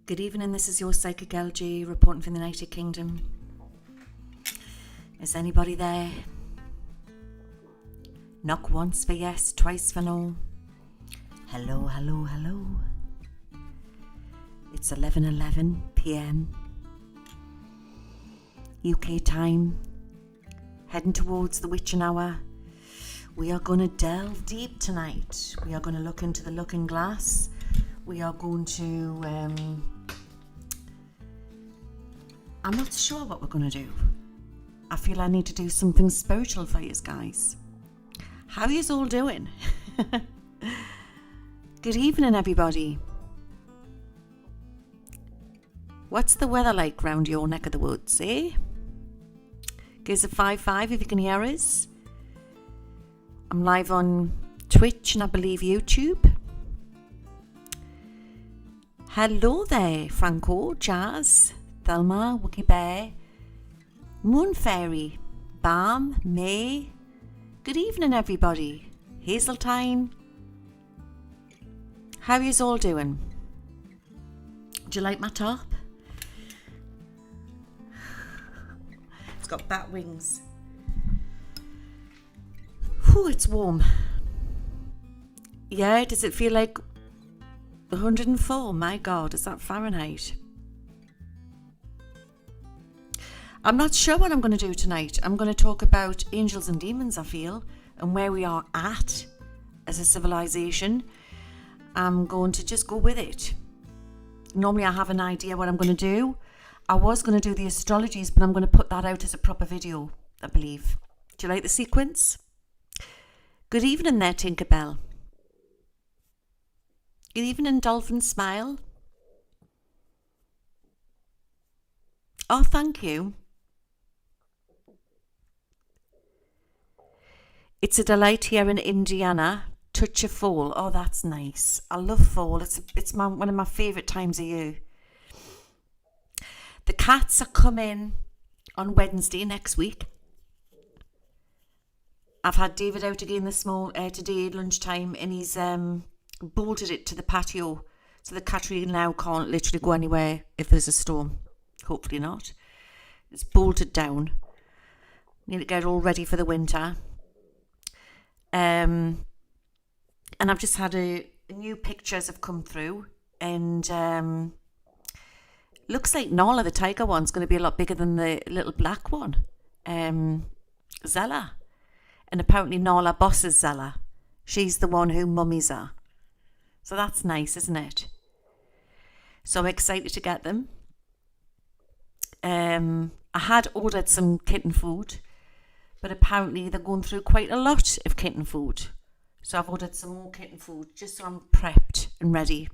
Good evening, this is your Psychic LG reporting from the United Kingdom. Is anybody there? Knock once for yes, twice for no. Hello, hello, hello. It's 11:11 p.m. UK time. Heading towards the witching hour. We are going to delve deep tonight. We are going to look into the looking glass. We are going to... I'm not sure what we're going to do. I feel I need to do something spiritual for you guys. How are you all doing? Good evening, everybody. What's the weather like round your neck of the woods, eh? Give us a 5-5 if you can hear us. I'm live on Twitch and I believe YouTube. Hello there, Franco, Jazz, Thelma, Wookie Bear, Moon Fairy, Bam, May. Good evening, everybody. Hazeltine. How are you all doing? Do you like my top? It's got bat wings. Whew, it's warm. Yeah, does it feel like 104? My God, is that Fahrenheit? I'm not sure what I'm going to do tonight. I'm going to talk about angels and demons, I feel, and where we are at as a civilization. I'm going to just go with it. Normally I have an idea what I'm going to do. I was going to do the astrologies, but I'm going to put that out as a proper video, I believe. Do you like the sequence? Good evening there, Tinkerbell. Good evening, Dolphin Smile. Oh, thank you. It's a delight here in Indiana. Touch of fall. Oh, that's nice. I love fall. It's one of my favourite times of year. The cats are coming on Wednesday next week. I've had David out again today at lunchtime, and he's bolted it to the patio, so the cat really now can't literally go anywhere if there's a storm. Hopefully not. It's bolted down. Need to get all ready for the winter. And I've just had new pictures have come through, and looks like Nala, the tiger one's going to be a lot bigger than the little black one, Zella. And apparently Nala bosses Zella. She's the one who mummies her. So that's nice, isn't it? So I'm excited to get them. I had ordered some kitten food, but apparently they're going through quite a lot of kitten food. So I've ordered some more kitten food just so I'm prepped and ready.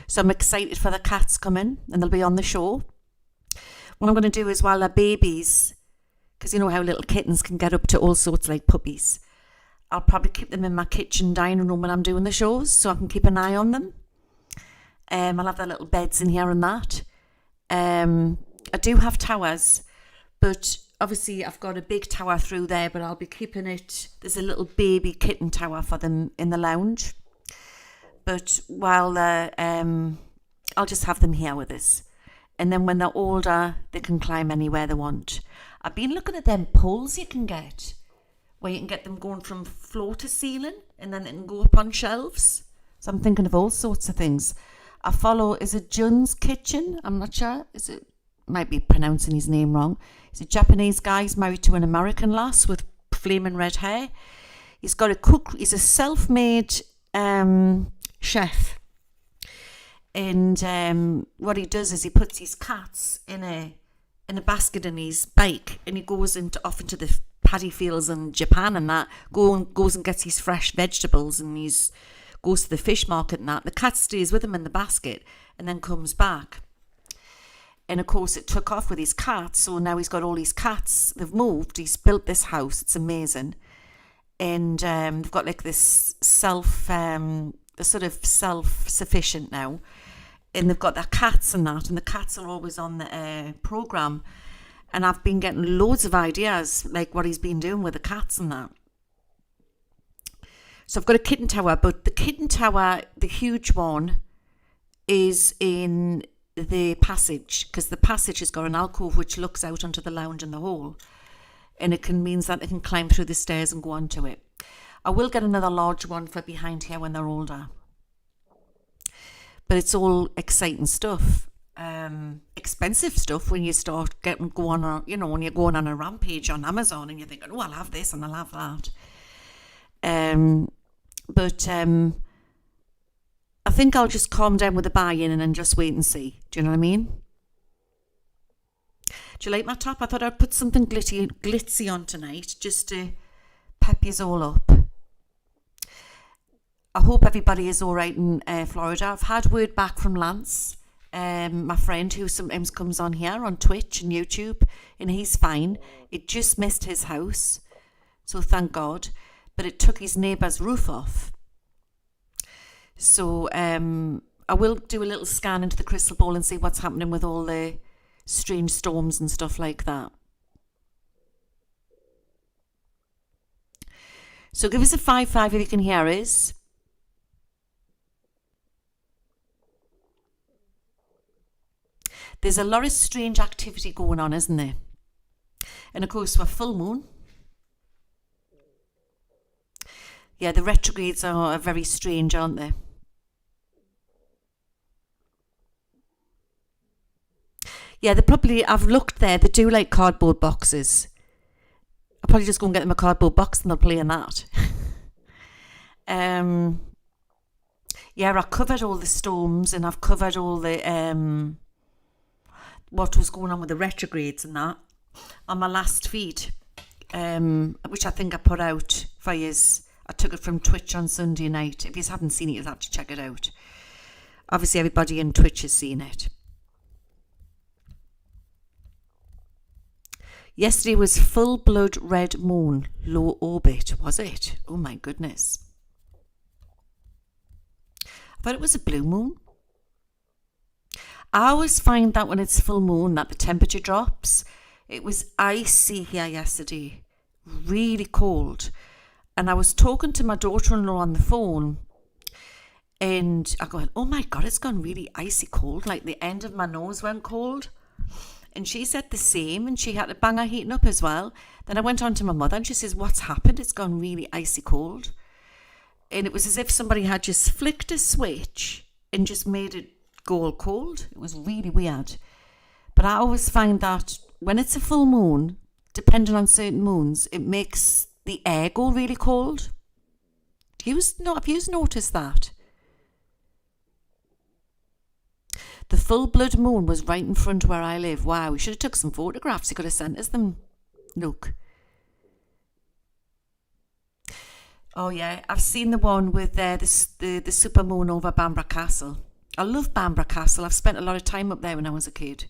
So I'm excited for the cats coming, and they'll be on the show. What I'm going to do is, while they're babies, because you know how little kittens can get up to all sorts like puppies, I'll probably keep them in my kitchen dining room when I'm doing the shows so I can keep an eye on them. I'll have their little beds in here and that. I do have towers, but obviously I've got a big tower through there, but I'll be keeping it. There's a little baby kitten tower for them in the lounge. But while I'll just have them here with us. And then when they're older, they can climb anywhere they want. I've been looking at them poles you can get, where you can get them going from floor to ceiling, and then they can go up on shelves. So I'm thinking of all sorts of things. I follow, is it Jun's Kitchen? I'm not sure. Might be pronouncing his name wrong. He's a Japanese guy. He's married to an American lass with flaming red hair. He's got a cook. He's a self-made chef. And what he does is he puts his cats in a basket in his bike, and he goes off into the paddy fields in Japan and that. Goes and gets his fresh vegetables, and goes to the fish market and that. The cat stays with him in the basket and then comes back. And of course it took off with his cats, so now he's got all these cats. They've moved. He's built this house. It's amazing. And they've got like this sort of self-sufficient now. And they've got their cats and that, and the cats are always on the programme. And I've been getting loads of ideas, like what he's been doing with the cats and that. So I've got a kitten tower, but the kitten tower, the huge one, is in the passage, because the passage has got an alcove which looks out onto the lounge in the hall, and it means that they can climb through the stairs and go onto it. I will get another large one for behind here when they're older. But it's all exciting stuff. Expensive stuff when you start going on, when you're going on a rampage on Amazon and you're thinking, oh, I'll have this and I'll have that. But I think I'll just calm down with the buy-in and then just wait and see. Do you know what I mean? Do you like my top? I thought I'd put something glitzy on tonight just to pep you all up. I hope everybody is all right in Florida. I've had word back from Lance, my friend who sometimes comes on here on Twitch and YouTube, and he's fine. It just missed his house, so thank God. But it took his neighbour's roof off. So I will do a little scan into the crystal ball and see what's happening with all the strange storms and stuff like that. So give us a 5-5 if you can hear us. There's a lot of strange activity going on, isn't there? And of course, we're full moon. Yeah, the retrogrades are very strange, aren't they? Yeah, I've looked there, they do like cardboard boxes. I'll probably just go and get them a cardboard box and they'll play in that. Yeah, I covered all the storms and I've covered all the what was going on with the retrogrades and that on my last feed, which I think I put out for you. I took it from Twitch on Sunday night. If you haven't seen it, you'll have to check it out. Obviously, everybody in Twitch has seen it. Yesterday was full blood red moon, low orbit, was it? Oh my goodness. I thought it was a blue moon. I always find that when it's full moon that the temperature drops. It was icy here yesterday, really cold. And I was talking to my daughter-in-law on the phone and I go, oh my God, it's gone really icy cold. Like the end of my nose went cold. And she said the same and she had to bang her heating up as well. Then I went on to my mother and she says, what's happened? It's gone really icy cold. And it was as if somebody had just flicked a switch and just made it go all cold. It was really weird. But I always find that when it's a full moon, depending on certain moons, it makes the air go really cold. Have you noticed that? The full blood moon was right in front where I live. Wow, we should have took some photographs. You could have sent us them. Look. Oh yeah, I've seen the one with the super moon over Bamborough Castle. I love Bamborough Castle. I've spent a lot of time up there when I was a kid.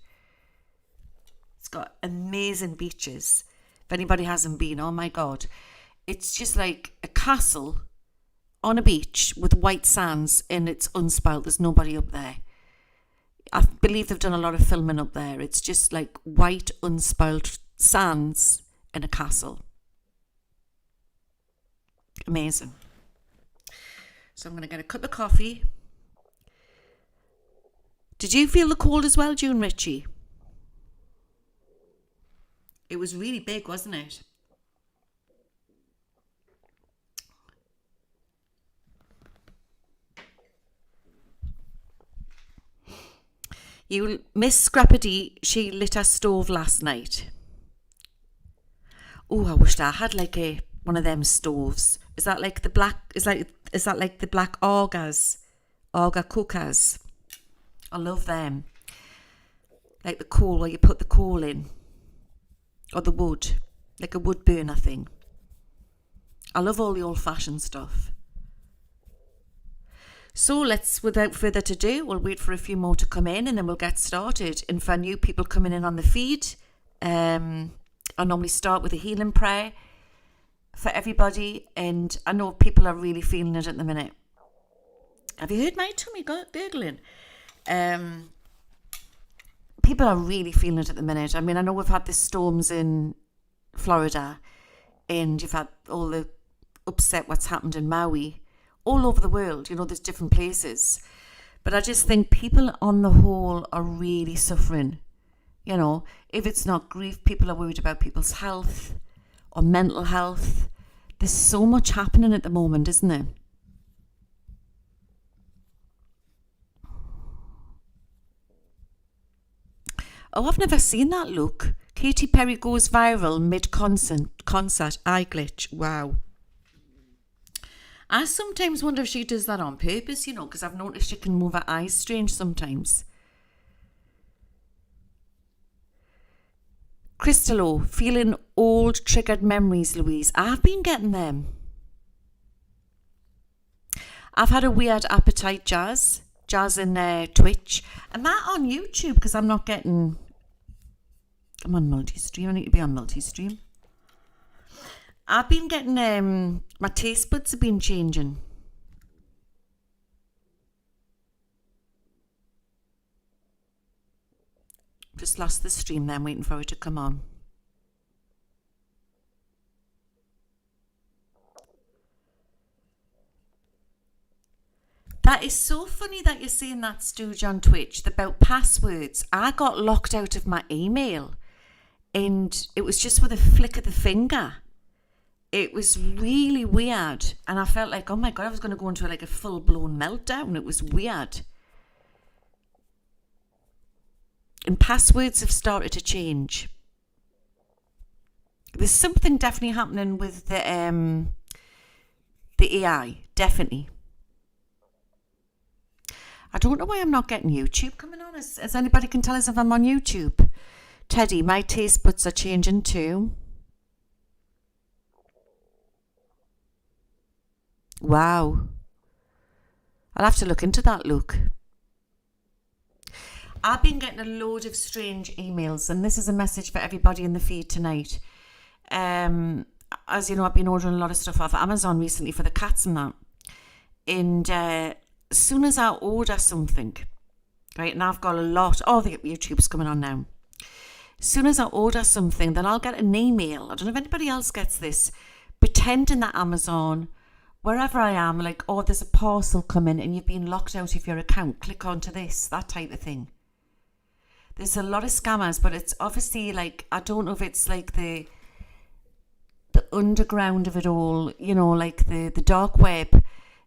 It's got amazing beaches. If anybody hasn't been, oh my God. It's just like a castle on a beach with white sands and it's unspoilt. There's nobody up there. I believe they've done a lot of filming up there. It's just like white, unspoilt sands in a castle. Amazing. So I'm going to get a cup of coffee. Did you feel the cold as well, June Ritchie? It was really big, wasn't it? Miss Scrappity, she lit her stove last night. Oh, I wished I had like one of them stoves. Is that like the black? Is that like the black Auger cookers? I love them. Like the coal where you put the coal in, or the wood, like a wood burner thing. I love all the old-fashioned stuff. So without further ado, we'll wait for a few more to come in and then we'll get started. And for new people coming in on the feed, I normally start with a healing prayer for everybody. And I know people are really feeling it at the minute. Have you heard my tummy gurgling? People are really feeling it at the minute. I mean, I know we've had the storms in Florida and you've had all the upset what's happened in Maui. All over the world, there's different places. But I just think people on the whole are really suffering. You know, if it's not grief, people are worried about people's health or mental health. There's so much happening at the moment, isn't there? Oh, I've never seen that look. Katy Perry goes viral mid-concert eye glitch. Wow. I sometimes wonder if she does that on purpose, you know, because I've noticed she can move her eyes strange sometimes. Crystallo, feeling old triggered memories, Louise. I've been getting them. I've had a weird appetite, Jazz in Twitch, and that on YouTube because I'm not getting. I'm on multi-stream. I need to be on multi-stream. I've been getting my taste buds have been changing. Just lost the stream then, waiting for it to come on. That is so funny that you're saying that, Stooge, on Twitch about passwords. I got locked out of my email and it was just with a flick of the finger. It was really weird and I felt like, oh my God, I was going to go into like a full-blown meltdown. It was weird. And passwords have started to change. There's something definitely happening with the AI, definitely. I don't know why I'm not getting YouTube coming on. As anybody can tell us if I'm on YouTube. Teddy, my taste buds are changing too. Wow. I'll have to look into that, Luke. I've been getting a load of strange emails, and this is a message for everybody in the feed tonight. As you know, I've been ordering a lot of stuff off Amazon recently for the cats and that. And as soon as I order something, right, and I've got a lot, the YouTube's coming on now. As soon as I order something, then I'll get an email. I don't know if anybody else gets this, pretending that Amazon, wherever I am, like, oh, there's a parcel coming and you've been locked out of your account. Click onto this, that type of thing. There's a lot of scammers, but it's obviously like, I don't know if it's like the underground of it all, you know, like the dark web,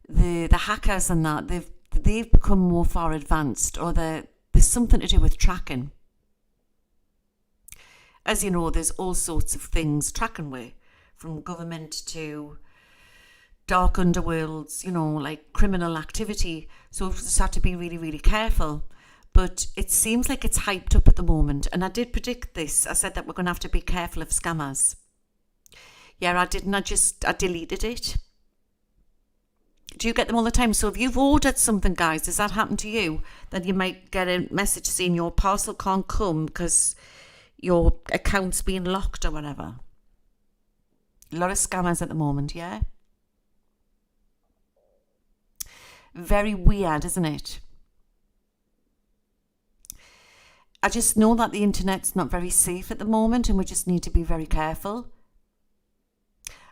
the hackers and that, they've become more far advanced, or there's something to do with tracking. As you know, there's all sorts of things tracking with, from government to dark underworlds, you know, like criminal activity. So we just have to be really, really careful. But it seems like it's hyped up at the moment. And I did predict this. I said that we're going to have to be careful of scammers. Yeah, I didn't. I deleted it. Do you get them all the time? So if you've ordered something, guys, does that happen to you? That you might get a message saying your parcel can't come because your account's been locked or whatever. A lot of scammers at the moment, yeah? Very weird, isn't it? I just know that the internet's not very safe at the moment and we just need to be very careful.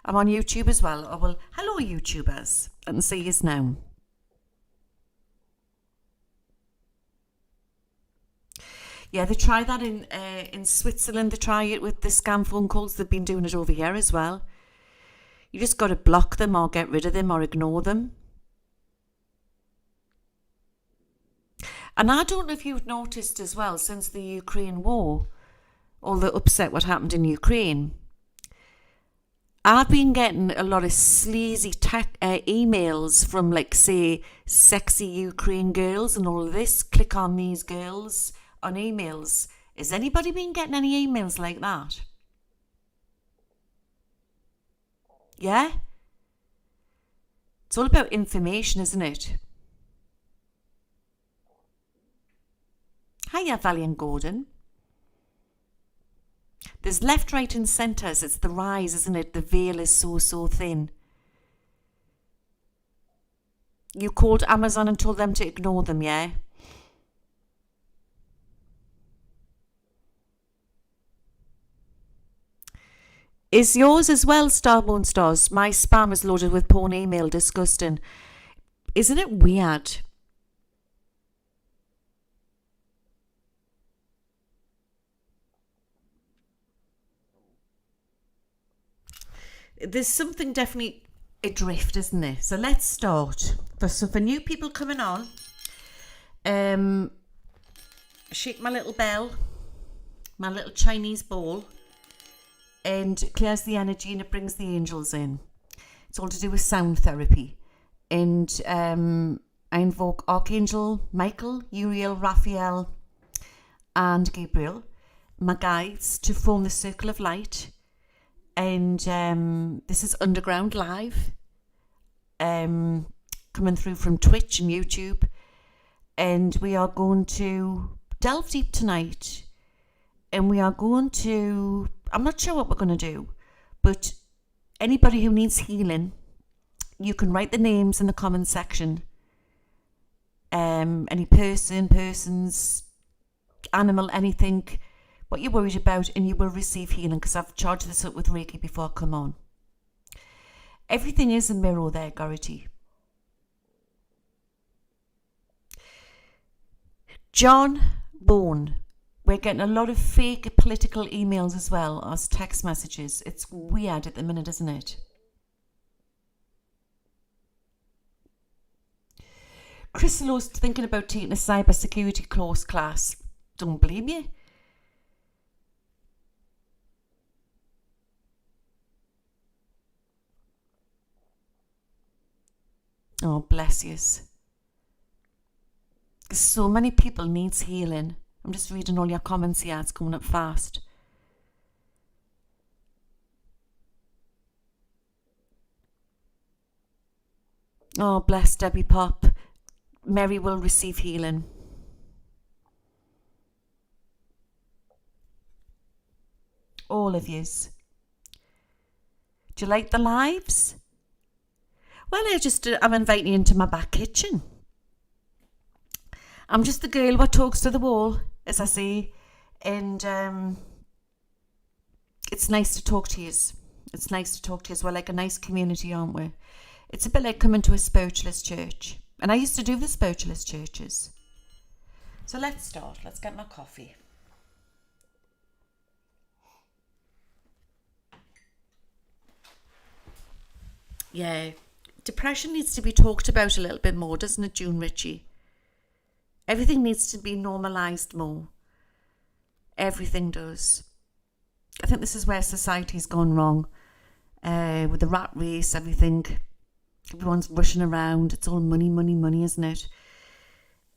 I'm on YouTube as well. Oh, well, hello, YouTubers. I can see yous now. Yeah, they try that in Switzerland. They try it with the scam phone calls. They've been doing it over here as well. You just got to block them or get rid of them or ignore them. And I don't know if you've noticed as well, since the Ukraine war, all the upset what happened in Ukraine, I've been getting a lot of sleazy emails from, like, say, sexy Ukraine girls and all of this. Click on these girls on emails. Has anybody been getting any emails like that? Yeah? It's all about information, isn't it? Hiya, Valiant Gordon. There's left, right and centres. It's the rise, isn't it? The veil is so thin. You called Amazon and told them to ignore them, yeah? Is yours as well, Starbone Stars? My spam is loaded with porn email. Disgusting. Isn't it weird? there's something definitely adrift, isn't there? So let's start. So for new people coming on, shake my little bell, my little Chinese ball, and it clears the energy and it brings the angels in. It's all to do with sound therapy. And I invoke Archangel Michael, Uriel, Raphael, and Gabriel, my guides, to form the circle of light. And this is underground live, coming through from Twitch and YouTube. And we are going to delve deep tonight. And we are going to, I'm not sure what we're going to do, but anybody who needs healing, you can write the names in the comment section. Any persons, animal, anything, what you're worried about, and you will receive healing, because I've charged this up with Reiki before I come on. Everything is a mirror there, Gority. John Bone. We're getting a lot of fake political emails as well as text messages. It's weird at the minute, isn't it? Chrysalos thinking about taking a cyber security course class. Don't blame you. Oh, bless yous. So many people needs healing. I'm just reading all your comments here. It's coming up fast. Oh, bless Debbie Pop. Mary will receive healing. All of yous. Do you like the lives? Well, I'm inviting you into my back kitchen. I'm just the girl what talks to the wall, as I say, and it's nice to talk to yous. It's nice to talk to yous. We're like a nice community, aren't we? It's a bit like coming to a spiritualist church. And I used to do the spiritualist churches. So let's start. Let's get my coffee. Yeah, depression needs to be talked about a little bit more, doesn't it, June Ritchie? Everything needs to be normalised more. Everything does. I think this is where society's gone wrong. With the rat race, everything. Everyone's rushing around. It's all money, money, money, isn't it?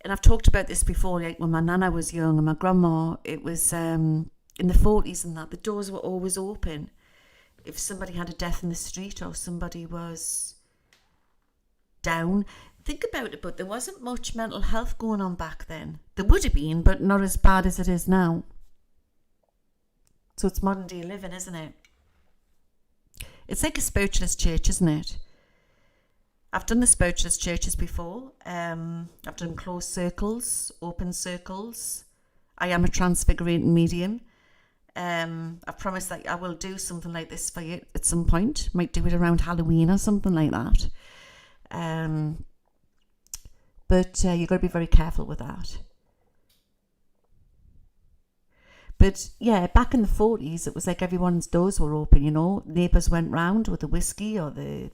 And I've talked about this before, like when my nana was young and my grandma, it was in the 40s and that, the doors were always open. If somebody had a death in the street or somebody was down, think about it, but there wasn't much mental health going on back then. There would have been, but not as bad as it is now. So it's modern day living, isn't it? It's like a spiritualist church, isn't it? I've done the spiritualist churches before. I've done closed circles, open circles. I am a transfigurating medium. I've promised that I will do something like this for you at some point. Might do it around Halloween or something like that. But you've got to be very careful with that. But yeah, back in the 40s, it was like everyone's doors were open, you know. Neighbours went round with the whiskey or the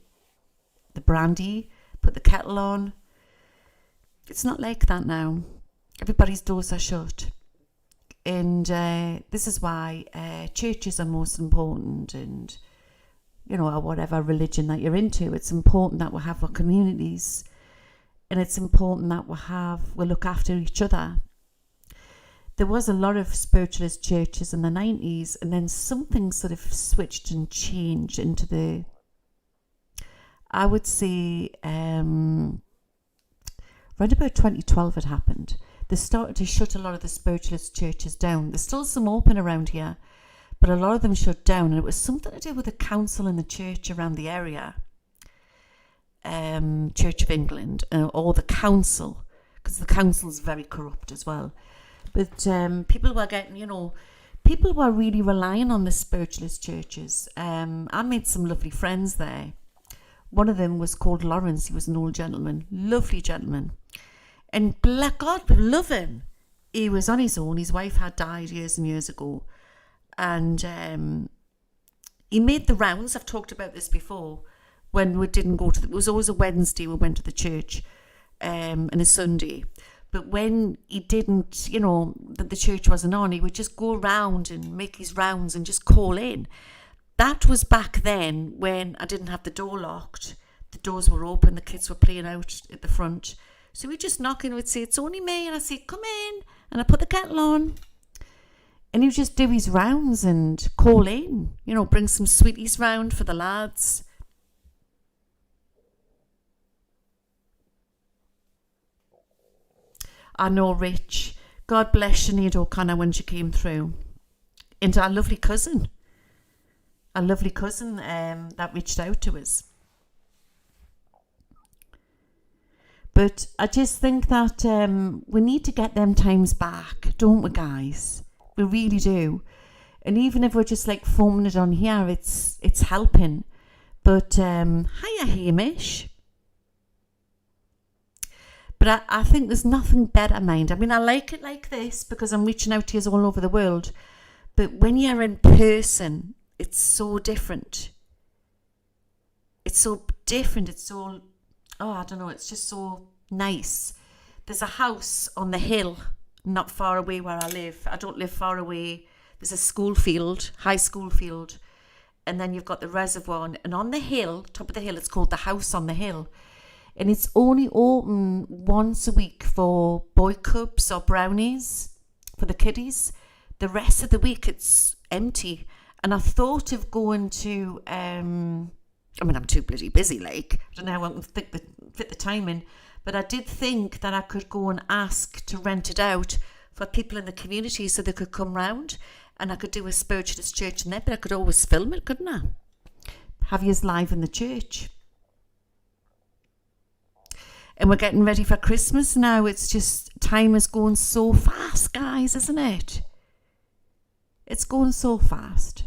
brandy, put the kettle on. It's not like that now. Everybody's doors are shut. And this is why churches are most important, and, you know, or whatever religion that you're into. It's important that we have our communities, and it's important that we look after each other. There was a lot of spiritualist churches in the 90s, and then something sort of switched and changed into the, I would say, right about 2012 it happened. They started to shut a lot of the spiritualist churches down. There's still some open around here, but a lot of them shut down, and it was something to do with the council and the church around the area. Church of England, or the council, because the council's very corrupt as well. But people were getting, you know, people were really relying on the spiritualist churches. I made some lovely friends there. One of them was called Lawrence. He was an old gentleman, lovely gentleman. And black God, we love him. He was on his own. His wife had died years and years ago. And he made the rounds. I've talked about this before. When we didn't go to, it was always a Wednesday we went to the church, and a Sunday. But when he didn't, that the church wasn't on, he would just go around and make his rounds and just call in. That was back then when I didn't have the door locked. The doors were open, the kids were playing out at the front. So we'd just knock and we'd say, it's only me. And I'd say, come in. And I'd put the kettle on. And he would just do his rounds and call in, bring some sweeties round for the lads. I know, Rich. God bless Sinead O'Connor when she came through. And our lovely cousin. That reached out to us. But I just think that we need to get them times back, don't we, guys? We really do. And even if we're just like foaming it on here, it's helping. But hiya, Hamish. But I think there's nothing better, mind. I mean, I like it like this because I'm reaching out to you all over the world. But when you're in person, it's so different. It's so different. It's so, I don't know, it's just so nice. There's a house on the hill, not far away where I live. I don't live far away. There's a school field, high school field. And then you've got the reservoir. And on the hill, top of the hill, it's called the House on the Hill. And it's only open once a week for boy cubs or brownies for the kiddies. The rest of the week it's empty. And I thought of going to, I'm too bloody busy, like. I don't know how I can fit the time in. But I did think that I could go and ask to rent it out for people in the community so they could come round. And I could do a spiritualist church in there. But I could always film it, couldn't I? Have you live in the church. And we're getting ready for Christmas now. It's just, time is going so fast, guys, isn't it? It's going so fast.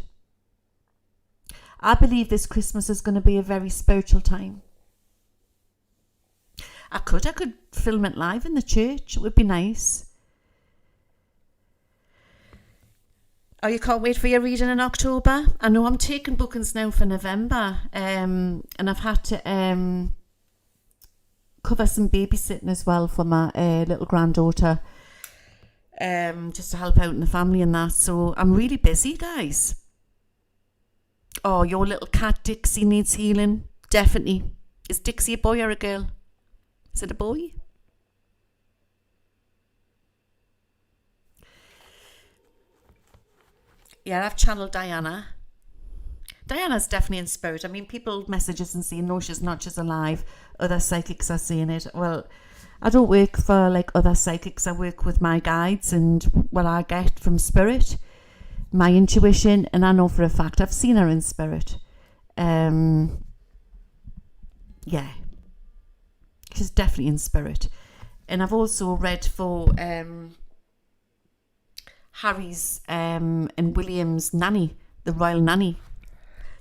I believe this Christmas is going to be a very spiritual time. I could film it live in the church. It would be nice. Oh, you can't wait for your reading in October? I know I'm taking bookings now for November. And I've had to cover some babysitting as well for my little granddaughter, just to help out in the family and that. So I'm really busy, guys. Oh, your little cat Dixie needs healing, definitely. Is Dixie a boy or a girl? Is it a boy? Yeah, I've channeled Diana. Diana's definitely in spirit. I mean, people message us and say, no, she's not, she's alive. Other psychics are saying it. Well, I don't work for like other psychics. I work with my guides and what I get from spirit, my intuition, and I know for a fact I've seen her in spirit. Yeah, she's definitely in spirit. And I've also read for Harry's and William's nanny, the royal nanny.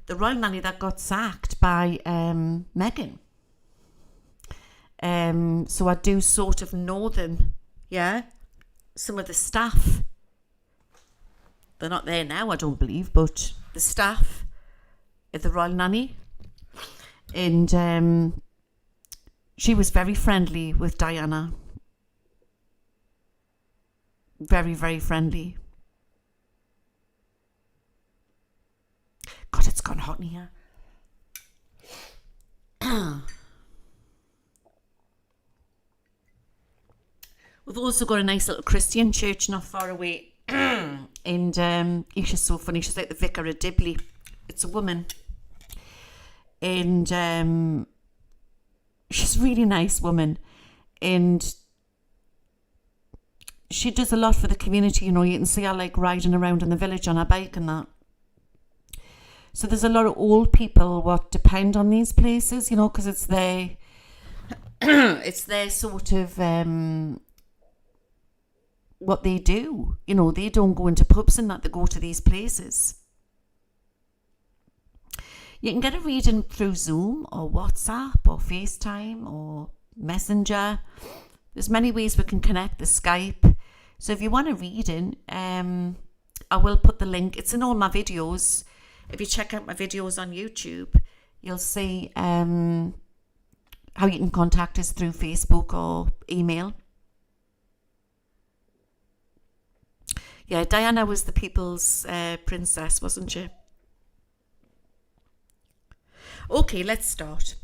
The royal nanny that got sacked by Meghan. So I do sort of know them, yeah. Some of the staff. They're not there now, I don't believe, but the staff at the royal nanny. And she was very friendly with Diana. Very, very friendly. God, it's gone hot in here. We've also got a nice little Christian church not far away. And she's so funny. She's like the vicar of Dibley. It's a woman. And she's a really nice woman. And she does a lot for the community. You know, you can see her like riding around in the village on her bike and that. So there's a lot of old people what depend on these places, you know, because it's their sort of what they do. You know, they don't go into pubs and that, they go to these places. You can get a reading through Zoom or WhatsApp or FaceTime or Messenger. There's many ways we can connect, the Skype. So if you want a reading, I will put the link. It's in all my videos. if you check out my videos on YouTube, you'll see how you can contact us through Facebook or email. Yeah, Diana was the people's princess, wasn't she? Okay, let's start.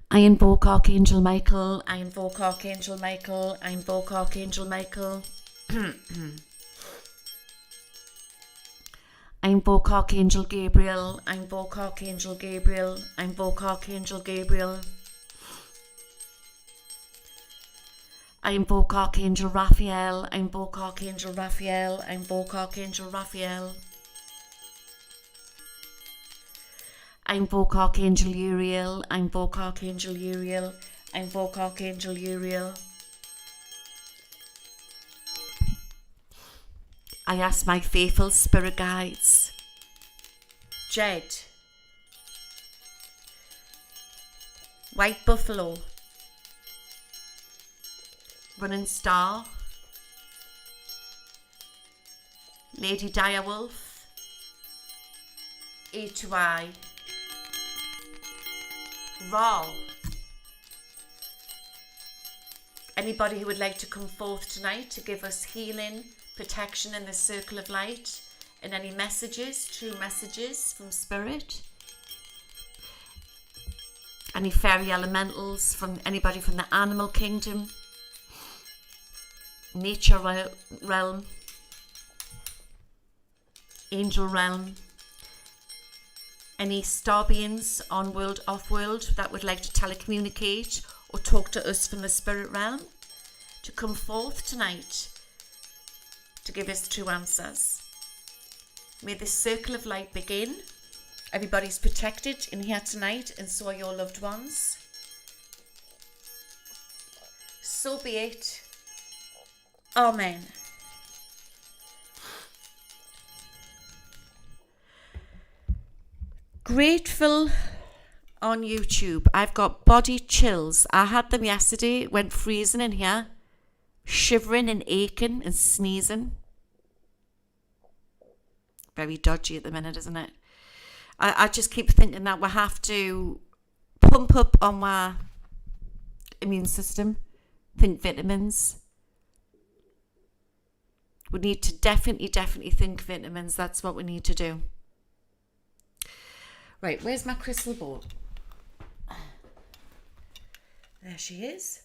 I invoke Archangel Michael. I invoke Archangel Michael. I invoke Archangel Michael. I invoke Archangel Gabriel. I invoke Archangel Gabriel. I invoke Archangel Gabriel. I invoke Archangel Raphael. I invoke Archangel Raphael. I invoke Archangel Raphael. I invoke Archangel Uriel. I invoke Archangel Uriel. I invoke Archangel Uriel. I ask my faithful spirit guides, Jed, White Buffalo, Running Star, Lady Direwolf, A2I, Ra. Anybody who would like to come forth tonight to give us healing, protection in the circle of light, and any messages, true messages from spirit. Any fairy elementals, from anybody from the animal kingdom, nature realm, angel realm. Any star beings on world, off world that would like to telecommunicate or talk to us from the spirit realm, to come forth tonight to give us true answers. May this circle of light begin. Everybody's protected in here tonight, and so are your loved ones. So be it. Amen. Grateful on YouTube. I've got body chills. I had them yesterday. It went freezing in here. Shivering and aching and sneezing. Very dodgy at the minute, isn't it? I just keep thinking that we have to pump up on our immune system. Think vitamins. We need to definitely think vitamins. That's what we need to do. Right, where's my crystal ball? There she is.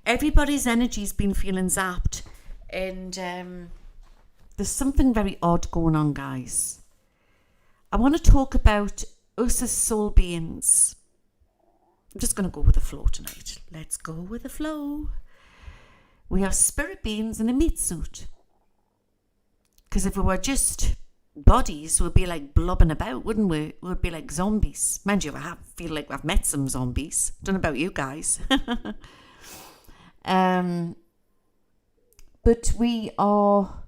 Everybody's energy's been feeling zapped, and there's something very odd going on, guys. I want to talk about us as soul beings. I'm just going to go with the flow tonight. Let's go with the flow. We are spirit beings in a meat suit. Because if we were just bodies, we'd be like blobbing about, wouldn't we? We'd be like zombies. Mind you, I feel like I've met some zombies. Don't know about you guys. But we are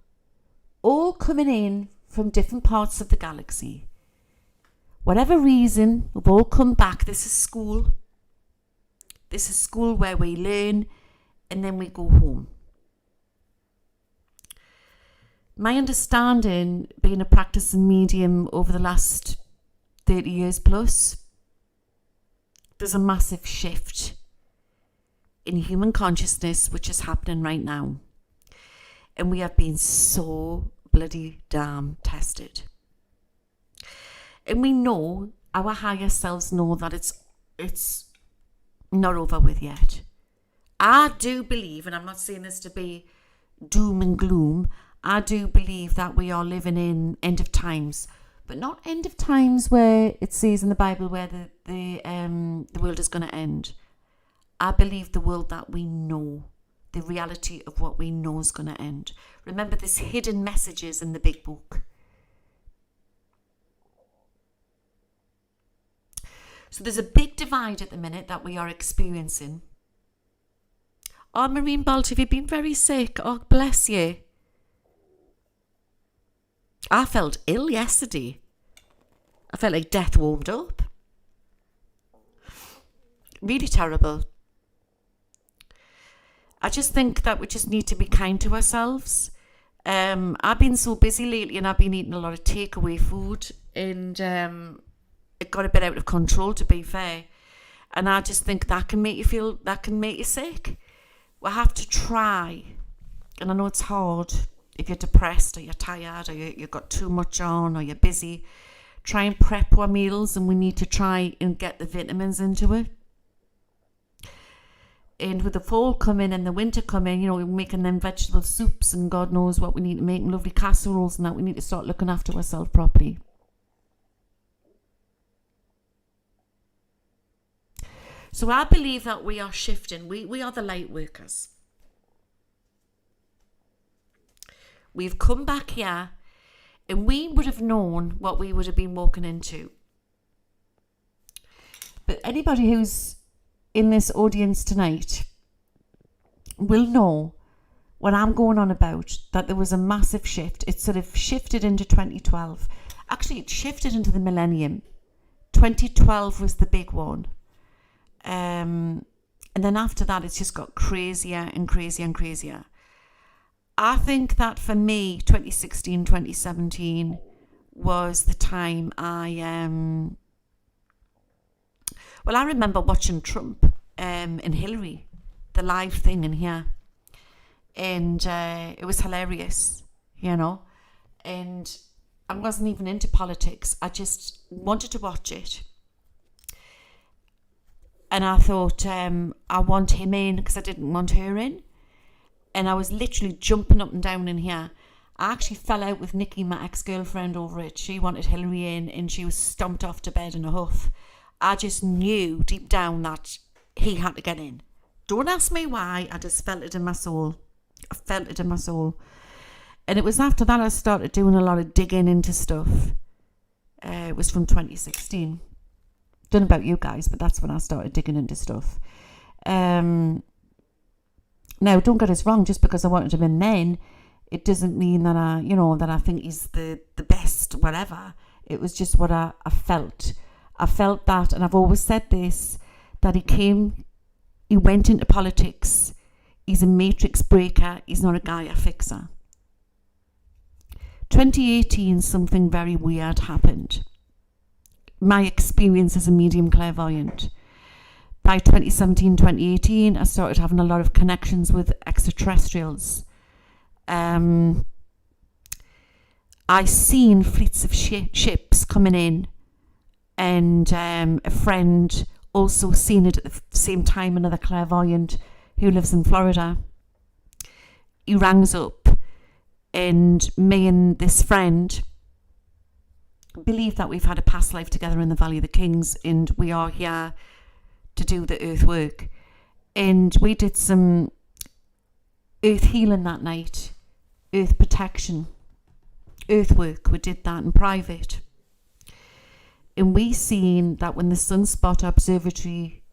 all coming in from different parts of the galaxy. Whatever reason, we've all come back. This is school. This is school where we learn and then we go home. My understanding, being a practicing medium over the last 30 years plus, there's a massive shift in human consciousness which is happening right now. And we have been so bloody damn tested. And we know, our higher selves know that it's not over with yet. I do believe, and I'm not saying this to be doom and gloom, I do believe that we are living in end of times, but not end of times where it says in the Bible where the world is going to end. I believe the world that we know, the reality of what we know is going to end. Remember, there's hidden messages in the big book. So there's a big divide at the minute that we are experiencing. Oh, Marine Bolt, have you been very sick? Oh, bless you. I felt ill yesterday. I felt like death warmed up. Really terrible. I just think that we just need to be kind to ourselves. I've been so busy lately, and I've been eating a lot of takeaway food, and it got a bit out of control, to be fair. And I just think that can make you sick. We have to try, and I know it's hard if you're depressed or you're tired or you've got too much on or you're busy. Try and prep our meals, and we need to try and get the vitamins into it. And with the fall coming and the winter coming, we're making them vegetable soups and God knows what we need to make, and lovely casseroles and that. We need to start looking after ourselves properly. So I believe that we are shifting. We are the light workers. We've come back here, and we would have known what we would have been walking into. But anybody who's in this audience tonight will know what I'm going on about, that there was a massive shift. It sort of shifted into 2012. Actually, it shifted into the millennium. 2012 was the big one. And then after that, it's just got crazier and crazier and crazier. I think that for me, 2016, 2017 was the time I remember watching Trump and Hillary, the live thing in here. And it was hilarious, And I wasn't even into politics. I just wanted to watch it. And I thought, I want him in because I didn't want her in. And I was literally jumping up and down in here. I actually fell out with Nikki, my ex-girlfriend, over it. She wanted Hillary in, and she was stomped off to bed in a huff. I just knew deep down that he had to get in. Don't ask me why. I just felt it in my soul. I felt it in my soul. And it was after that I started doing a lot of digging into stuff. It was from 2016. Don't know about you guys, but that's when I started digging into stuff. Now, don't get us wrong. Just because I wanted him in then, it doesn't mean that I think he's the best, whatever. It was just what I felt. I felt that, and I've always said this, that he went into politics. He's a matrix breaker. He's not a Gaia fixer. 2018, something very weird happened. My experience as a medium clairvoyant. By 2017, 2018, I started having a lot of connections with extraterrestrials. I seen fleets of ships coming in, and a friend also seen it at the same time, another clairvoyant who lives in Florida. He rang us up, and me and this friend believe that we've had a past life together in the Valley of the Kings, and we are here to do the earth work. And we did some earth healing that night, earth protection, earth work. We did that in private. And we seen that when the Sunspot Observatory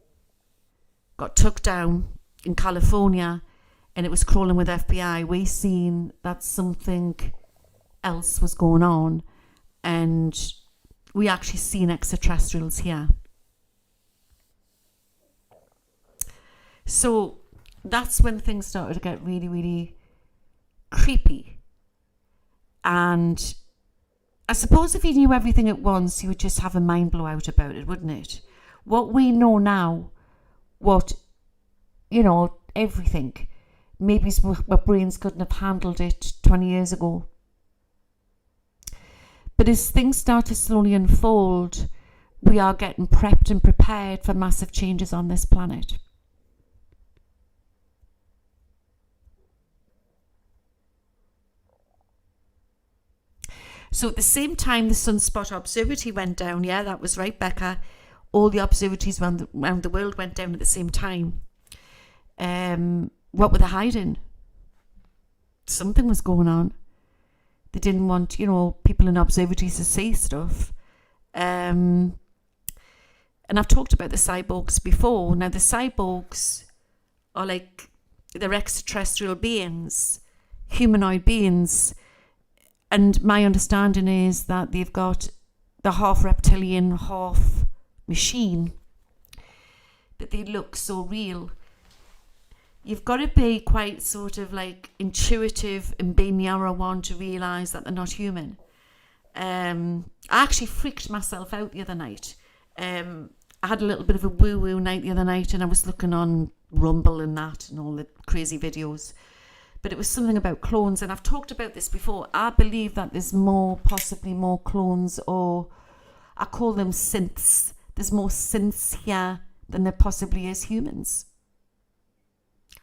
got took down in California and it was crawling with FBI, we seen that something else was going on, and we actually seen extraterrestrials here. So that's when things started to get really, really creepy. And I suppose if you knew everything at once, you would just have a mind blowout about it, wouldn't it? What we know now, everything, maybe our brains couldn't have handled it 20 years ago. But as things start to slowly unfold, we are getting prepped and prepared for massive changes on this planet. So at the same time the Sunspot Observatory went down, yeah, that was right, Becca. All the observatories around the world went down at the same time. What were they hiding? Something was going on. They didn't want, people in observatories to see stuff. And I've talked about the cyborgs before. Now, the cyborgs are they're extraterrestrial beings, humanoid beings. And my understanding is that they've got the half reptilian, half machine. that they look so real. You've got to be quite sort of like intuitive and be narrow one to realise that they're not human. I actually freaked myself out the other night. I had a little bit of a woo-woo night the other night, and I was looking on Rumble and that and all the crazy videos. But it was something about clones, and I've talked about this before. I believe that there's possibly more clones, or I call them synths. There's more synths here than there possibly is humans.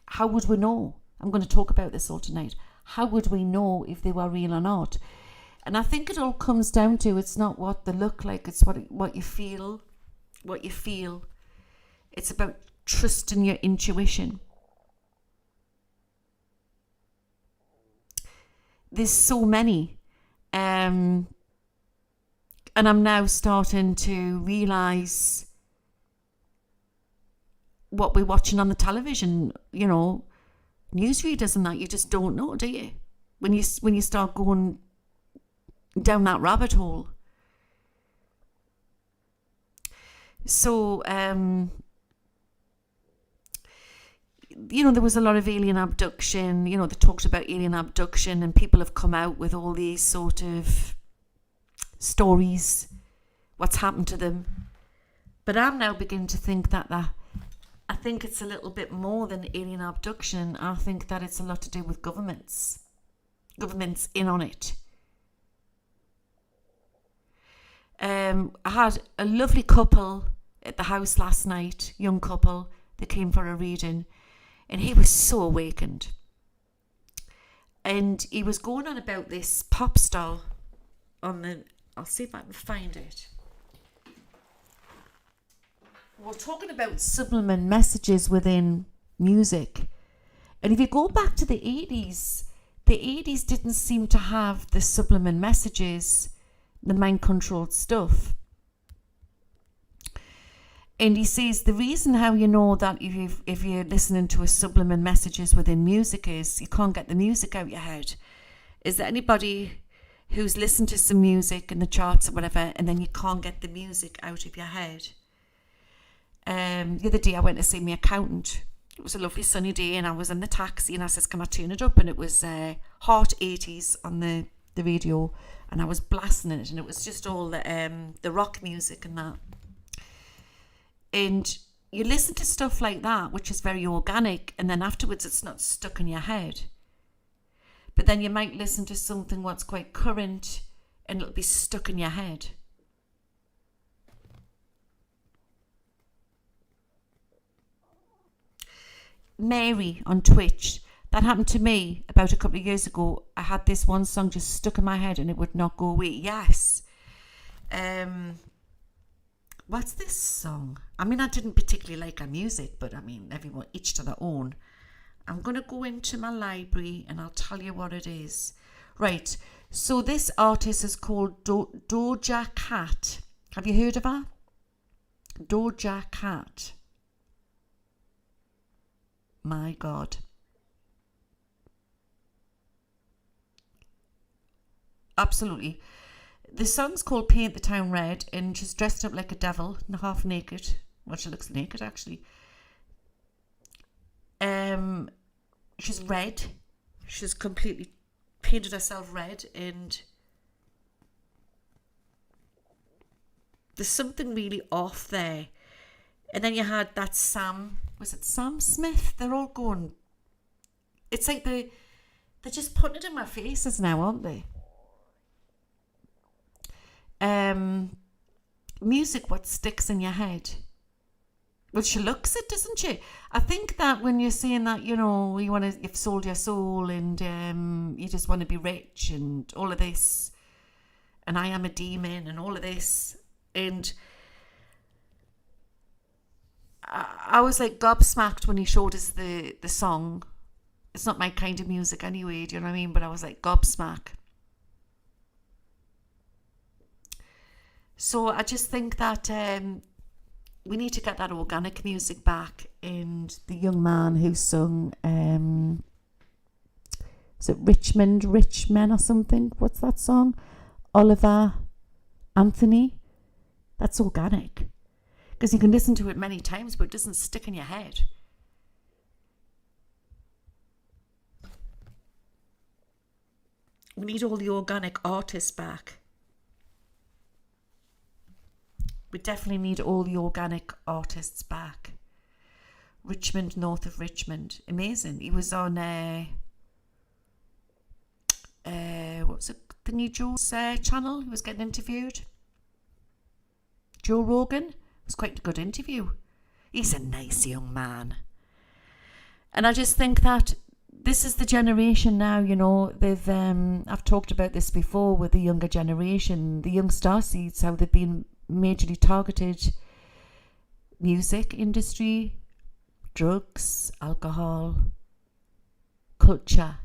How would we know? I'm going to talk about this all tonight. How would we know if they were real or not? And I think it all comes down to, it's not what they look like, it's what you feel. What you feel. It's about trusting your intuition. There's so many. And I'm now starting to realise what we're watching on the television, you know, newsreaders and that, you just don't know, do you? When you start going down that rabbit hole. So, you know, there was a lot of alien abduction. You know, they talked about alien abduction, and people have come out with all these sort of stories, what's happened to them. But I'm now beginning to think that I think it's a little bit more than alien abduction. I think that it's a lot to do with governments in on it. I had a lovely couple at the house last night, young couple. They came for a reading, and he was so awakened. And he was going on about this pop star I'll see if I can find it. We're talking about subliminal messages within music. And if you go back to the 80s didn't seem to have the subliminal messages, the mind-controlled stuff. And he says the reason how you know that if you're listening to a subliminal messages within music is you can't get the music out your head. Is there anybody who's listened to some music in the charts or whatever, and then you can't get the music out of your head? The other day I went to see my accountant. It was a lovely sunny day, and I was in the taxi, and I says, can I turn it up? And it was Heart 80s on the radio, and I was blasting it, and it was just all the rock music and that. And you listen to stuff like that, which is very organic, and then afterwards it's not stuck in your head. But then you might listen to something what's quite current, and it'll be stuck in your head. Mary on Twitch. That happened to me about a couple of years ago. I had this one song just stuck in my head and it would not go away. Yes. What's this song? I mean, I didn't particularly like her music, but I mean, everyone, each to their own. I'm going to go into my library and I'll tell you what it is. Right. So this artist is called Doja Cat. Have you heard of her? Doja Cat. My God. Absolutely. The song's called Paint the Town Red, and she's dressed up like a devil, half naked. Well, she looks naked, actually. She's red. She's completely painted herself red, and there's something really off there. And then you had that was it Sam Smith? They're all going, it's like they're just putting it in my faces now, aren't they? Music, what sticks in your head? Well, she looks it, doesn't she? I think that when you're saying that, you know, you've sold your soul, and you just want to be rich, and all of this, and I am a demon, and all of this, and I was like gobsmacked when he showed us the song. It's not my kind of music anyway, do you know what I mean? But I was like gobsmacked. So I just think that we need to get that organic music back. And the young man who sung, is it Rich Men or something? What's that song? Oliver Anthony. That's organic. Because you can listen to it many times, but it doesn't stick in your head. We need all the organic artists back. We definitely need all the organic artists back. Richmond, north of Richmond. Amazing. He was on what was it? Thingy Joe's channel. He was getting interviewed. Joe Rogan. It was quite a good interview. He's a nice young man. And I just think that this is the generation now, you know, they've I've talked about this before with the younger generation, the young starseeds, how they've been majorly targeted. Music industry, drugs, alcohol, culture.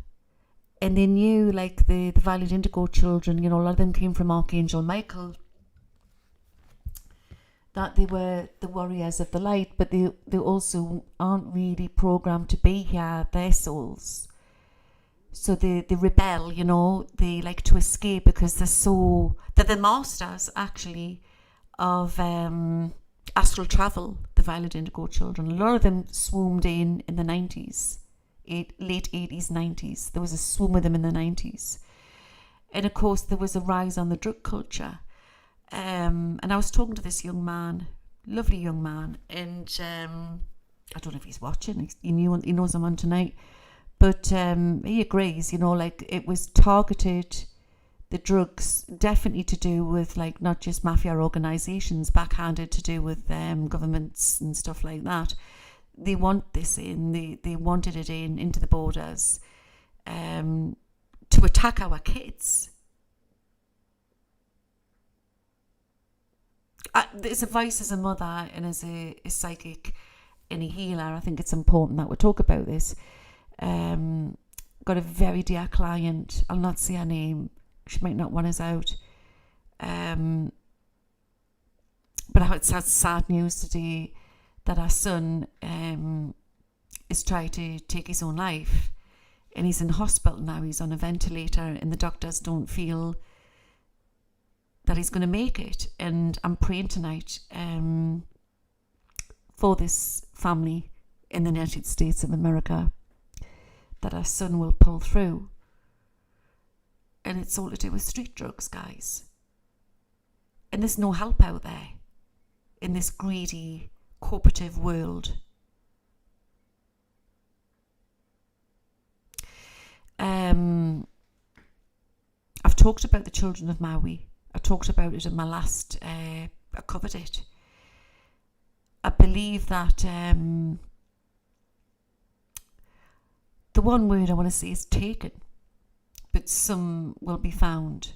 And they knew, like the Violet Indigo children, you know, a lot of them came from Archangel Michael, that they were the warriors of the light, but they also aren't really programmed to be here, their souls. So they rebel, you know, they like to escape because they're the masters, actually, of astral travel, the Violet Indigo children. A lot of them swooned in the 90s. Late 80s, 90s. There was a swoon of them in the 90s. And of course, there was a rise on the drug culture. And I was talking to this young man, lovely young man, and I don't know if he's watching. He knows I'm on tonight. But he agrees, you know, like it was targeted, the drugs, definitely to do with like not just mafia organisations, backhanded to do with governments and stuff like that. They want this in, they wanted it into the borders to attack our kids. As a voice, as a mother and as a psychic and a healer, I think it's important that we talk about this. Got a very dear client, I'll not say her name, she might not want us out. But I had sad news today that our son is trying to take his own life, and he's in hospital now. He's on a ventilator, and the doctors don't feel that he's going to make it. And I'm praying tonight for this family in the United States of America, that our son will pull through. And it's all to do with street drugs, guys. And there's no help out there in this greedy, cooperative world. I've talked about the children of Maui. I talked about it in my last, I covered it. I believe that the one word I want to say is taken, but some will be found.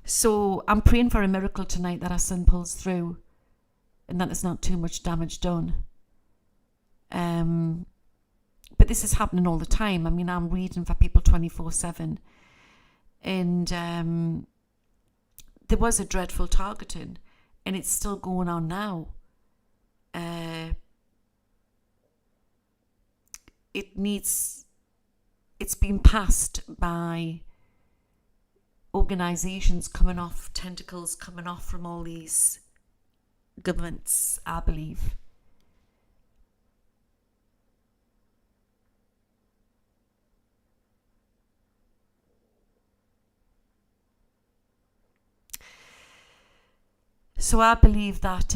So I'm praying for a miracle tonight, that our son pulls through and that there's not too much damage done. But this is happening all the time. I mean, I'm reading for people 24/7. And there was a dreadful targeting, and it's still going on now. It's been passed by organisations coming off, tentacles coming off from all these governments, I believe. So I believe that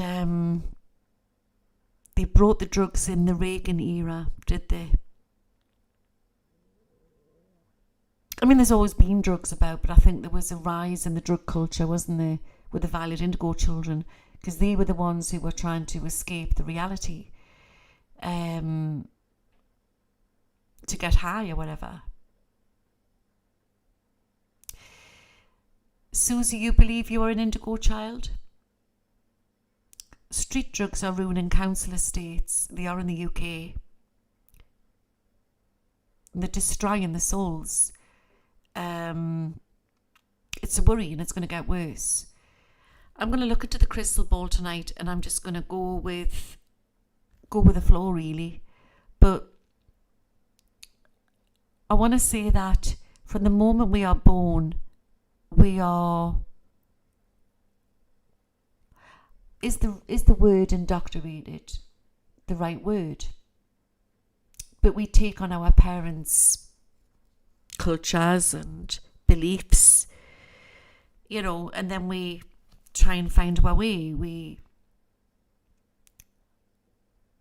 they brought the drugs in the Reagan era, did they? I mean, there's always been drugs about, but I think there was a rise in the drug culture, wasn't there, with the Violet Indigo children, because they were the ones who were trying to escape the reality, to get high or whatever. Susie, you believe you are an indigo child? Street drugs are ruining council estates. They are in the UK. And they're destroying the souls. It's a worry, and it's going to get worse. I'm going to look into the crystal ball tonight, and I'm just going to go with the flow, really. But I want to say that from the moment we are born, we are, is the word indoctrinated the right word? But we take on our parents' cultures and beliefs, you know, and then we try and find our way. We,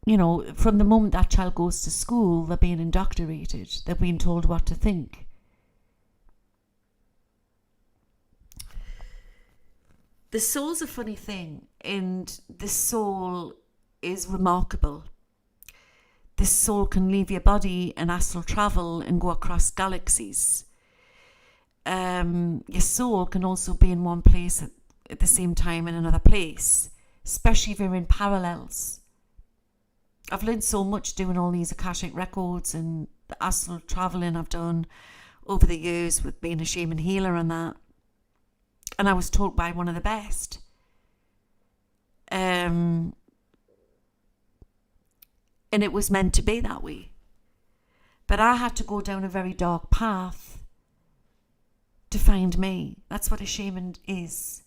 you know, from the moment that child goes to school, they're being indoctrinated. They're being told what to think. The soul's a funny thing, and the soul is remarkable. The soul can leave your body and astral travel and go across galaxies. Your soul can also be in one place at the same time in another place, especially if you're in parallels. I've learned so much doing all these Akashic records and the astral traveling I've done over the years with being a shaman healer and that. And I was taught by one of the best. And it was meant to be that way. But I had to go down a very dark path to find me. That's what a shaman is.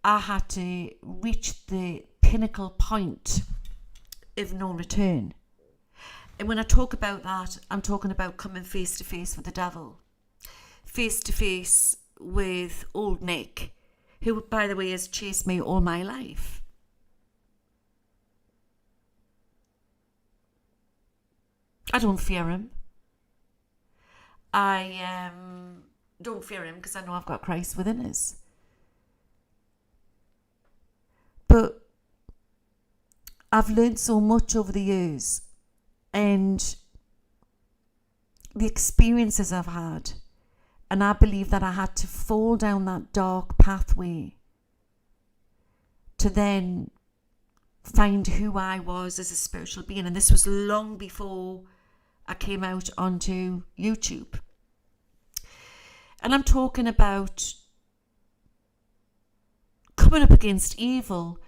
I had to reach the pinnacle point of no return. And when I talk about that, I'm talking about coming face to face with the devil. Face to face with old Nick, who, by the way, has chased me all my life. I don't fear him. I don't fear him because I know I've got Christ within us. But I've learned so much over the years, and the experiences I've had, and I believe that I had to fall down that dark pathway to then find who I was as a spiritual being. And this was long before I came out onto YouTube. And I'm talking about coming up against evil.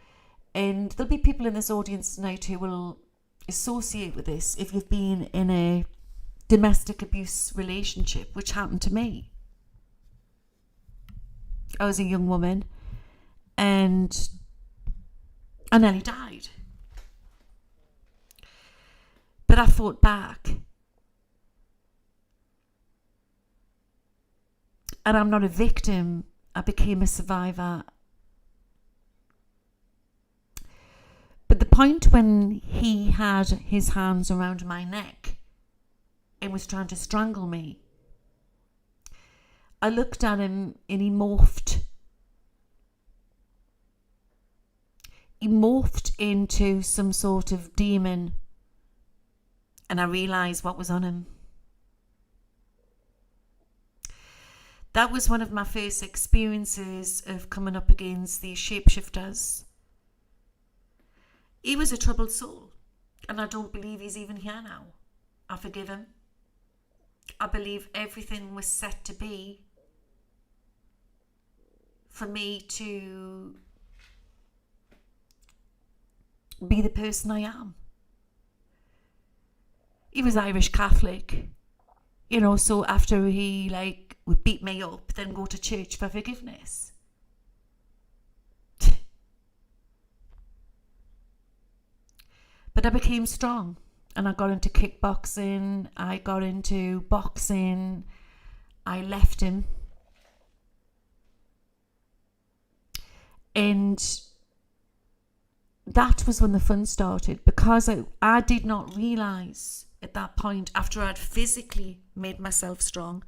And there'll be people in this audience tonight who will associate with this if you've been in a domestic abuse relationship, which happened to me. I was a young woman and I nearly died. But I fought back. And I'm not a victim. I became a survivor. But the point when he had his hands around my neck and was trying to strangle me, I looked at him and he morphed. He morphed into some sort of demon, and I realised what was on him. That was one of my first experiences of coming up against these shapeshifters. He was a troubled soul, and I don't believe he's even here now. I forgive him. I believe everything was set to be for me to be the person I am. He was Irish Catholic, you know, so after he would beat me up, then go to church for forgiveness. But I became strong, and I got into kickboxing, I got into boxing, I left him. And that was when the fun started, because I did not realise at that point, after I'd physically made myself strong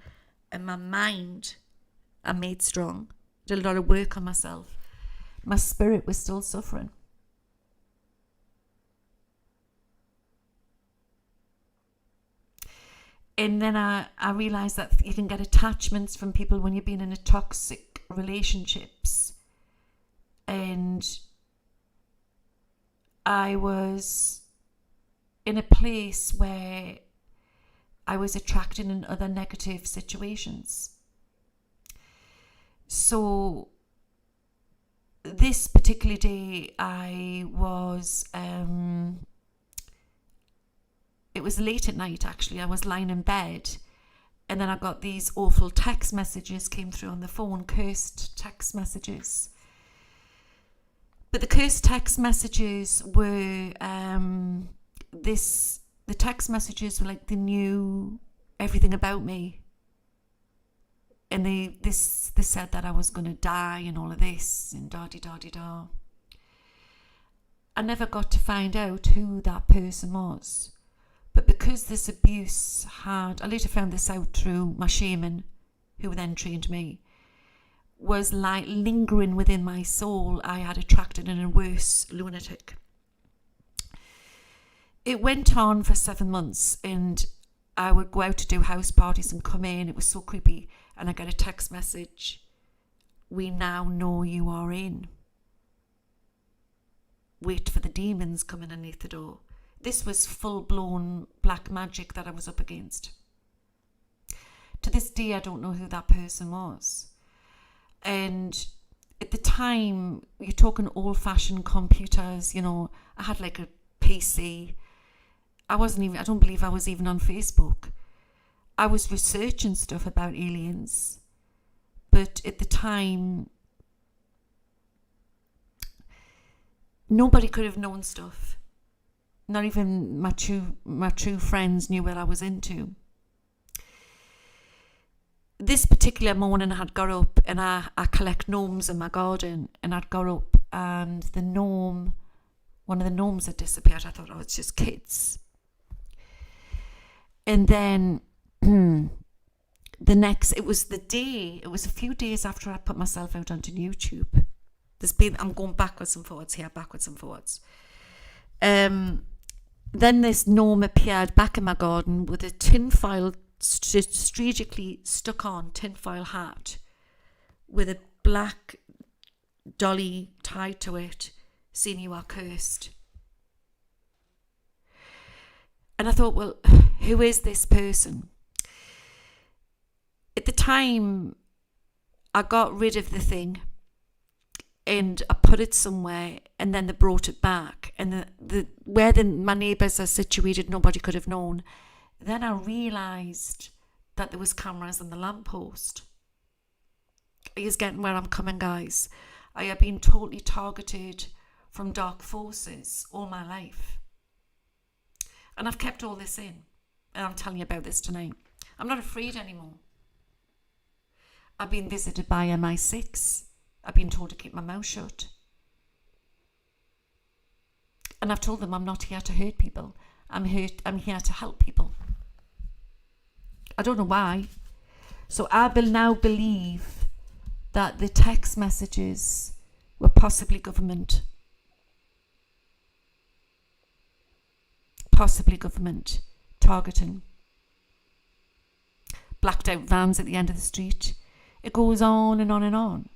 and my mind I made strong, did a lot of work on myself, my spirit was still suffering. And then I realised that you can get attachments from people when you've been in a toxic relationships. And I was in a place where I was attracted in other negative situations. So this particular day I was, it was late at night actually, I was lying in bed And then I got these awful text messages came through on the phone, cursed text messages. But the cursed text messages were, the text messages were like they knew everything about me. And they said that I was going to die and all of this and da-di-da-di-da. I never got to find out who that person was. But because this abuse I later found this out through my shaman, who then trained me, was like lingering within my soul, I had attracted a worse lunatic. It went on for 7 months, and I would go out to do house parties and come in. It was so creepy. And I get a text message, "We now know you are in. Wait for the demons coming underneath the door." This was full-blown black magic that I was up against. To this day, I don't know who that person was. And at the time, you're talking old-fashioned computers, I had like a PC. I don't believe I was even on Facebook. I was researching stuff about aliens. But at the time, nobody could have known stuff. Not even my true friends knew what I was into. This particular morning I had got up, and I collect gnomes in my garden, and I'd got up and one of the gnomes had disappeared. I thought, it's just kids. And then it was a few days after I put myself out onto YouTube. I'm going backwards and forwards here, Then this gnome appeared back in my garden with a tinfoil, strategically stuck on tinfoil hat with a black dolly tied to it, saying, "You are cursed." And I thought, well, who is this person? At the time, I got rid of the thing and I put it somewhere, and then they brought it back. And where my neighbours are situated, nobody could have known. Then I realised that there was cameras on the lamppost. Are you getting where I'm coming, guys? I have been totally targeted from dark forces all my life. And I've kept all this in. And I'm telling you about this tonight. I'm not afraid anymore. I've been visited by MI6. I've been told to keep my mouth shut. And I've told them I'm not here to hurt people. I'm here to help people. I don't know why. So I will now believe that the text messages were possibly government. Possibly government targeting. Blacked out vans at the end of the street. It goes on and on and on.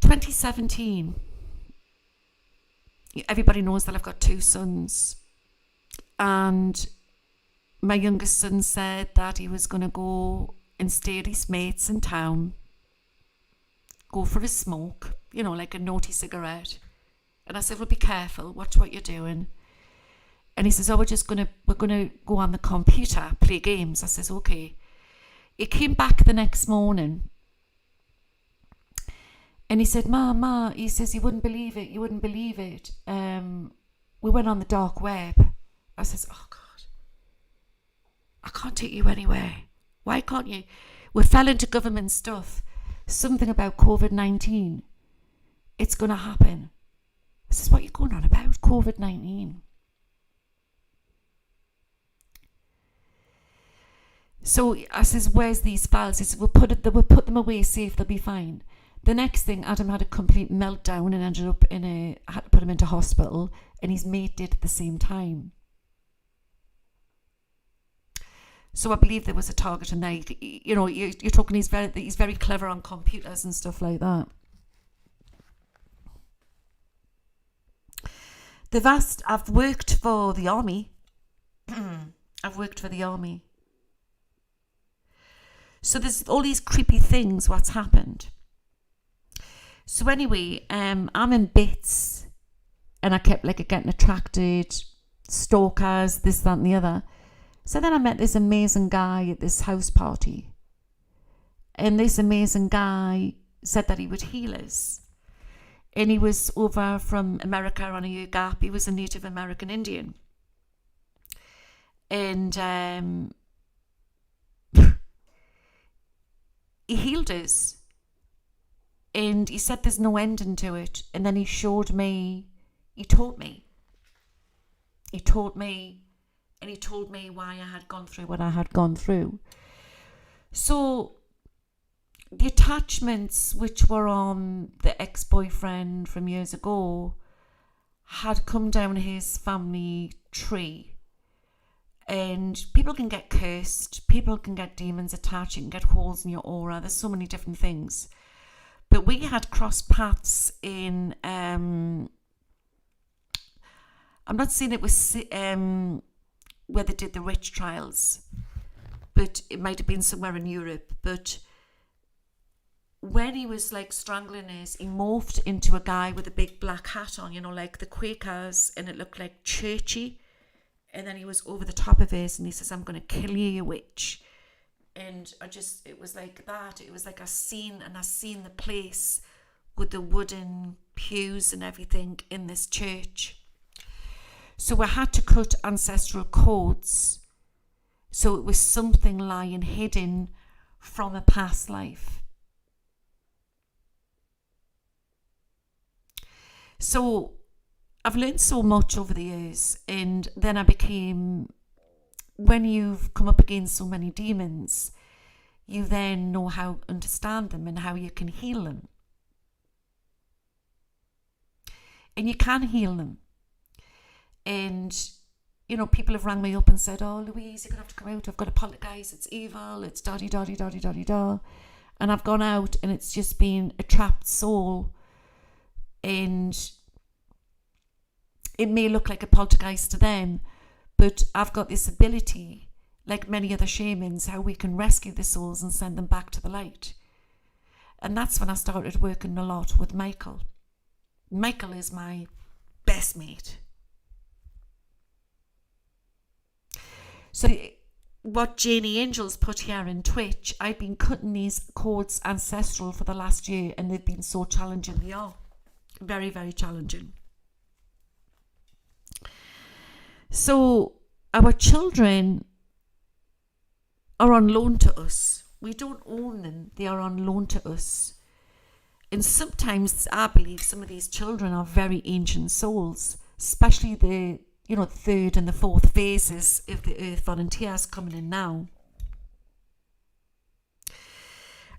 2017. Everybody knows that I've got 2 sons. And my youngest son said that he was going to go and stay at his mates in town. Go for a smoke, like a naughty cigarette. And I said, well, be careful, watch what you're doing. And he says, we're going to go on the computer, play games. I says, okay. He came back the next morning. And he said, Ma, he says, you wouldn't believe it. We went on the dark web. I says, oh God, I can't take you anywhere. Why can't you? We fell into government stuff. Something about COVID-19. It's going to happen. I says, what are you going on about? COVID-19. So I says, where's these files? He says, we'll put them away safe, they'll be fine. The next thing, Adam had a complete meltdown and ended up I had to put him into hospital, and his mate did at the same time. So I believe there was a target, and you're talking, he's very clever on computers and stuff like that. I've worked for the army. So there's all these creepy things, what's happened. So anyway, I'm in bits, and I kept getting attracted, stalkers, this, that and the other. So then I met this amazing guy at this house party. And this amazing guy said that he would heal us. And he was over from America on a year gap. He was a Native American Indian. And he healed us. And he said there's no ending to it. And then he taught me. And he told me why I had gone through what I had gone through. So the attachments which were on the ex-boyfriend from years ago had come down his family tree. And people can get cursed, people can get demons attached, you can get holes in your aura, there's so many different things. But we had crossed paths in, I'm not saying it was where they did the witch trials, but it might have been somewhere in Europe. But when he was like strangling us, he morphed into a guy with a big black hat on, like the Quakers, and it looked like churchy. And then he was over the top of us and he says, I'm going to kill you, you witch. And it was like that. It was like I seen the place with the wooden pews and everything in this church. So I had to cut ancestral codes. So it was something lying hidden from a past life. So I've learned so much over the years, and then I became, when you've come up against so many demons, you then know how to understand them and how you can heal them. And you can heal them. And, people have rang me up and said, oh, Louise, you're going to have to come out. I've got to poltergeist. It's evil. It's da-di-da-di-da-di-da-di-da. And I've gone out and it's just been a trapped soul. And it may look like a poltergeist to them, but I've got this ability, like many other shamans, how we can rescue the souls and send them back to the light. And that's when I started working a lot with Michael. Michael is my best mate. So what Janie Angels put here in Twitch, I've been cutting these codes ancestral for the last year, and they've been so challenging. They are very, very challenging. So our children are on loan to us. We don't own them. They are on loan to us. And sometimes I believe some of these children are very ancient souls, especially the third and the fourth phases of the Earth volunteers coming in now.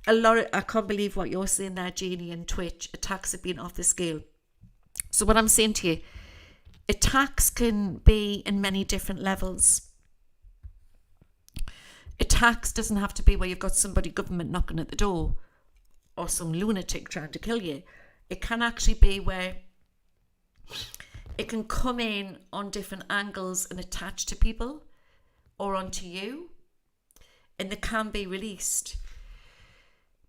I can't believe what you're saying there, Janie, and Twitch. Attacks have been off the scale. So what I'm saying to you, attacks can be in many different levels. Attacks doesn't have to be where you've got somebody government knocking at the door or some lunatic trying to kill you. It can actually be where it can come in on different angles and attach to people or onto you, and they can be released.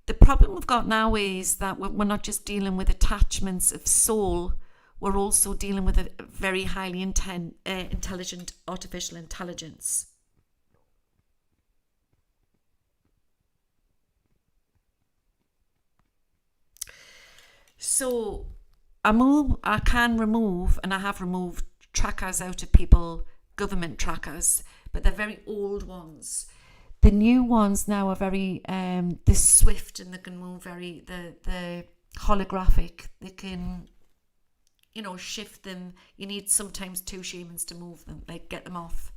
The problem we've got now is that we're not just dealing with attachments of soul, we're also dealing with a very highly intelligent artificial intelligence. So I can remove, and I have removed trackers out of people, government trackers, but they're very old ones. The new ones now are very the swift, and they can move very the holographic. They can shift them. You need sometimes 2 shamans to move them, like get them off.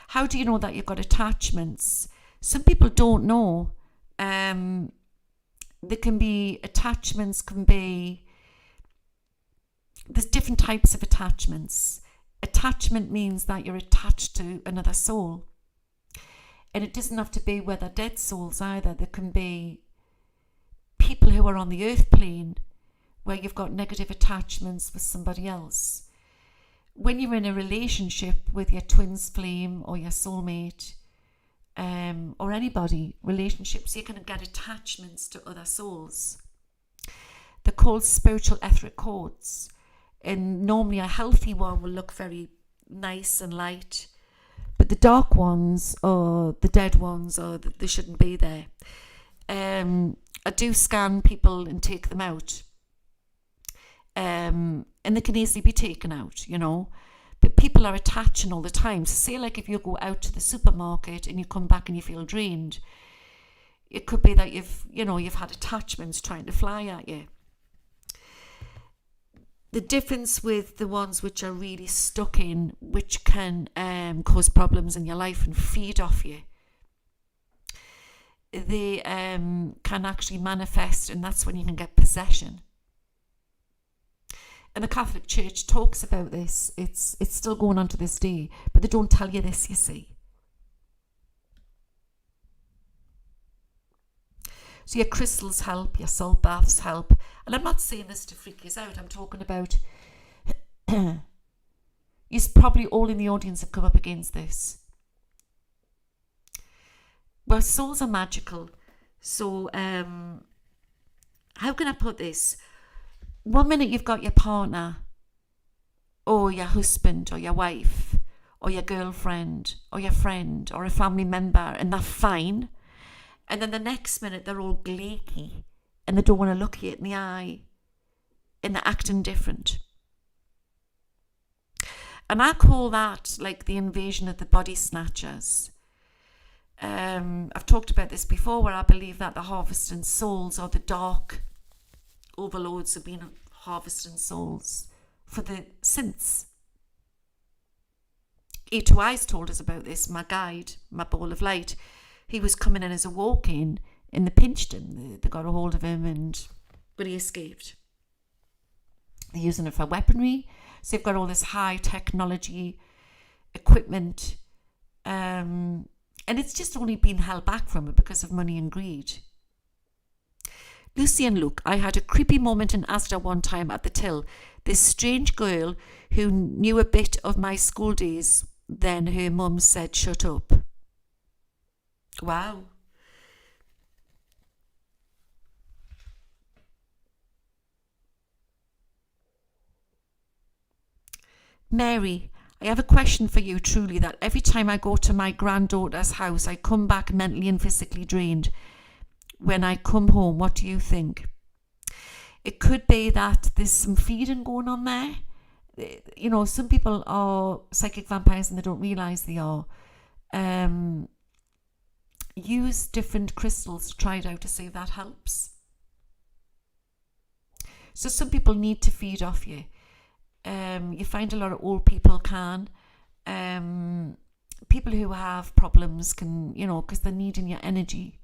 How do you know that you've got attachments? Some people don't know. There can be attachments, there's different types of attachments. Attachment means that you're attached to another soul. And it doesn't have to be where they're dead souls either. There can be people who are on the earth plane where you've got negative attachments with somebody else. When you're in a relationship with your twin's flame or your soulmate, or anybody, relationships, you can get attachments to other souls. They're called spiritual etheric codes. And normally a healthy one will look very nice and light. But the dark ones or the dead ones, or they shouldn't be there. I do scan people and take them out. And they can easily be taken out, you know. But people are attaching all the time. So say like if you go out to the supermarket and you come back and you feel drained, it could be that you've had attachments trying to fly at you. The difference with the ones which are really stuck in, which can cause problems in your life and feed off you, they can actually manifest, and that's when you can get possession. And the Catholic Church talks about this. It's still going on to this day, but they don't tell you this, you see. So your crystals help, your salt baths help. And I'm not saying this to freak you out. I'm talking about, you probably all in the audience have come up against this. Well, souls are magical. So how can I put this? One minute you've got your partner or your husband or your wife or your girlfriend or your friend or a family member, and they're fine. And then the next minute they're all glaky and they don't want to look you in the eye and they're acting different. And I call that like the invasion of the body snatchers. I've talked about this before, where I believe that the harvesting souls or the dark overlords have been harvesting souls for the synths. A2I's told us about this, my guide, my ball of light. He was coming in as a walk-in and they pinched him. They got a hold of him, but he escaped. They're using it for weaponry. So they've got all this high technology equipment. And it's just only been held back from it because of money and greed. Lucy and Luke, I had a creepy moment in Astral one time at the till. This strange girl who knew a bit of my school days, then her mum said, shut up. Wow. Mary, I have a question for you, truly, that every time I go to my granddaughter's house, I come back mentally and physically drained. When I come home, what do you think? It could be that there's some feeding going on there. You know, some people are psychic vampires and they don't realise they are. Use different crystals to try it out to see if that helps. So some people need to feed off you. You find a lot of old people can. People who have problems can, you know, because they're needing your energy.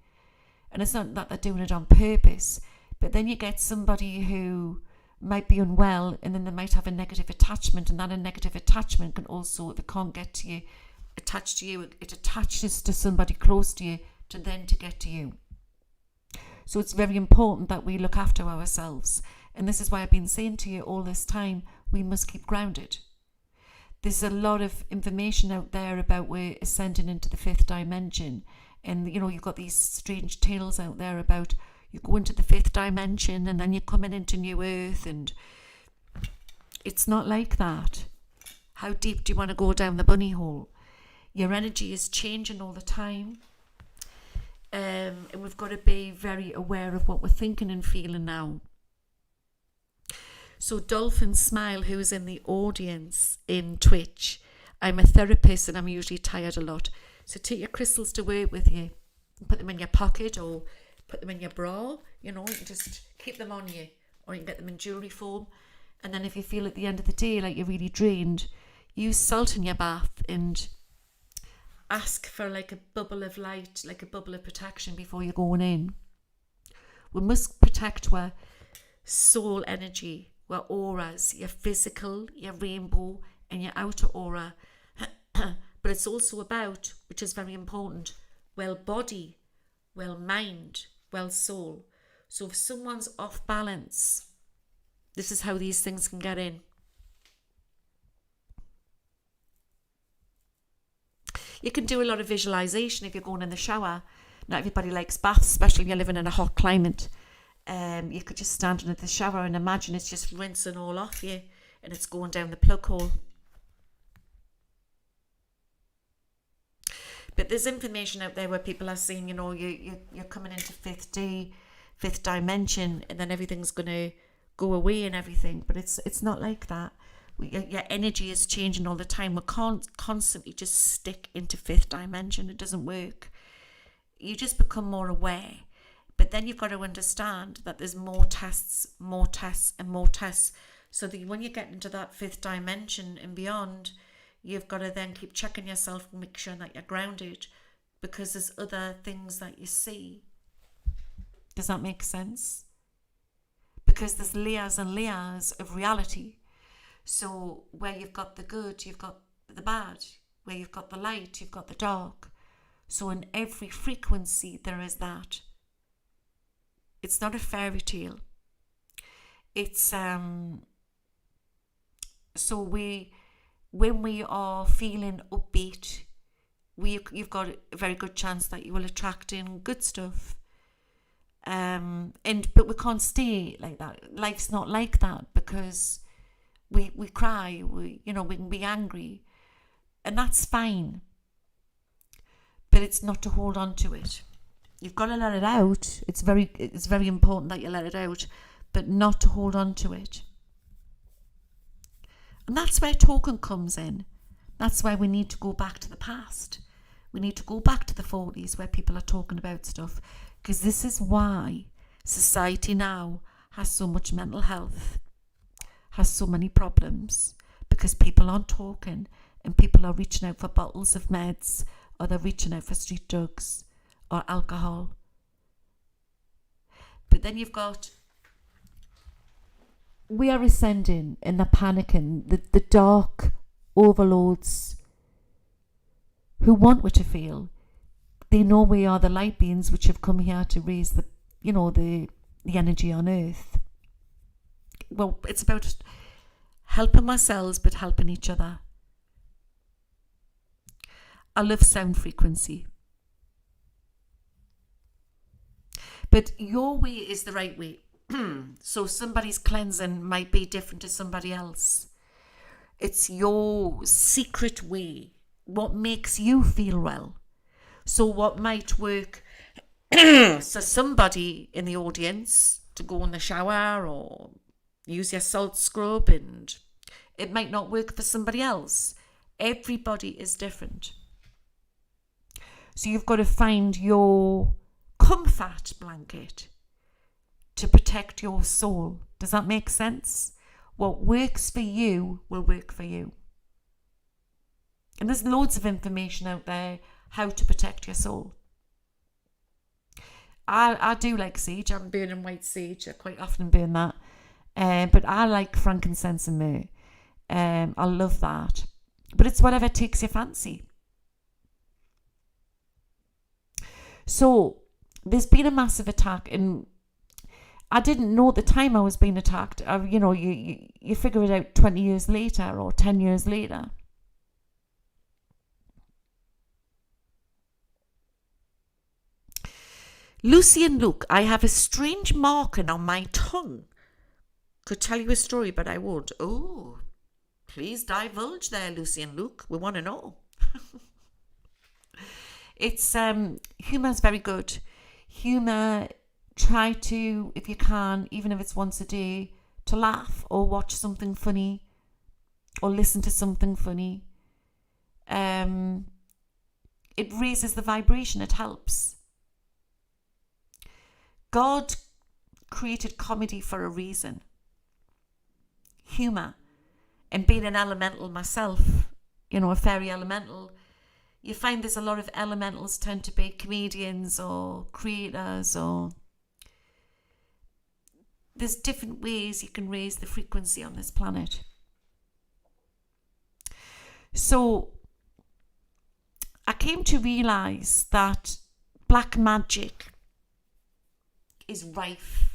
And it's not that they're doing it on purpose, but then you get somebody who might be unwell and then they might have a negative attachment, and that a negative attachment can also, if it can't get to you, attach to you, it attaches to somebody close to you to then to get to you. So it's very important that we look after ourselves. And this is why I've been saying to you all this time, we must keep grounded. There's a lot of information out there about we're ascending into the fifth dimension. And, you know, you've got these strange tales out there about you go into the fifth dimension and then you're coming into New Earth, and it's not like that. How deep do you want to go down the bunny hole? Your energy is changing all the time. And we've got to be very aware of what we're thinking and feeling now. So Dolphin Smile, who's in the audience in Twitch, I'm a therapist and I'm usually tired a lot. So take your crystals to work with you. Put them in your pocket or put them in your bra. You know, you can just keep them on you. Or you can get them in jewellery form. And then if you feel at the end of the day like you're really drained, use salt in your bath and ask for like a bubble of light, like a bubble of protection before you're going in. We must protect our soul energy, our auras, your physical, your rainbow, and your outer aura. But it's also about, which is very important, well body, well mind, well soul. So if someone's off balance, this is how these things can get in. You can do a lot of visualization if you're going in the shower. Not everybody likes baths, especially if you're living in a hot climate. You could just stand under the shower and imagine it's just rinsing all off you and it's going down the plug hole. But there's information out there where people are saying, you're coming into fifth dimension, and then everything's going to go away and everything. But it's not like that. Your energy is changing all the time. We can't constantly just stick into fifth dimension. It doesn't work. You just become more aware. But then you've got to understand that there's more tests, and more tests. So that when you get into that fifth dimension and beyond, you've got to then keep checking yourself and make sure that you're grounded, because there's other things that you see. Does that make sense? Because there's layers and layers of reality. So where you've got the good, you've got the bad. Where you've got the light, you've got the dark. So in every frequency there is that. It's not a fairy tale. It's so when we are feeling upbeat, you've got a very good chance that you will attract in good stuff. But we can't stay like that. Life's not like that, because we cry, we can be angry, and that's fine. But it's not to hold on to it. You've got to let it out. It's very important that you let it out, but not to hold on to it. And that's where talking comes in. That's why we need to go back to the past. We need to go back to the 40s where people are talking about stuff, because this is why society now has so much mental health, has so many problems, because people aren't talking, and people are reaching out for bottles of meds, or they're reaching out for street drugs or alcohol. But then you've got, we are ascending and they're panicking. The dark overlords who want what to feel. They know we are the light beings which have come here to raise the energy on earth. Well, it's about helping ourselves, but helping each other. I love sound frequency. But your way is the right way. So somebody's cleansing might be different to somebody else. It's your secret way. What makes you feel well? So what might work? So somebody in the audience to go in the shower or use your salt scrub, and it might not work for somebody else. Everybody is different. So you've got to find your comfort blanket to protect your soul. Does that make sense? What works for you will work for you. And there's loads of information out there how to protect your soul. I do like sage. I'm burning white sage. I quite often burn that. But I like frankincense and myrrh. I love that. But it's whatever takes your fancy. So there's been a massive attack, and I didn't know at the time I was being attacked. You figure it out 20 years later or 10 years later. Lucy and Luke, I have a strange marking on my tongue. Could tell you a story, but I won't. Oh, please divulge there, Lucy and Luke. We want to know. It's humour's very good. Humour, try to, if you can, even if it's once a day, to laugh or watch something funny or listen to something funny. It raises the vibration. It helps. God created comedy for a reason. Humour. And being an elemental myself, a fairy elemental, you find there's a lot of elementals tend to be comedians or creators, or there's different ways you can raise the frequency on this planet. So I came to realise that black magic is rife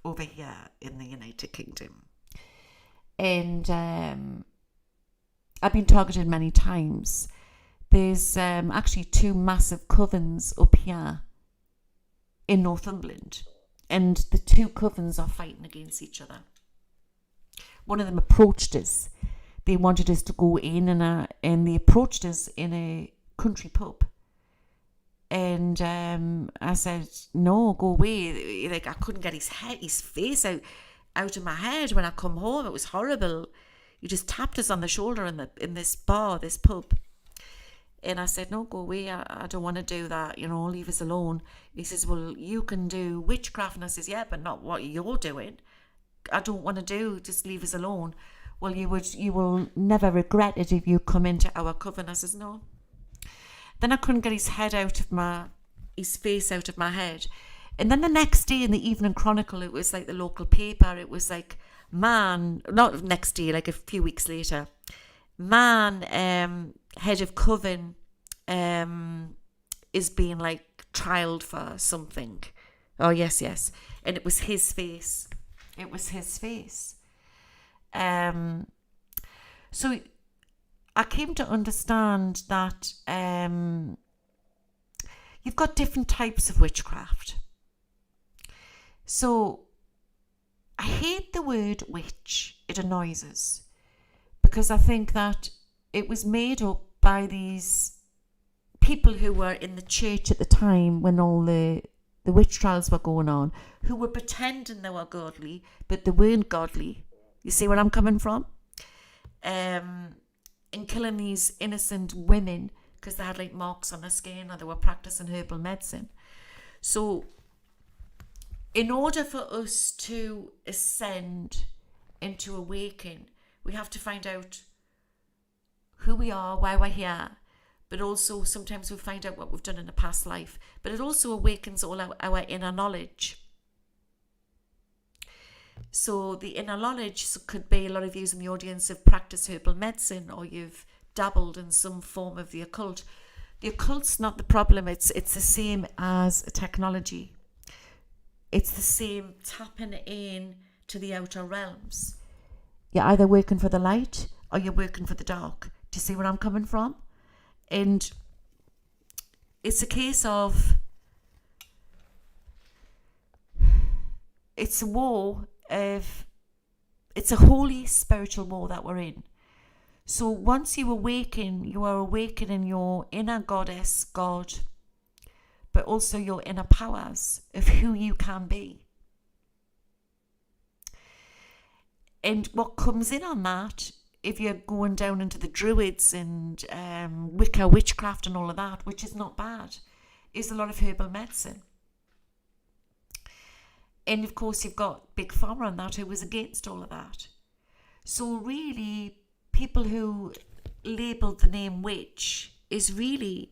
over here in the United Kingdom. And I've been targeted many times. There's actually 2 massive covens up here in Northumberland. And the 2 covens are fighting against each other. One of them approached us. They wanted us to go in, and they approached us in a country pub. And I said, no, go away. Like, I couldn't get his face out of my head when I come home. It was horrible. He just tapped us on the shoulder in this bar, this pub. And I said, no, go away. I don't want to do that. Leave us alone. He says, well, you can do witchcraft. And I says, yeah, but not what you're doing. I don't want to just leave us alone. Well, you will never regret it if you come into our coven. I says, no. Then I couldn't get his face out of my head. And then the next day in the Evening Chronicle, it was like the local paper. It was like, not next day, like a few weeks later, head of coven, is being like trialed for something. Oh, yes. And it was his face. So I came to understand that you've got different types of witchcraft. So I hate the word witch. It annoys us because I think that it was made up by these people who were in the church at the time when all the witch trials were going on, who were pretending they were godly, but they weren't godly. You see where I'm coming from? In killing these innocent women because they had like marks on their skin or they were practicing herbal medicine. So in order for us to ascend into awaken, we have to find out who we are, why we're here, but also sometimes we find out what we've done in a past life. But it also awakens all our inner knowledge. So the inner knowledge could be, a lot of you in the audience have practiced herbal medicine or you've dabbled in some form of the occult. The occult's not the problem. It's the same as technology. It's the same tapping in to the outer realms. You're either working for the light or you're working for the dark. Do you see where I'm coming from? And it's a case of, it's a war of, it's a holy spiritual war that we're in. So once you awaken, you are awakening your inner goddess, God, but also your inner powers of who you can be. And what comes in on that, if you're going down into the druids and Wicca, witchcraft and all of that, which is not bad, is a lot of herbal medicine. And of course you've got Big Pharma and that who was against all of that. So really, people who labelled the name witch is really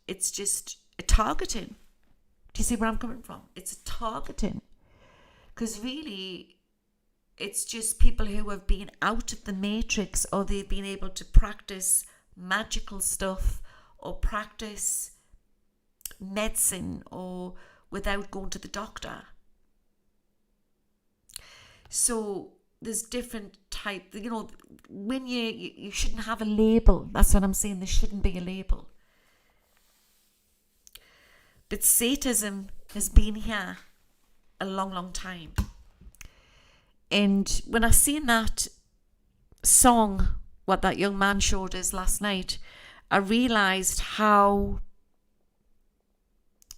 it's just a targeting. Do you see where I'm coming from? It's a targeting. Because really, it's just people who have been out of the matrix, or they've been able to practice magical stuff or practice medicine or without going to the doctor. So there's different type, when you shouldn't have a label. That's what I'm saying. There shouldn't be a label. But Satanism has been here a long, long time. And when I seen that song, what that young man showed us last night, I realised how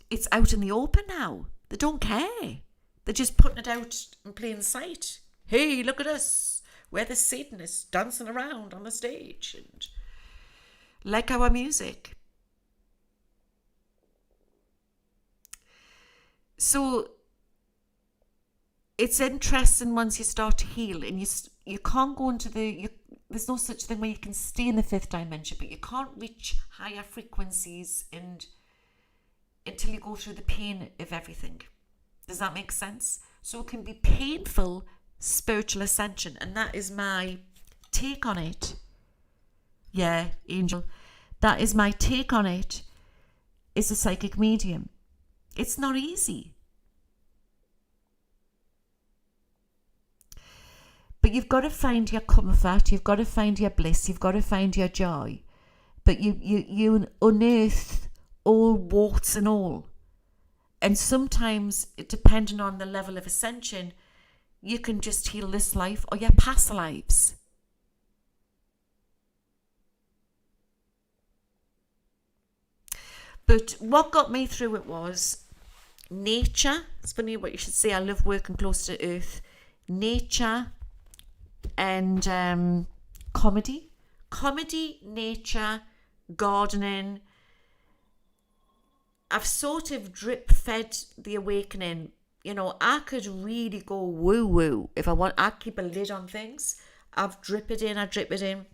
it's out in the open now. They don't care. They're just putting it out in plain sight. Hey, look at us. We're the Satanists dancing around on the stage and like our music. So it's interesting once you start to heal, and you can't go into there's no such thing where you can stay in the fifth dimension, but you can't reach higher frequencies until you go through the pain of everything. Does that make sense? So it can be painful spiritual ascension, and that is my take on it. Yeah, Angel. That is my take on it as a psychic medium. It's not easy. But you've got to find your comfort, you've got to find your bliss, you've got to find your joy. But you unearth all warts and all. And sometimes, depending on the level of ascension, you can just heal this life or your past lives. But what got me through it was nature. It's funny what you should say. I love working close to earth. Nature and comedy, nature, gardening. I've sort of drip fed the awakening. You know, I could really go woo woo if I want. I keep a lid on things. I drip it in.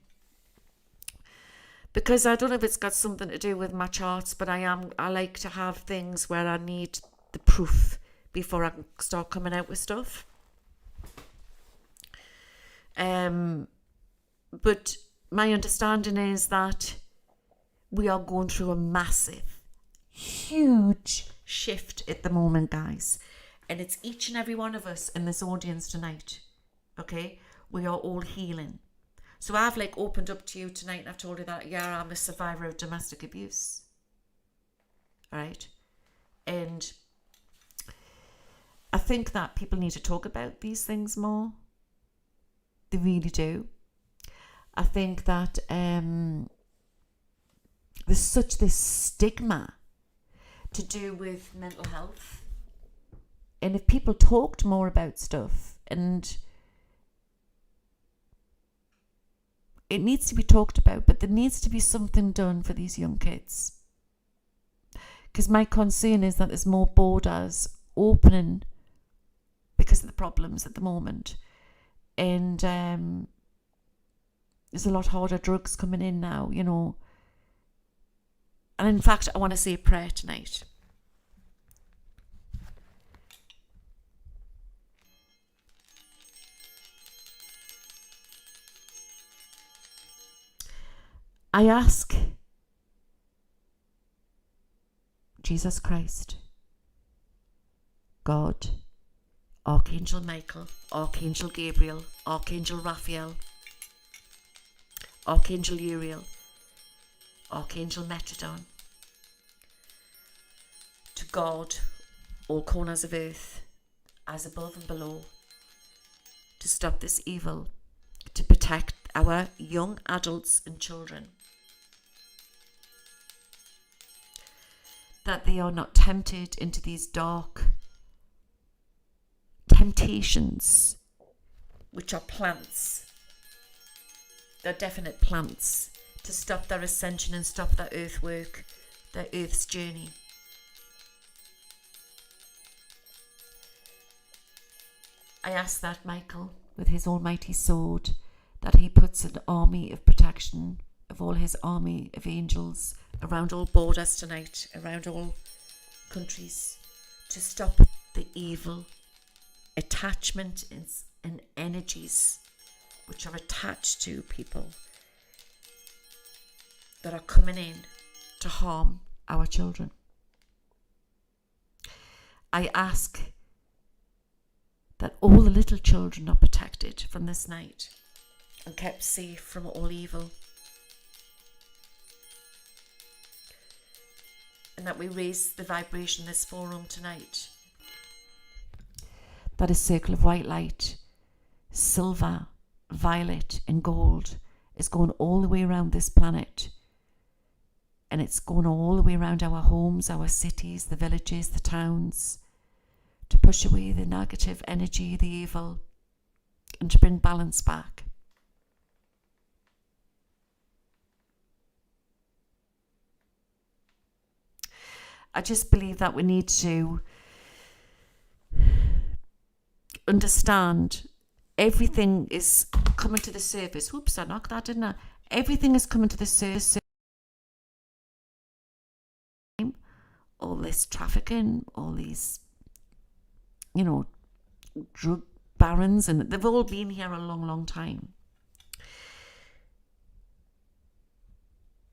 Because I don't know if it's got something to do with my charts, but I like to have things where I need the proof before I can start coming out with stuff. But my understanding is that we are going through a massive, huge shift at the moment, guys. And it's each and every one of us in this audience tonight. Okay? We are all healing. So I've like opened up to you tonight and I've told you that, yeah, I'm a survivor of domestic abuse. All right? And I think that people need to talk about these things more. They really do. I think that there's such this stigma to do with mental health. And if people talked more about stuff, and it needs to be talked about, but there needs to be something done for these young kids. Because my concern is that there's more borders opening because of the problems at the moment. And there's a lot harder drugs coming in now, you know. And in fact, I want to say a prayer tonight. I ask Jesus Christ, God, Archangel Michael, Archangel Gabriel, Archangel Raphael, Archangel Uriel, Archangel Metrodon, to God, all corners of earth, as above and below, to stop this evil, to protect our young adults and children, that they are not tempted into these dark temptations, which are plants. They're definite plants to stop their ascension and stop their earth work, their earth's journey. I ask that Michael, with his almighty sword, that he puts an army of protection of all his army of angels around all borders tonight, around all countries, to stop the evil attachment and energies which are attached to people that are coming in to harm our children. I ask that all the little children are protected from this night and kept safe from all evil. And that we raise the vibration in this forum tonight. That a circle of white light, silver, violet and gold is going all the way around this planet. And it's going all the way around our homes, our cities, the villages, the towns, to push away the negative energy, the evil, and to bring balance back. I just believe that we need to understand everything is coming to the surface. Whoops, I knocked that, didn't I? Everything is coming to the surface. All this trafficking, all these, you know, drug barons, and they've all been here a long, long time.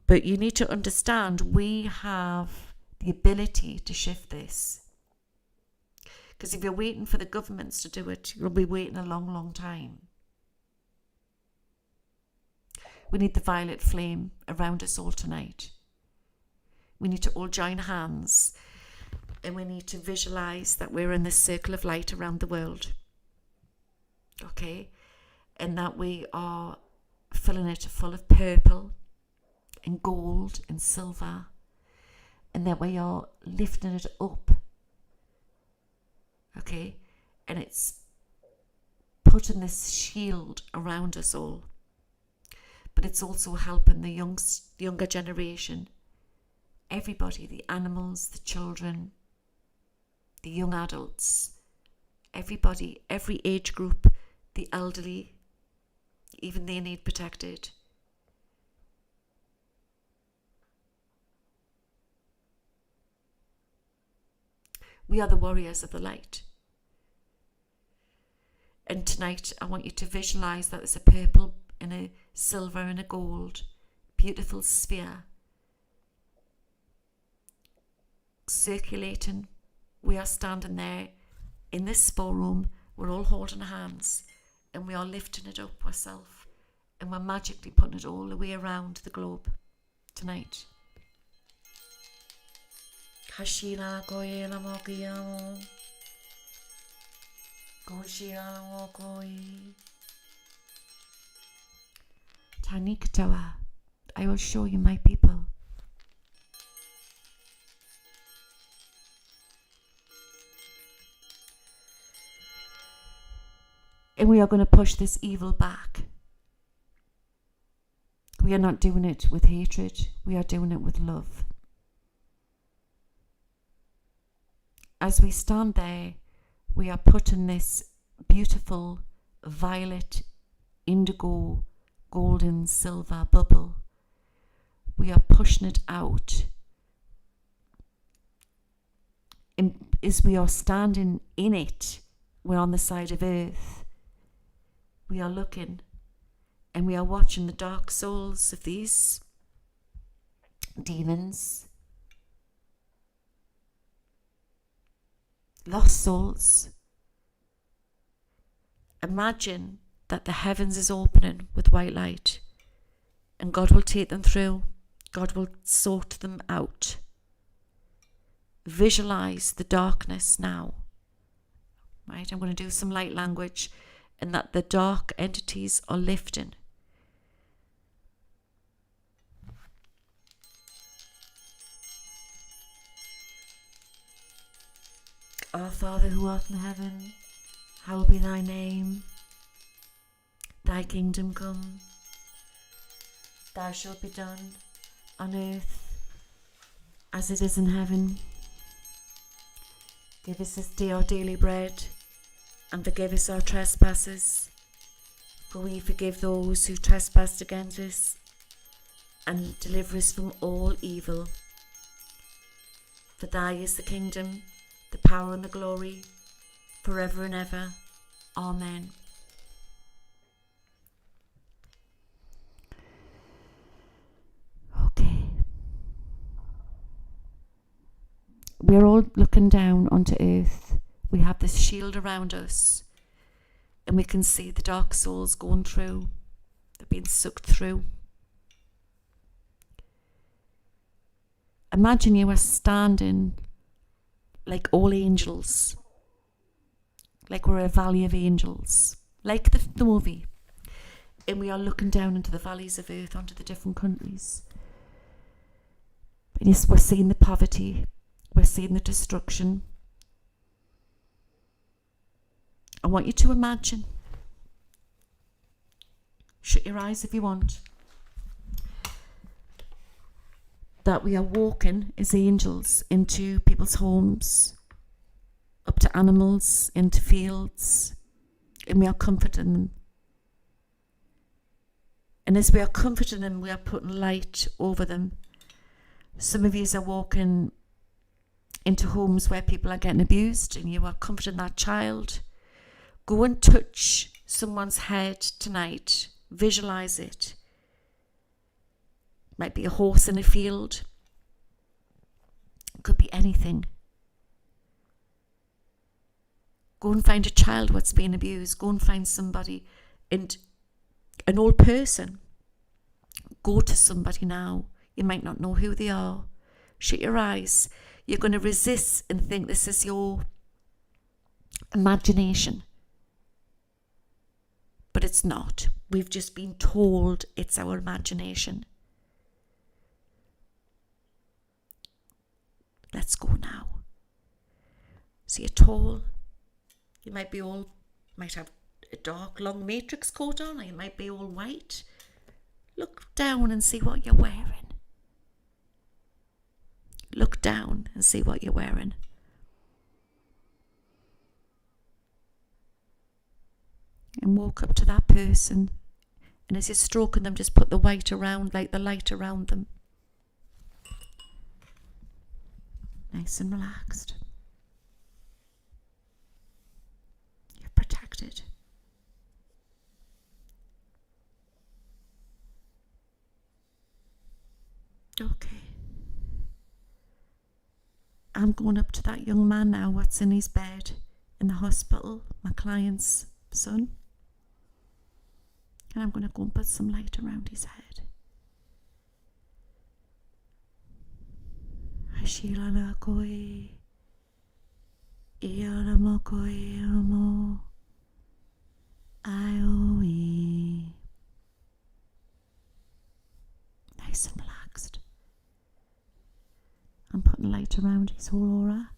But you need to understand we have the ability to shift this. Because if you're waiting for the governments to do it, you'll be waiting a long, long time. We need the violet flame around us all tonight. We need to all join hands, and we need to visualize that we're in this circle of light around the world. Okay? And that we are filling it full of purple and gold and silver and then we are lifting it up. Okay? And it's putting this shield around us all. But it's also helping the younger generation. Everybody, the animals, the children, the young adults, everybody, every age group, the elderly, even they need protected. We are the warriors of the light. And tonight I want you to visualize that there's a purple and a silver and a gold, beautiful sphere circulating. We are standing there in this ballroom, we're all holding hands and we are lifting it up ourselves, and we're magically putting it all the way around the globe tonight. Kashila goyela mokiyamo. Goshia wokoi. Taniktawa. I will show you my people. And we are going to push this evil back. We are not doing it with hatred. We are doing it with love. As we stand there, we are putting this beautiful violet, indigo, golden, silver bubble. We are pushing it out. And as we are standing in it, we're on the side of earth. We are looking and we are watching the dark souls of these demons, lost souls. Imagine that the heavens is opening with white light and God will take them through. God will sort them out. Visualize the darkness now. Right? I'm going to do some light language, and that the dark entities are lifting. Our Father who art in heaven, hallowed be thy name. Thy kingdom come. Thy shall be done on earth as it is in heaven. Give us this day our daily bread, and forgive us our trespasses, for we forgive those who trespass against us, and deliver us from all evil. For thy is the kingdom, the power and the glory, forever and ever. Amen. Okay. We're all looking down onto earth. We have this shield around us, and we can see the dark souls going through. They're being sucked through. Imagine you are standing like all angels, like we're a valley of angels, like the movie, and we are looking down into the valleys of earth, onto the different countries. And yes, we're seeing the poverty, we're seeing the destruction. I want you to imagine, shut your eyes if you want, that we are walking as angels into people's homes, up to animals, into fields, and we are comforting them. And as we are comforting them, we are putting light over them. Some of you are walking into homes where people are getting abused, and you are comforting that child. Go and touch someone's head tonight. Visualize it. Might be a horse in a field. It could be anything. Go and find a child what's been abused. Go and find somebody, and an old person. Go to somebody now. You might not know who they are. Shut your eyes. You're going to resist and think this is your imagination. But it's not. We've just been told it's our imagination. Let's go now. So you're tall. You might have a dark, long matrix coat on, or you might be all white. Look down and see what you're wearing. Look down and see what you're wearing. And walk up to that person. And as you're stroking them, just put the white around, like the light around them. Nice and relaxed. You're protected. Okay. I'm going up to that young man now, what's in his bed in the hospital, my client's son. And I'm going to go and put some light around his head. Ashila na koi, iara mo koi amo, aioi. Nice and relaxed. I'm putting light around his whole aura.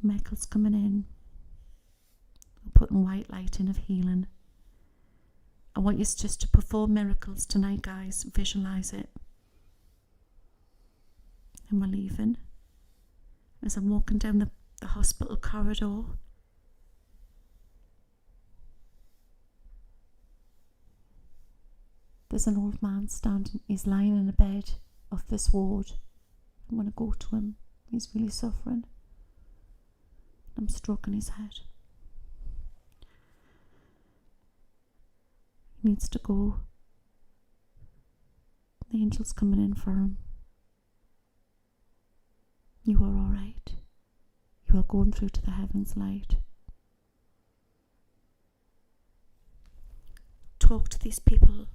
And Michael's coming in. I'm putting white light in of healing. I want you just to perform miracles tonight, guys. Visualize it. And we're leaving. As I'm walking down the hospital corridor, there's an old man standing. He's lying in a bed of this ward. I'm going to go to him. He's really suffering. I'm stroking his head. He needs to go. The angel's coming in for him. You are all right. You are going through to the heavens light. Talk to these people.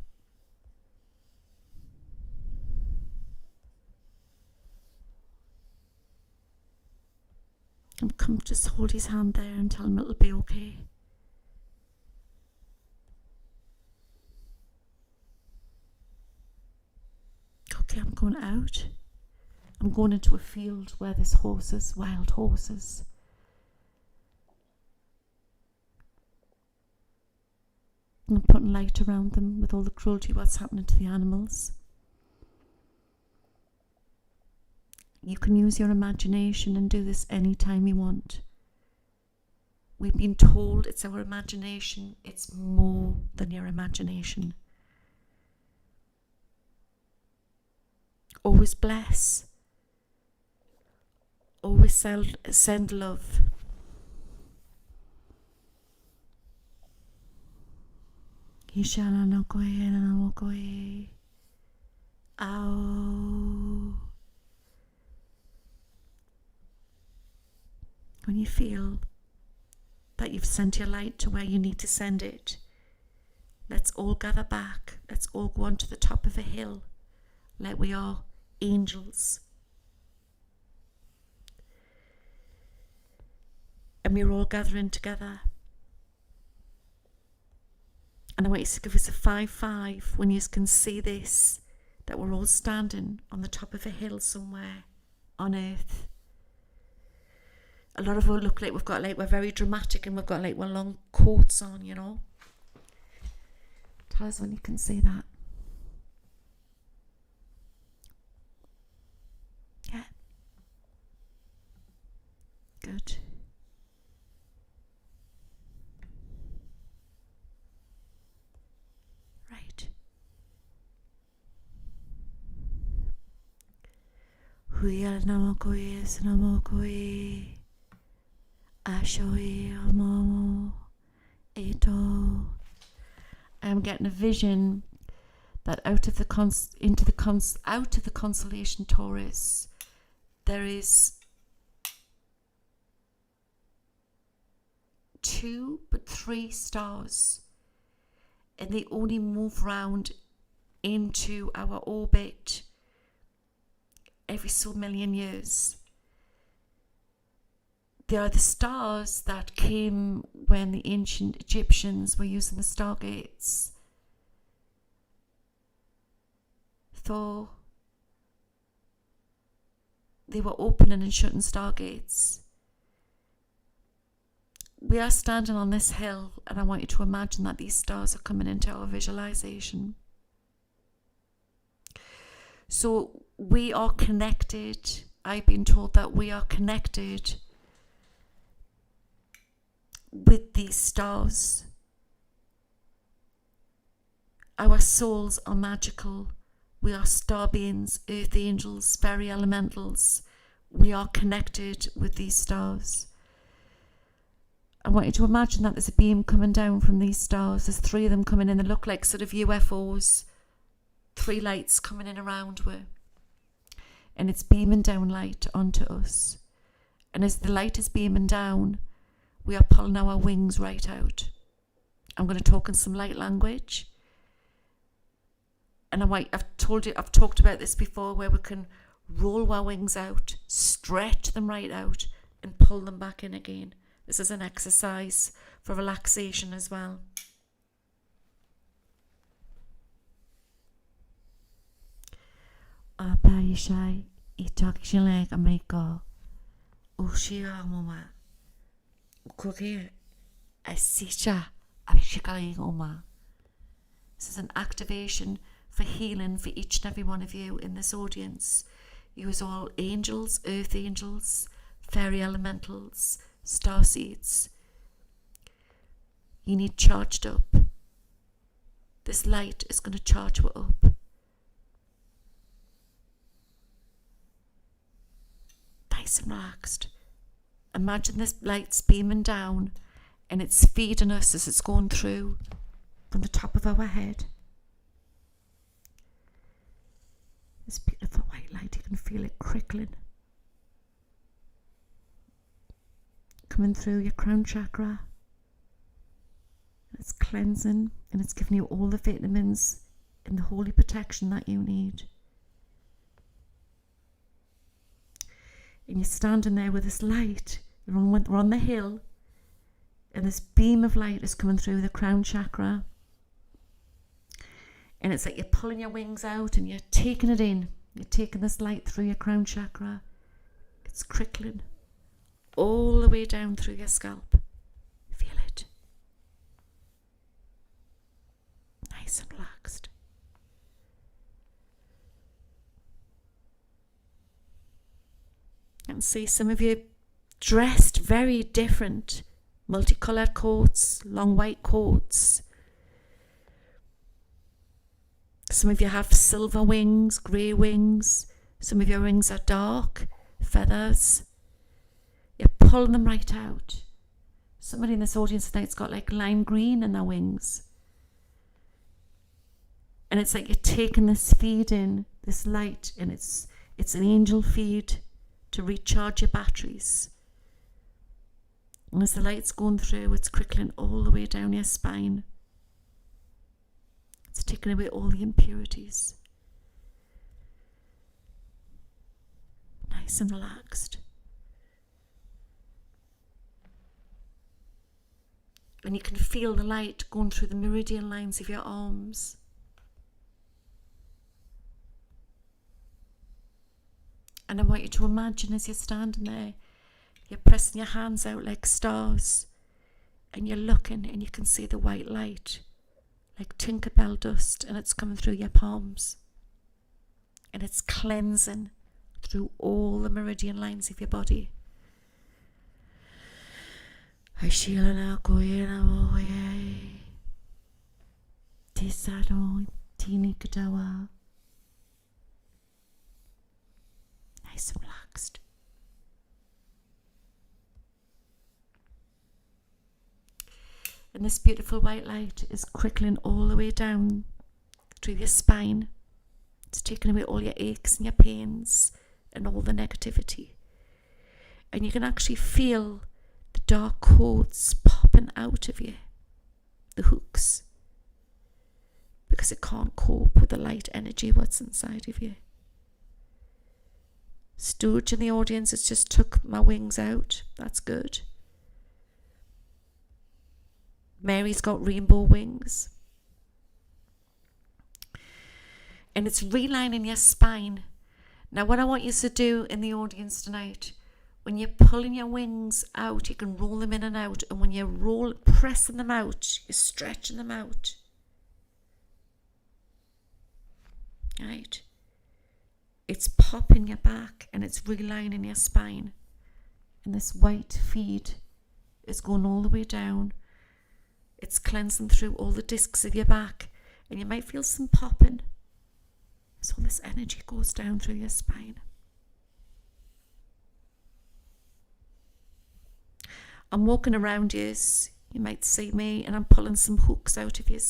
And come, just hold his hand there and tell him it'll be okay. Okay, I'm going out. I'm going into a field where there's horses, wild horses. And I'm putting light around them with all the cruelty, what's happening to the animals. You can use your imagination and do this anytime you want. We've been told it's our imagination. It's more than your imagination. Always bless. Always send love. Ishana no koe na koe. Ao. When you feel that you've sent your light to where you need to send it, let's all gather back. Let's all go onto the top of a hill like we are angels. And we're all gathering together. And I want you to give us a 5-5 when you can see this, that we're all standing on the top of a hill somewhere on earth. A lot of us look like we're very dramatic and we've got we're long coats on, you know. Tell us when you can see that. Yeah. Good. Right. Huya namakoi namakoi. Ashoi amo eto. I'm getting a vision that out of the constellation Taurus, there is 2 but 3 stars, and they only move round into our orbit every so million years. They are the stars that came when the ancient Egyptians were using the stargates. Thor, they were opening and shutting stargates. We are standing on this hill, and I want you to imagine that these stars are coming into our visualization. So we are connected. I've been told that we are connected with these stars. Our souls are magical. We are star beings, earth angels, fairy elementals. We are connected with these stars. I want you to imagine that there's a beam coming down from these stars. There's 3 of them coming in. They look like sort of UFOs. 3 lights coming in around her. And it's beaming down light onto us. And as the light is beaming down, we are pulling our wings right out. I'm going to talk in some light language. And I've talked about this before, where we can roll our wings out, stretch them right out, and pull them back in again. This is an exercise for relaxation as well. Apaishai itakshilek ameko ushia mama ukuri asicha abshikali oma. This is an activation for healing for each and every one of you in this audience. You as all angels, earth angels, fairy elementals, star seeds. You need charged up. This light is going to charge you up. Nice and relaxed. Imagine this light's beaming down and it's feeding us as it's going through from the top of our head. This beautiful white light, you can feel it crickling. Coming through your crown chakra. It's cleansing and it's giving you all the vitamins and the holy protection that you need. And you're standing there with this light. We're on the hill, and this beam of light is coming through the crown chakra. And it's like you're pulling your wings out and you're taking it in. You're taking this light through your crown chakra. It's crickling all the way down through your scalp. Feel it. Nice and relaxed. And see some of you dressed very different. Multicolored coats, long white coats. Some of you have silver wings, grey wings. Some of your wings are dark, feathers. You're pulling them right out. Somebody in this audience tonight's got like lime green in their wings. And it's like you're taking this feed in, this light, and it's an angel feed to recharge your batteries. And as the light's going through, it's crickling all the way down your spine. It's taking away all the impurities. Nice and relaxed. And you can feel the light going through the meridian lines of your arms. And I want you to imagine as you're standing there, you're pressing your hands out like stars, and you're looking and you can see the white light like Tinkerbell dust, and it's coming through your palms and it's cleansing through all the meridian lines of your body. Nice and relaxed. And this beautiful white light is crickling all the way down through your spine. It's taking away all your aches and your pains and all the negativity. And you can actually feel the dark cords popping out of you, the hooks, because it can't cope with the light energy what's inside of you. Stooge in the audience has just took my wings out. That's good. Mary's got rainbow wings. And it's relining your spine. Now, what I want you to do in the audience tonight, when you're pulling your wings out, you can roll them in and out. And when you're pressing them out, you're stretching them out. Right? It's popping your back and it's realigning your spine. And this white feed is going all the way down. It's cleansing through all the discs of your back. And you might feel some popping. So this energy goes down through your spine. I'm walking around you. You might see me and I'm pulling some hooks out of you.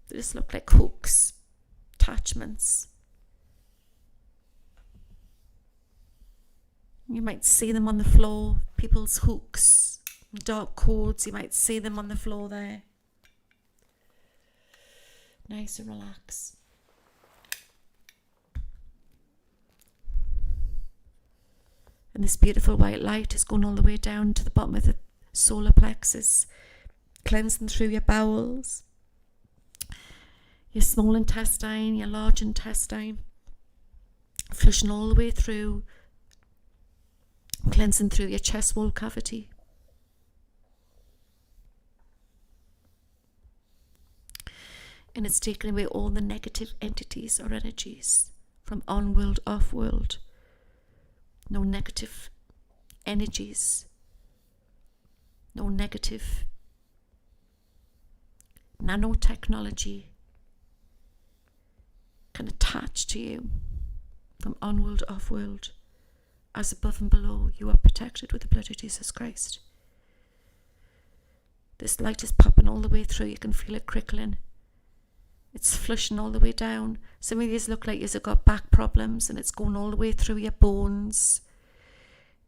They just look like hooks, attachments. You might see them on the floor, people's hooks, dark cords. You might see them on the floor there. Nice and relax. And this beautiful white light is going all the way down to the bottom of the solar plexus, cleansing through your bowels, your small intestine, your large intestine, flushing all the way through, cleansing through your chest wall cavity. And it's taking away all the negative entities or energies from on-world, off-world. No negative energies. No negative nanotechnology can attach to you from on-world, off-world. As above and below, you are protected with the blood of Jesus Christ. This light is popping all the way through. You can feel it crickling. It's flushing all the way down. Some of these look like you've got back problems and it's going all the way through your bones.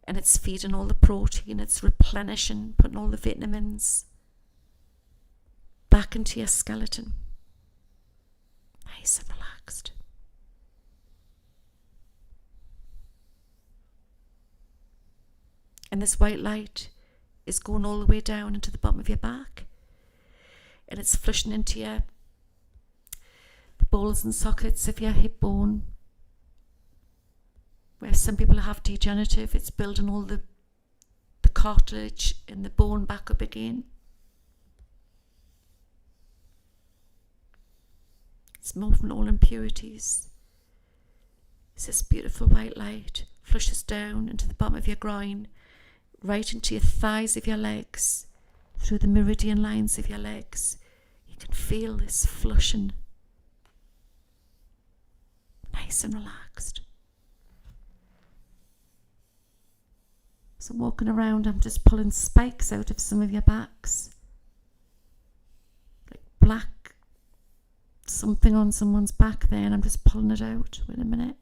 And it's feeding all the protein. It's replenishing, putting all the vitamins back into your skeleton. Nice and relaxed. And this white light is going all the way down into the bottom of your back. And it's flushing into the balls and sockets of your hip bone. Where some people have degenerative, it's building all the cartilage in the bone back up again. It's moving all impurities. It's this beautiful white light flushes down into the bottom of your groin, right into your thighs of your legs, through the meridian lines of your legs. You can feel this flushing. Nice and relaxed. So I'm walking around, I'm just pulling spikes out of some of your backs. Like black something on someone's back there, and I'm just pulling it out. Wait a minute.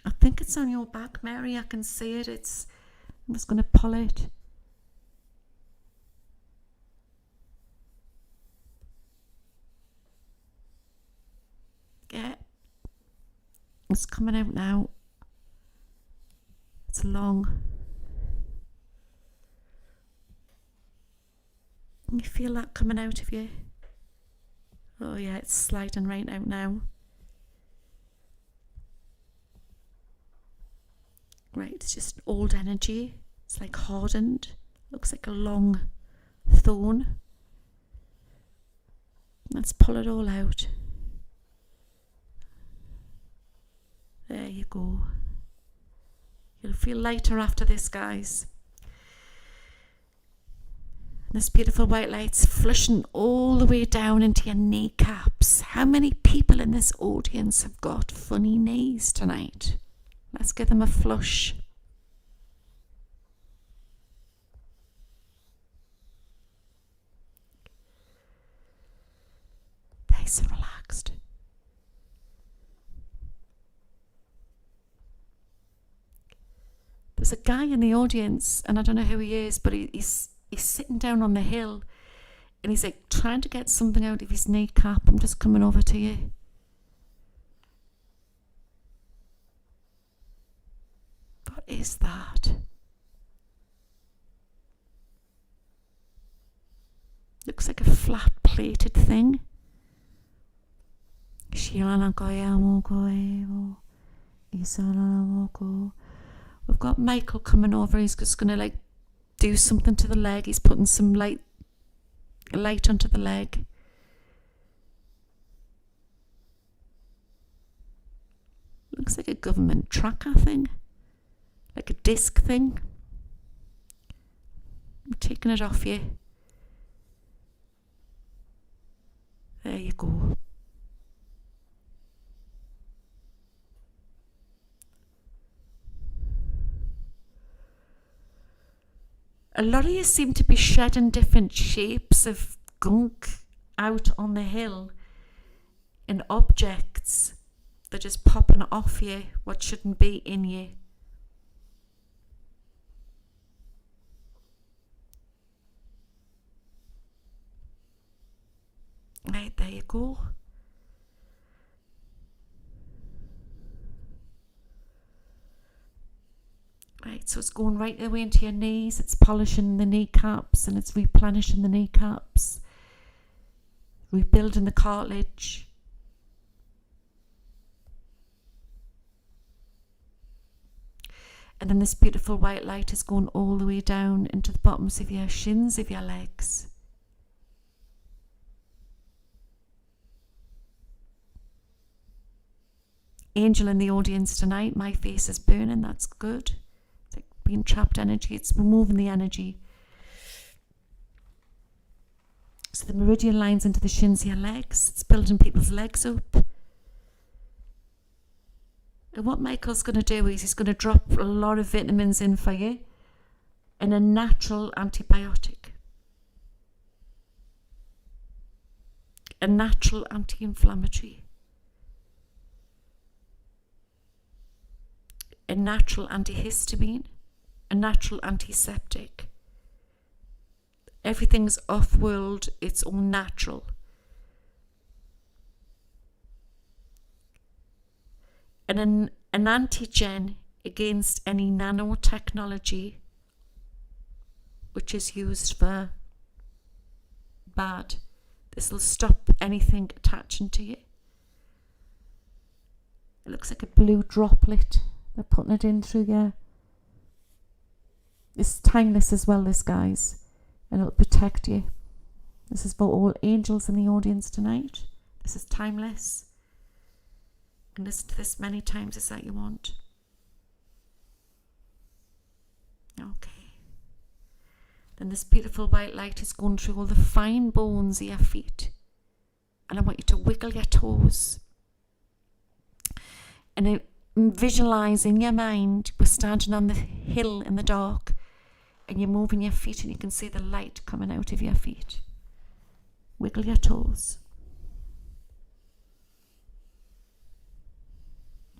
I think it's on your back, Mary. I can see it. I'm just going to pull it. Yeah. It's coming out now. It's long. You feel that coming out of you? Oh yeah, it's sliding right out now. Right, it's just old energy. It's like hardened. Looks like a long thorn. Let's pull it all out. There you go. You'll feel lighter after this, guys. This beautiful white light's flushing all the way down into your kneecaps. How many people in this audience have got funny knees tonight? Let's give them a flush. Nice and relaxed. There's a guy in the audience, and I don't know who he is, but he's sitting down on the hill, and he's like trying to get something out of his kneecap. I'm just coming over to you. What is that? Looks like a flat plated thing. We've got Michael coming over. He's just going to like do something to the leg. He's putting some light onto the leg. Looks like a government tracker thing. Like a disc thing. I'm taking it off you. There you go. A lot of you seem to be shedding different shapes of gunk out on the hill and objects. They're just popping off you, what shouldn't be in you. Right, there you go. Right, so it's going right away into your knees. It's polishing the kneecaps and it's replenishing the kneecaps. Rebuilding the cartilage. And then this beautiful white light is going all the way down into the bottoms of your shins of your legs. Angel in the audience tonight. My face is burning. That's good. It's like being trapped energy. It's removing the energy. So the meridian lines into the shins of your legs. It's building people's legs up. And what Michael's going to do is he's going to drop a lot of vitamins in for you and a natural antibiotic. A natural anti-inflammatory. A natural antihistamine, a natural antiseptic. Everything's off-world, it's all natural. And an antigen against any nanotechnology which is used for bad. This will stop anything attaching to you. It looks like a blue droplet. They're putting it in through your... It's timeless as well, this, guys. And it'll protect you. This is for all angels in the audience tonight. This is timeless. You can listen to this many times as that you want. Okay. Then this beautiful white light is going through all the fine bones of your feet. And I want you to wiggle your toes. And visualize in your mind, we're standing on the hill in the dark and you're moving your feet and you can see the light coming out of your feet. Wiggle your toes.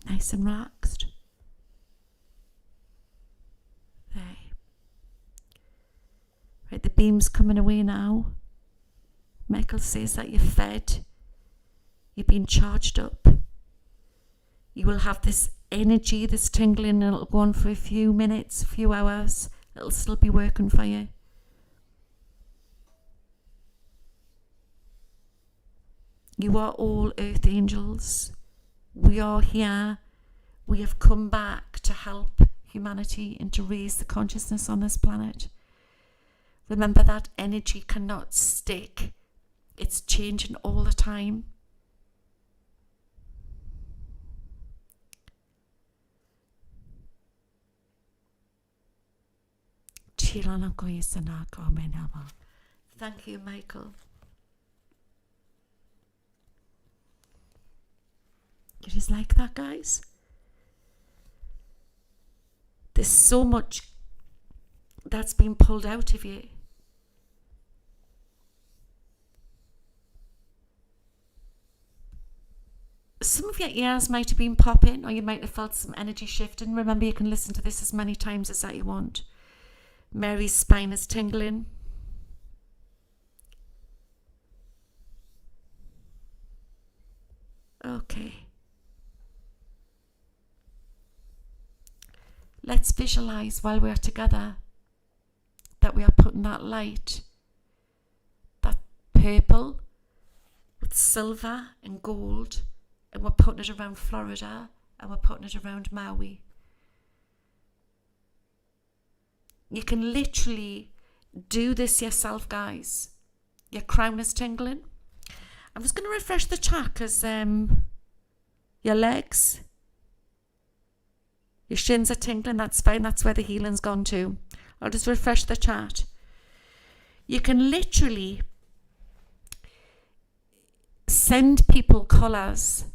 Nice and relaxed. There. Right, the beam's coming away now. Michael says that you're fed. You're being charged up. You will have this energy, this tingling, and it'll go on for a few minutes, a few hours. It'll still be working for you. You are all earth angels. We are here. We have come back to help humanity and to raise the consciousness on this planet. Remember that energy cannot stick. It's changing all the time. Thank you, Michael. You just like that, guys? There's so much that's been pulled out of you. Some of your ears might have been popping, or you might have felt some energy shifting. Remember, you can listen to this as many times as that you want. Mary's spine is tingling. Okay. Let's visualize while we're together that we are putting that light, that purple with silver and gold, and we're putting it around Florida, and we're putting it around Maui. You can literally do this yourself, guys. Your crown is tingling. I'm just going to refresh the chat because your legs, your shins are tingling. That's fine. That's where the healing's gone to. I'll just refresh the chat. You can literally send people colours,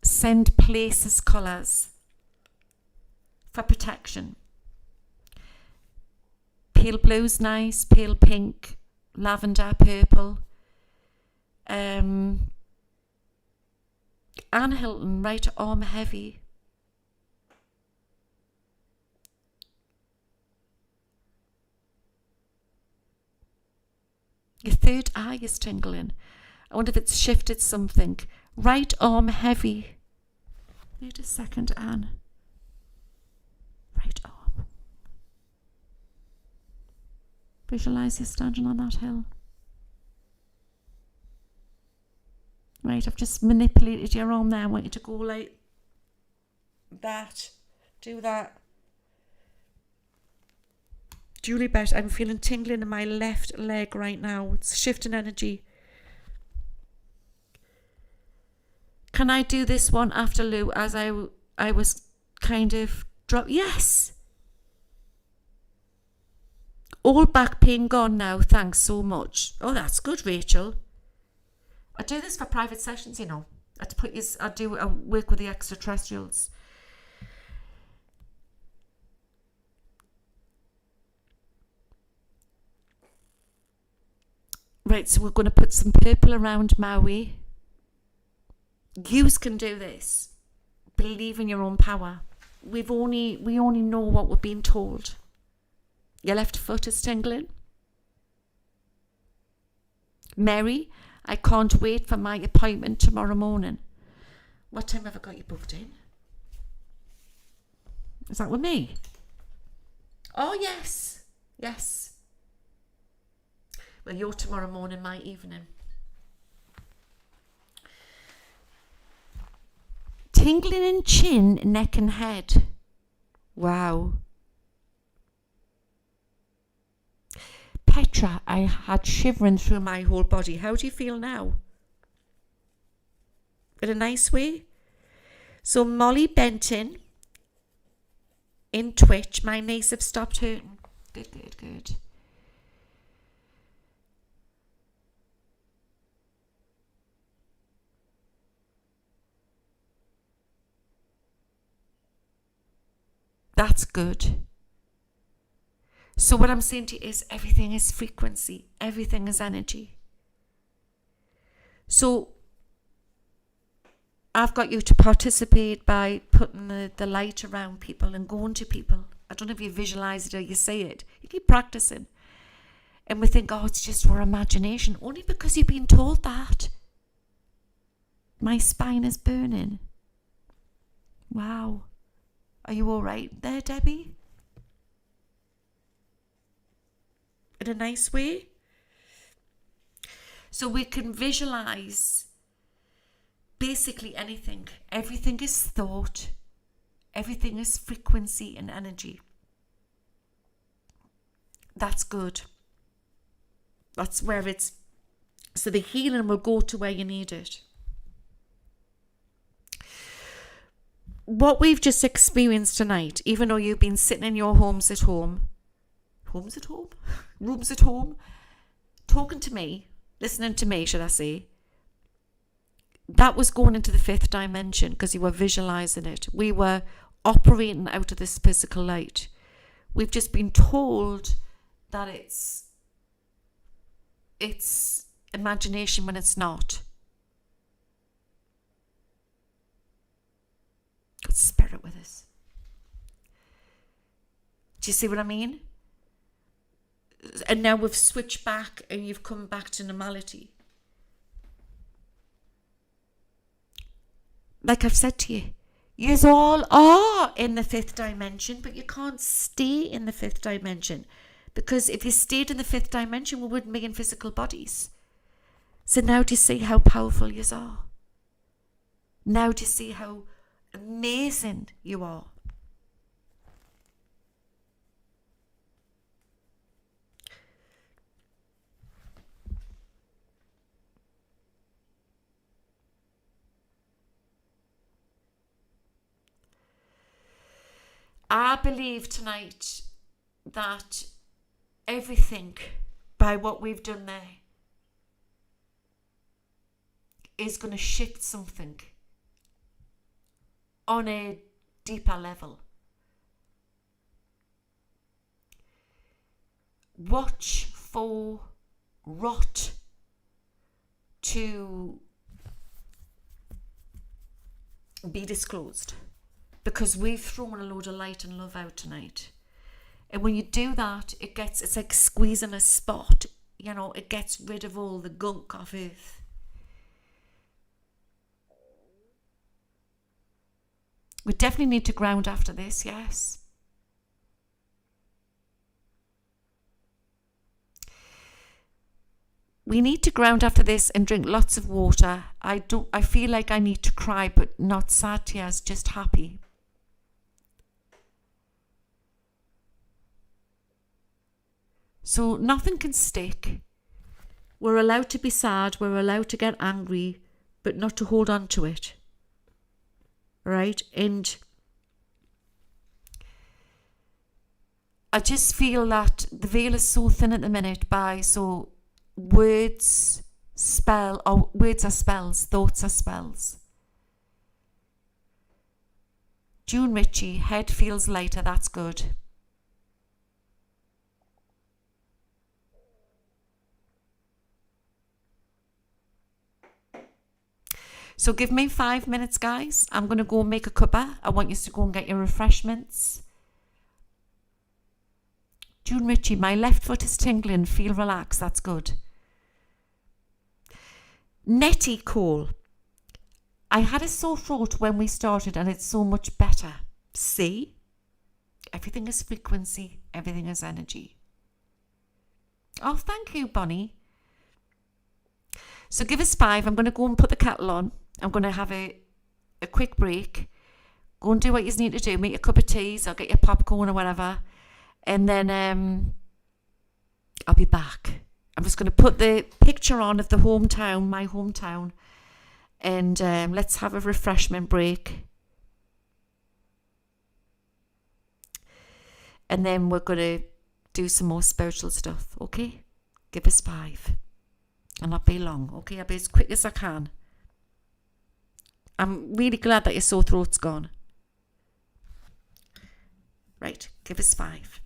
send places colours for protection. Pale blue's nice, pale pink, lavender, purple. Anne Hilton, right arm heavy. Your third eye is tingling. I wonder if it's shifted something. Right arm heavy. Wait a second, Anne. Right arm. Visualize you standing on that hill. Right, I've just manipulated your arm there. I want you to go like that. Do that. Julie Bett, I'm feeling tingling in my left leg right now. It's shifting energy. Can I do this one after Lou as I was kind of drop? Yes. All back pain gone now. Thanks so much. Oh, that's good, Rachel. I do this for private sessions, you know. I work with the extraterrestrials. Right, so we're going to put some purple around Maui. You can do this. Believe in your own power. We only know what we're being told. Your left foot is tingling. Mary, I can't wait for my appointment tomorrow morning. What time have I got you booked in? Is that with me? Oh, yes. Yes. Well, you're tomorrow morning, my evening. Tingling in chin, neck and head. Wow. Petra, I had shivering through my whole body. How do you feel now? In a nice way? So Molly Benton in Twitch, my knees have stopped hurting. Good, good, good. That's good. So what I'm saying to you is everything is frequency. Everything is energy. So I've got you to participate by putting the light around people and going to people. I don't know if you visualize it or you say it. You keep practicing. And we think, oh, it's just our imagination. Only because you've been told that. My spine is burning. Wow. Are you all right there, Debbie? In a nice way? So we can visualize basically anything. Everything is thought. Everything is frequency and energy. That's good. That's where it's... So the healing will go to where you need it. What we've just experienced tonight, even though you've been sitting in your rooms at home, talking to me, listening to me, should I say, that was going into the fifth dimension because you were visualizing it. We were operating out of this physical light. We've just been told that it's imagination when it's not. Got spirit with us. Do you see what I mean? And now we've switched back and you've come back to normality. Like I've said to you, you all are in the fifth dimension, but you can't stay in the fifth dimension. Because if you stayed in the fifth dimension, we wouldn't be in physical bodies. So now do you see how powerful you are? Now do you see how amazing you are? I believe tonight that everything by what we've done there is going to shift something on a deeper level. Watch for rot to be disclosed, because we've thrown a load of light and love out tonight. And when you do that, it's like squeezing a spot, you know, it gets rid of all the gunk of earth. We definitely need to ground after this, yes. We need to ground after this and drink lots of water. I feel like I need to cry, but not sad tears, just happy. So nothing can stick. We're allowed to be sad, we're allowed to get angry, but not to hold on to it. Right? And I just feel that the veil is so thin at the minute so words are spells, thoughts are spells. June Ritchie, head feels lighter, that's good. So give me 5 minutes, guys. I'm going to go and make a cuppa. I want you to go and get your refreshments. June Ritchie, my left foot is tingling. Feel relaxed. That's good. Nettie Cole. I had a sore throat when we started and it's so much better. See? Everything is frequency. Everything is energy. Oh, thank you, Bonnie. So give us 5. I'm going to go and put the kettle on. I'm going to have a quick break. Go and do what you need to do. Make a cup of teas. I'll get your popcorn or whatever. And then I'll be back. I'm just going to put the picture on of the hometown, my hometown. And let's have a refreshment break. And then we're going to do some more spiritual stuff. Okay? Give us 5. I'll not be long. Okay? I'll be as quick as I can. I'm really glad that your sore throat's gone. Right, give us 5.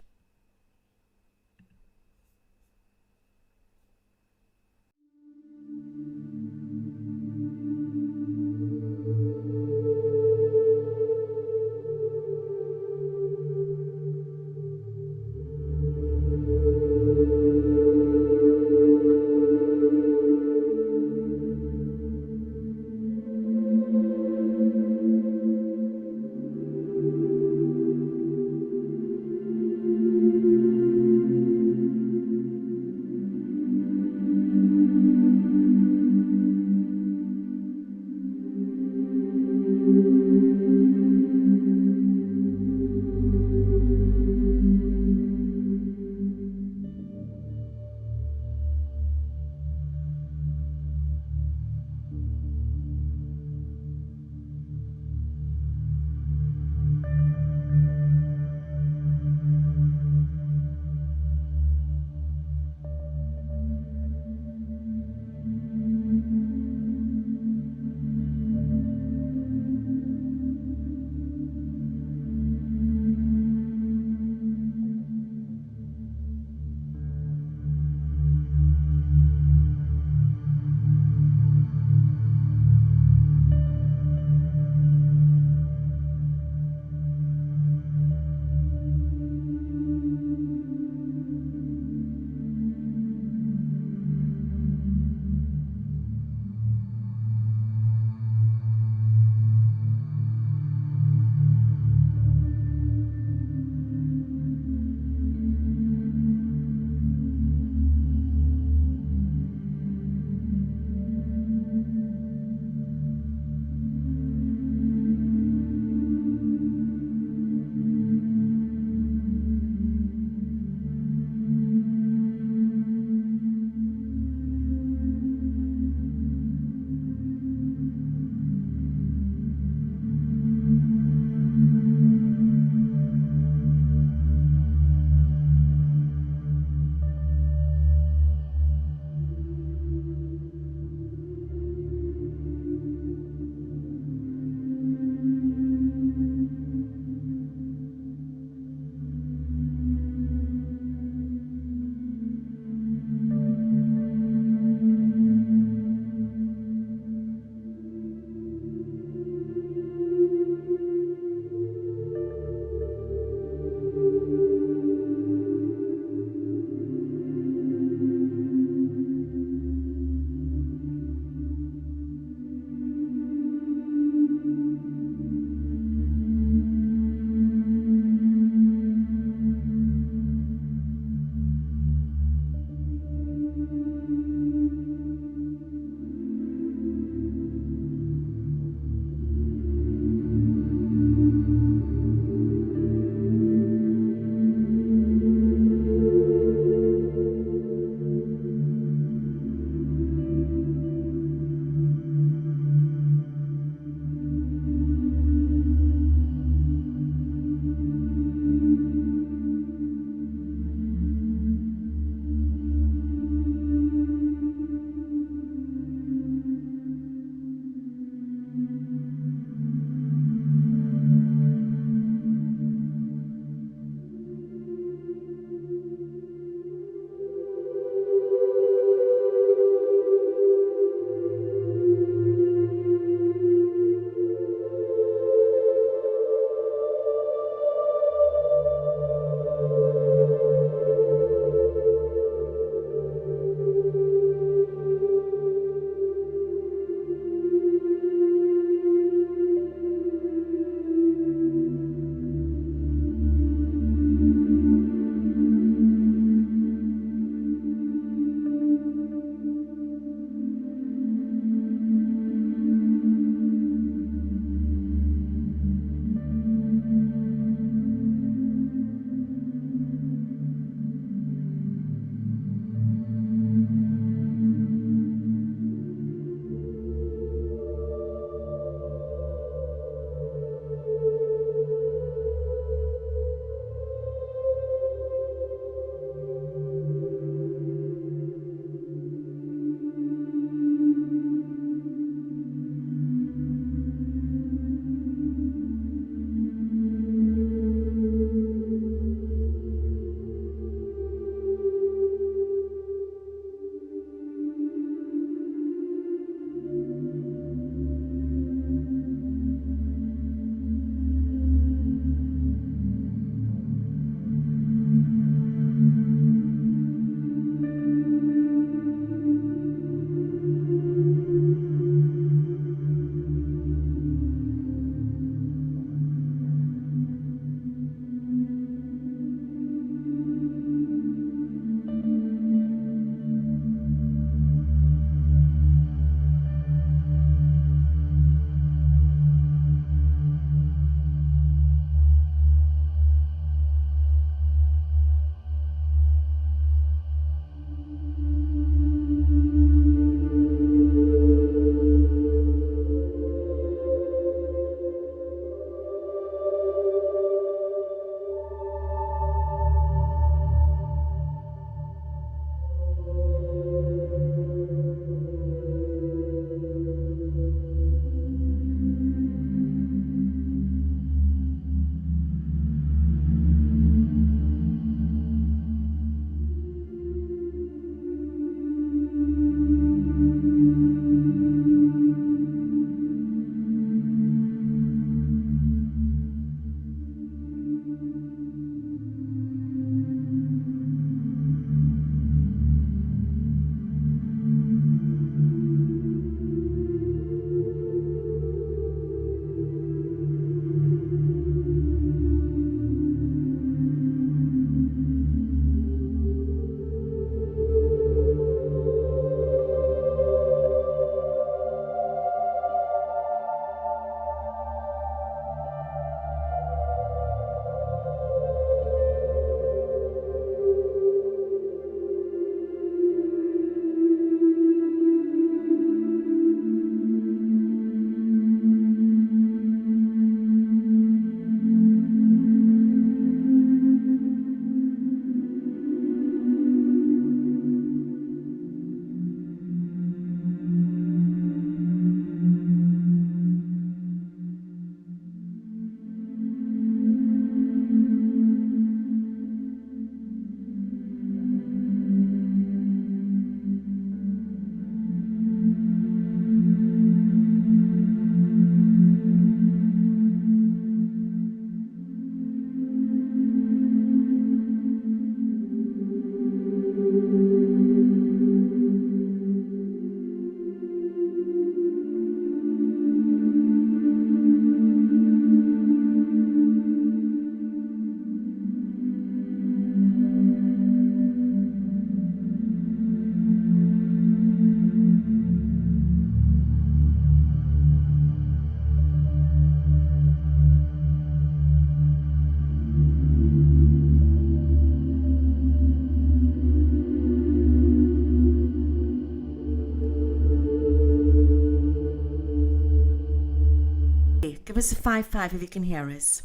us a 5-5 if you can hear us.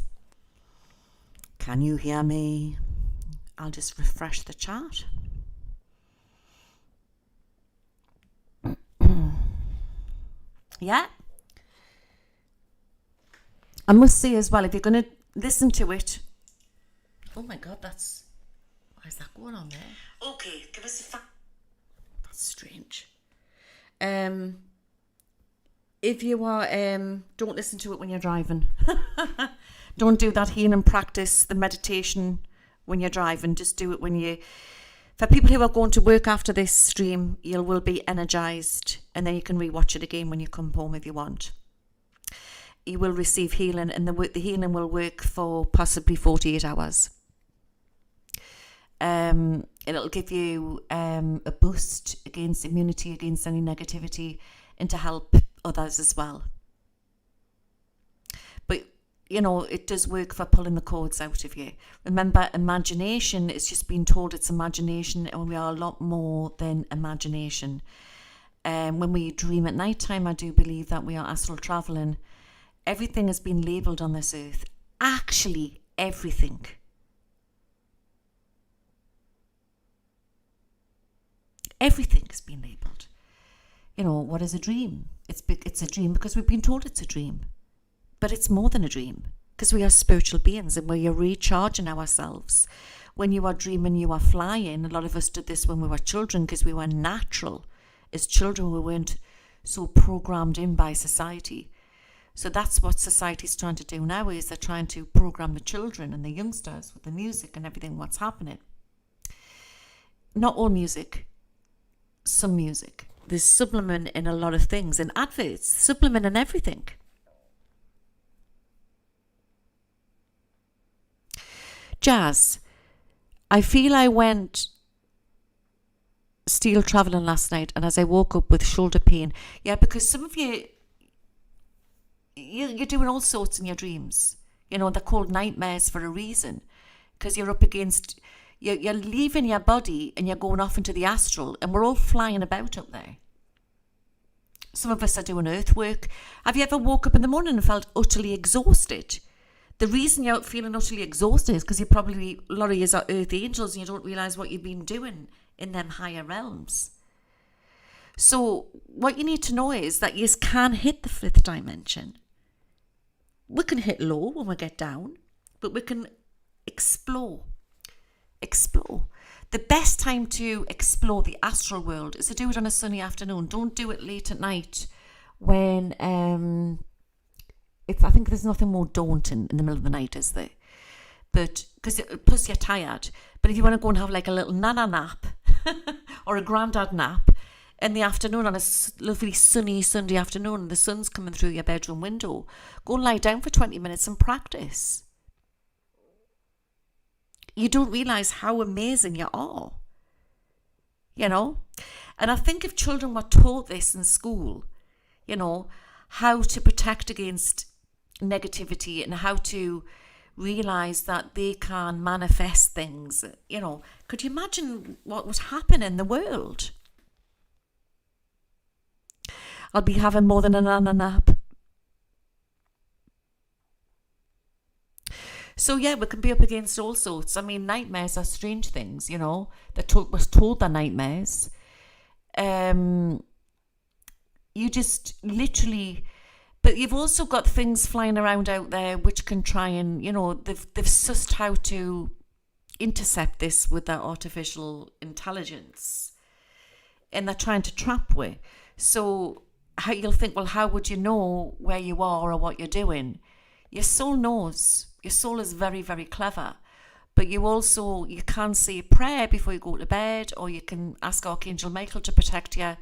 Can you hear me? I'll just refresh the chat. Yeah. I must say as well, if you're going to listen to it. Oh my God, why is that going on there? Okay, give us a that's strange. If you are, don't listen to it when you're driving. Don't do that here and practice the meditation when you're driving. Just do it for people who are going to work after this stream, you will be energized, and then you can rewatch it again when you come home if you want. You will receive healing, and the healing will work for possibly 48 hours. It'll give you a boost against immunity, against any negativity, and to help others as well. But it does work for pulling the cords out of you. Remember, imagination is just being told it's imagination, and we are a lot more than imagination. When we dream at night time, I do believe that we are astral traveling. Everything has been labelled on this earth. Actually, everything. Everything has been labelled. What is a dream? It's a dream because we've been told it's a dream. But it's more than a dream, because we are spiritual beings and we are recharging ourselves. When you are dreaming, you are flying. A lot of us did this when we were children because we were natural. As children, we weren't so programmed in by society. So that's what society's trying to do now, is they're trying to program the children and the youngsters with the music and everything what's happening. Not all music, some music. There's sublimin in a lot of things, in adverts, sublimin in everything. Jazz, I feel I went steel travelling last night, and as I woke up with shoulder pain. Yeah, because some of you're doing all sorts in your dreams. They're called nightmares for a reason, because you're up against, you're leaving your body and you're going off into the astral, and we're all flying about up there. Some of us are doing earthwork. Have you ever woke up in the morning and felt utterly exhausted? The reason you're feeling utterly exhausted is because a lot of you are earth angels, and you don't realise what you've been doing in them higher realms. So what you need to know is that you can hit the fifth dimension. We can hit low when we get down, but we can explore. The best time to explore the astral world is to do it on a sunny afternoon. Don't do it late at night when I think there's nothing more daunting in the middle of the night, is there? But plus you're tired. But if you want to go and have like a little nana nap or a granddad nap in the afternoon on a lovely sunny Sunday afternoon, and the sun's coming through your bedroom window, go and lie down for 20 minutes and practice. You don't realise how amazing you are. And I think if children were taught this in school, how to protect against negativity and how to realise that they can manifest things, could you imagine what would happen in the world? I'll be having more than a nap. So yeah, we can be up against all sorts. I mean, nightmares are strange things, was told they're nightmares. You just literally, but you've also got things flying around out there which can try and, they've sussed how to intercept this with their artificial intelligence, and they're trying to trap you. So you'll think, well, how would you know where you are or what you're doing? Your soul knows. Your soul is very, very clever. But you can say a prayer before you go to bed, or you can ask Archangel Michael to protect your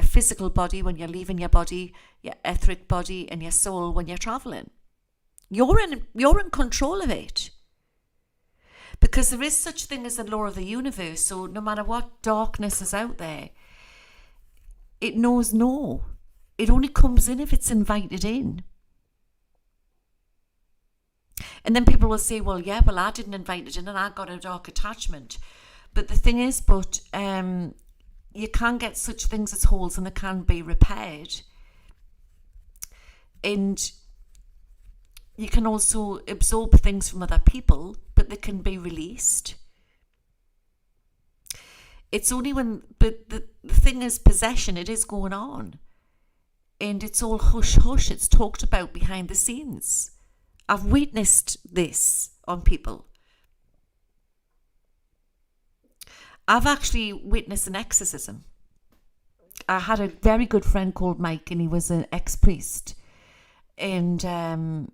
physical body when you're leaving your body, your etheric body, and your soul when you're traveling. You're in control of it. Because there is such thing as the law of the universe. So no matter what darkness is out there, it knows no. It only comes in if it's invited in. And then people will say, well, I didn't invite it in and I got a dark attachment. But the thing is, you can get such things as holes, and they can be repaired. And you can also absorb things from other people, but they can be released. It's only when, but the thing is, possession, it is going on. And it's all hush hush. It's talked about behind the scenes. I've witnessed this on people. I've actually witnessed an exorcism. I had a very good friend called Mike, and he was an ex-priest. And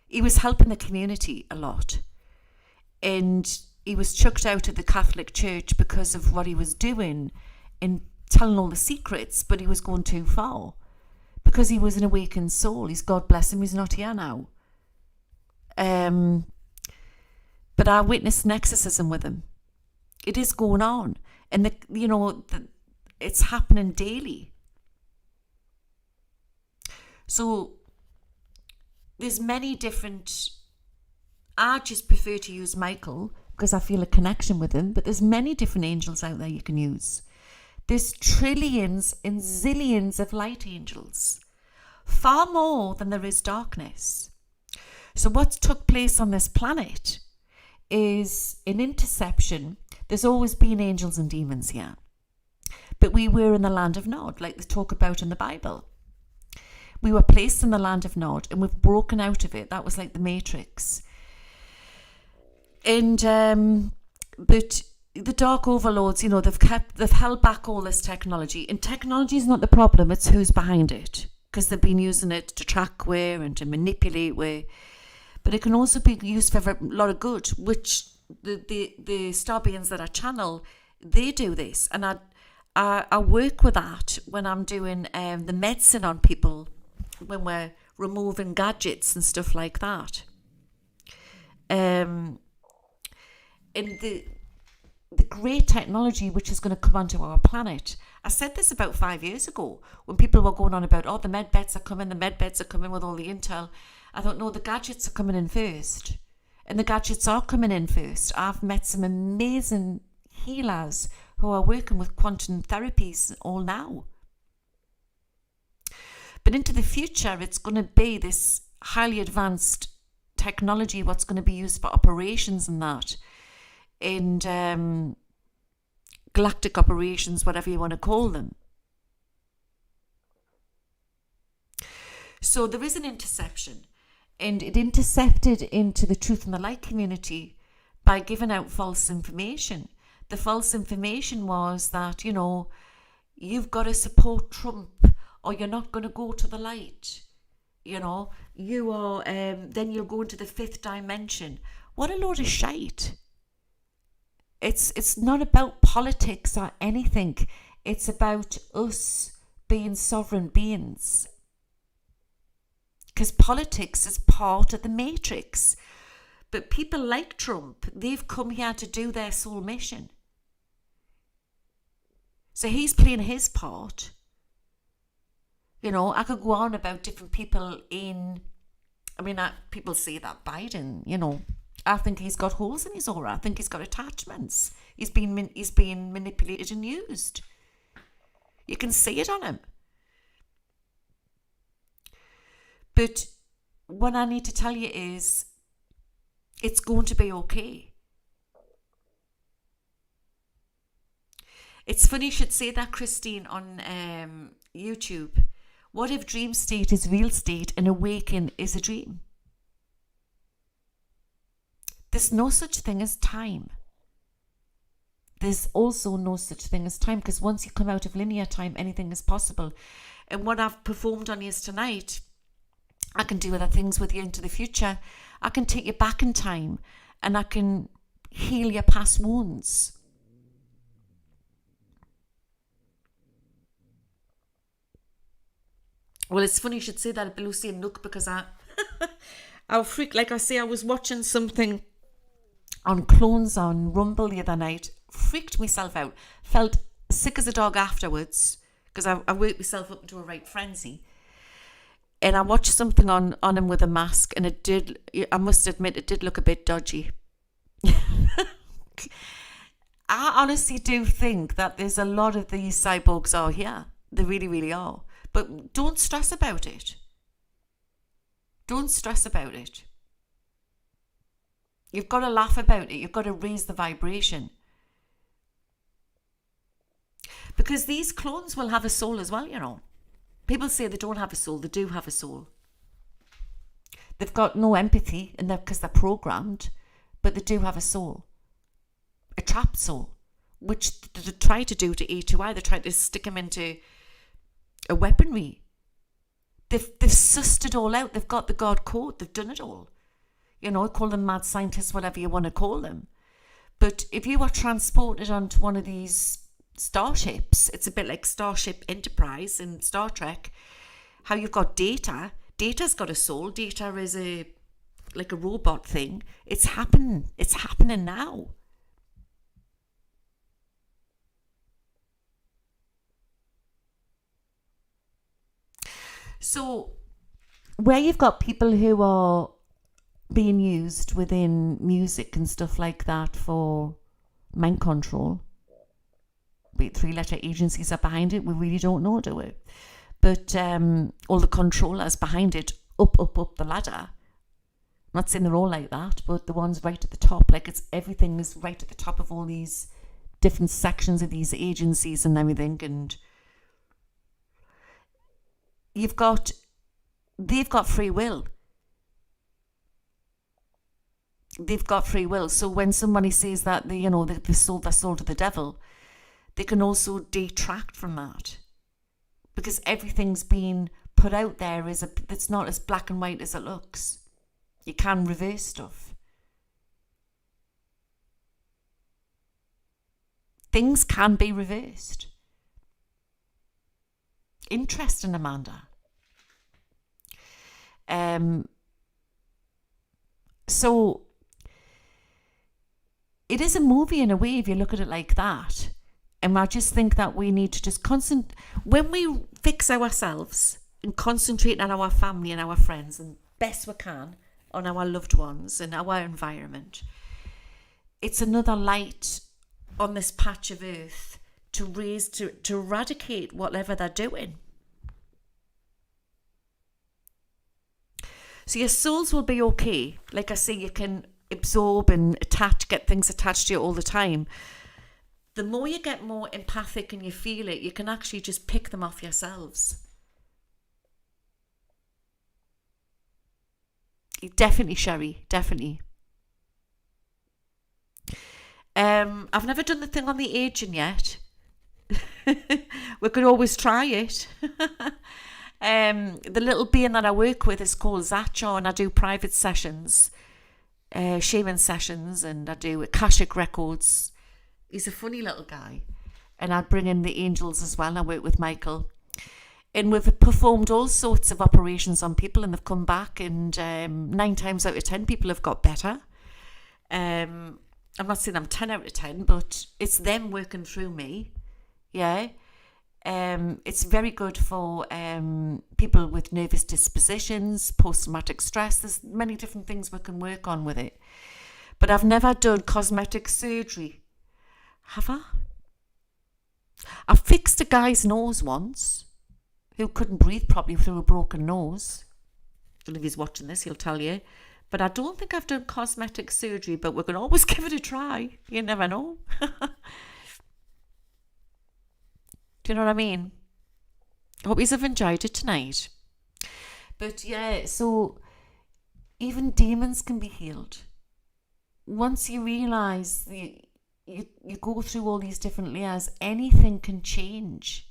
he was helping the community a lot. And he was chucked out of the Catholic Church because of what he was doing and telling all the secrets, but he was going too far. Because he was an awakened soul. He's, God bless him, he's not here now. But I witnessed an exorcism with him. It is going on. And, it's happening daily. So, there's many different... I just prefer to use Michael because I feel a connection with him. But there's many different angels out there you can use. There's trillions and zillions of light angels. Far more than there is darkness. So what took place on this planet is an interception. There's always been angels and demons here. But we were in the land of Nod, like they talk about in the Bible. We were placed in the land of Nod and we've broken out of it. That was like the Matrix. And but the dark overlords, they've held back all this technology. And technology is not the problem, it's who's behind it. Because they've been using it to track where and to manipulate where. But it can also be used for a lot of good, which the star beings that I channel, they do this. And I work with that when I'm doing the medicine on people, when we're removing gadgets and stuff like that. And the great technology which is going to come onto our planet. I said this about 5 years ago when people were going on about, the med beds are coming with all the intel. I thought, no, the gadgets are coming in first. And the gadgets are coming in first. I've met some amazing healers who are working with quantum therapies all now. But into the future, it's going to be this highly advanced technology, what's going to be used for operations and that. And galactic operations, whatever you want to call them. So there is an interception. And it intercepted into the truth and the light community by giving out false information. The false information was that, you've got to support Trump or you're not going to go to the light. You are, then you'll go into the fifth dimension. What a load of shite. It's not about politics or anything. It's about us being sovereign beings. Because politics is part of the matrix. But people like Trump, they've come here to do their soul mission. So he's playing his part. I could go on about different people people say that Biden, I think he's got holes in his aura. I think he's got attachments. He's being manipulated and used. You can see it on him. But what I need to tell you is, it's going to be okay. It's funny you should say that, Christine, on YouTube. What if dream state is real state and awaken is a dream? There's no such thing as time. There's also no such thing as time, because once you come out of linear time, anything is possible. And what I've performed on you tonight, I can do other things with you into the future. I can take you back in time and I can heal your past wounds. Well, it's funny you should say that, Lucy and Nook, because I'll freak. Like I say, I was watching something on clones on Rumble the other night. Freaked myself out. Felt sick as a dog afterwards, because I worked myself up into a right frenzy. And I watched something on him with a mask, and I must admit, it did look a bit dodgy. I honestly do think that there's a lot of these cyborgs are here. They really, really are. But don't stress about it. Don't stress about it. You've got to laugh about it. You've got to raise the vibration. Because these clones will have a soul as well, you know. People say they don't have a soul. They do have a soul. They've got no empathy because they're programmed, but they do have a soul. A trapped soul, which they try to do to A2I. They try to stick them into a weaponry. They've sussed it all out. They've got the God code. They've done it all. You know, call them mad scientists, whatever you want to call them. But if you are transported onto one of these starships, it's a bit like Starship Enterprise in Star Trek, how you've got Data. Data's got a soul. Data is like a robot thing. It's happening. It's happening now. So where you've got people who are being used within music and stuff like that for mind control, be it 3-letter agencies are behind it, we really don't know, do we? But all the controllers behind it, up the ladder. I'm not saying they're all like that, but the ones right at the top, like everything is right at the top of all these different sections of these agencies and everything, and they've got free will. They've got free will. So when somebody says that they sold their soul to the devil, they can also detract from that, because everything's being put out there it's not as black and white as it looks. You can reverse stuff. Things can be reversed. Interesting, Amanda. So it is a movie in a way if you look at it like that. And I just think that we need to just when we fix ourselves and concentrate on our family and our friends and best we can on our loved ones and our environment, it's another light on this patch of earth to eradicate whatever they're doing. So your souls will be okay. Like I say, you can absorb and get things attached to you all the time. The more you get more empathic and you feel it, you can actually just pick them off yourselves. Definitely, Sherry, definitely. I've never done the thing on the aging yet. We could always try it. The little being that I work with is called Zacho, and I do private sessions, shaman sessions, and I do Akashic records. He's a funny little guy, and I bring in the angels as well. I work with Michael, and we've performed all sorts of operations on people, and they've come back, and 9 times out of 10 people have got better. I'm not saying I'm 10 out of 10, but it's them working through me. Yeah. It's very good for people with nervous dispositions, post-traumatic stress. There's many different things we can work on with it. But I've never done cosmetic surgery. Have I? I fixed a guy's nose once who couldn't breathe properly through a broken nose. I don't know if he's watching this, he'll tell you. But I don't think I've done cosmetic surgery, but we can always give it a try. You never know. Do you know what I mean? I hope you've enjoyed it tonight. But yeah, so even demons can be healed. Once you realise you go through all these different layers, anything can change.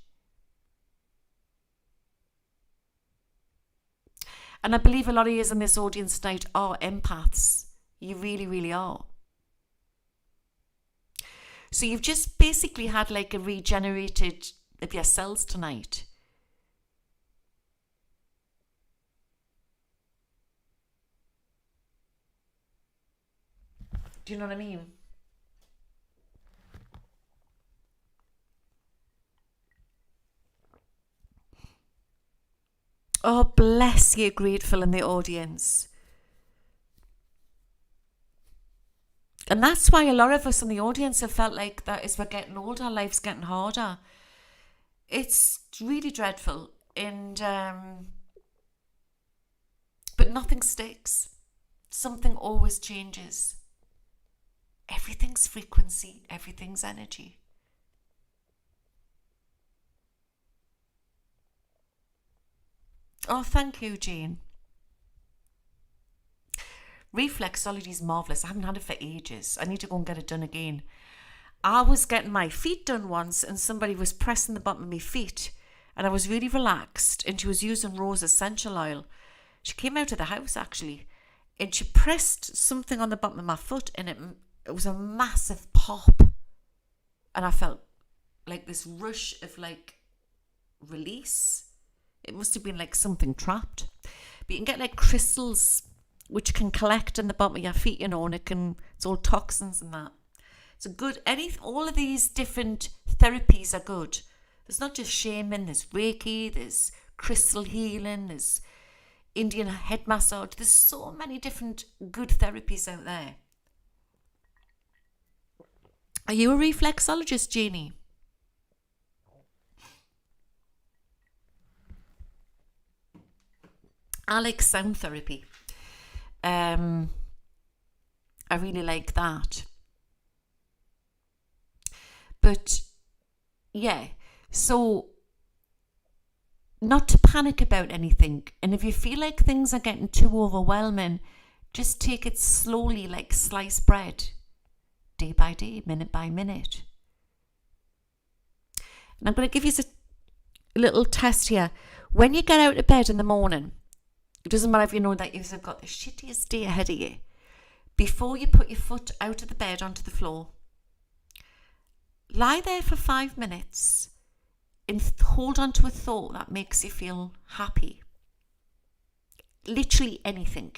And I believe a lot of you in this audience tonight are empaths. You really, really are. So you've just basically had like a regenerated of your cells tonight. Do you know what I mean? Oh, bless you, grateful in the audience. And that's why a lot of us in the audience have felt like that as we're getting older, life's getting harder. It's really dreadful. And but But nothing sticks. Something always changes. Everything's frequency, everything's energy. Oh, thank you, Jane. Reflexology is marvellous. I haven't had it for ages. I need to go and get it done again. I was getting my feet done once and somebody was pressing the bottom of my feet and I was really relaxed and she was using rose essential oil. She came out of the house actually and she pressed something on the bottom of my foot and it was a massive pop and I felt like this rush of like release. It must have been like something trapped. But you can get like crystals which can collect in the bottom of your feet, you know, and it's all toxins and that. It's a good, all of these different therapies are good. There's not just shaming, there's Reiki, there's crystal healing, there's Indian head massage. There's so many different good therapies out there. Are you a reflexologist, Jeannie? I like sound therapy. I really like that. But yeah, so not to panic about anything. And if you feel like things are getting too overwhelming, just take it slowly like sliced bread, day by day, minute by minute. And I'm going to give you a little test here. When you get out of bed in the morning, it doesn't matter if you know that you've got the shittiest day ahead of you. Before you put your foot out of the bed onto the floor, lie there for 5 minutes and hold on to a thought that makes you feel happy. Literally anything.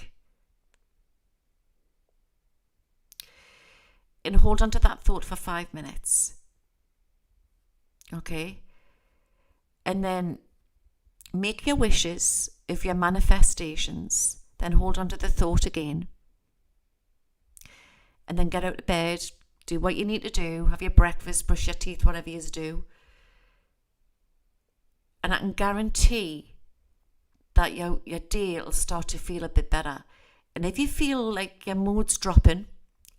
And hold on to that thought for 5 minutes. Okay? And then make your wishes of your manifestations. Then hold on to the thought again. And then get out of bed. Do what you need to do. Have your breakfast, brush your teeth, whatever you do. And I can guarantee that your day will start to feel a bit better. And if you feel like your mood's dropping,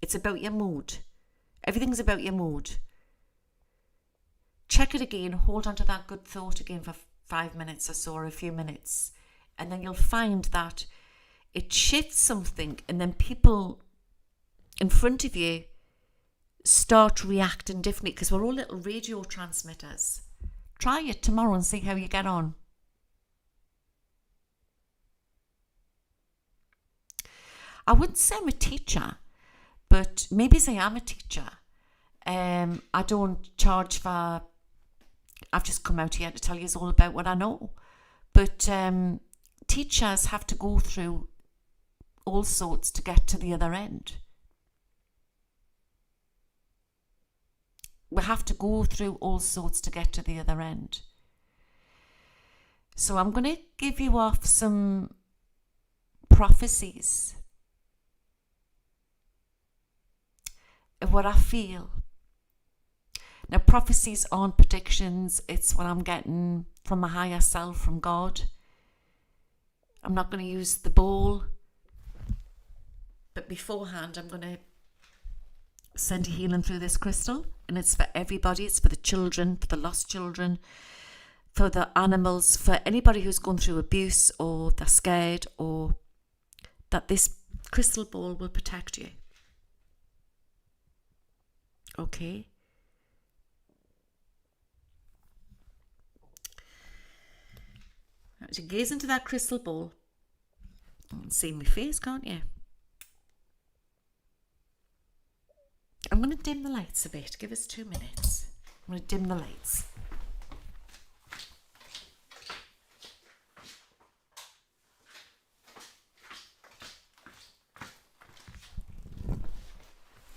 it's about your mood. Everything's about your mood. Check it again. Hold on to that good thought again for 5 minutes or so, or a few minutes. And then you'll find that it shifts something, and then people in front of you start reacting differently because we're all little radio transmitters. Try it tomorrow and see how you get on. I wouldn't say I'm a teacher, but maybe say I'm a teacher. I don't charge for... I've just come out here to tell you all about what I know. But teachers have to go through all sorts to get to the other end. We have to go through all sorts to get to the other end. So I'm going to give you off some prophecies of what I feel. Now, prophecies aren't predictions. It's what I'm getting from my higher self, from God. I'm not going to use the bowl. But beforehand, I'm going to send a healing through this crystal. And it's for everybody. It's for the children, for the lost children, for the animals, for anybody who's gone through abuse or they're scared, or that this crystal ball will protect you. Okay? You gaze into that crystal ball and see my face, can't you? I'm going to dim the lights a bit. Give us 2 minutes. I'm going to dim the lights.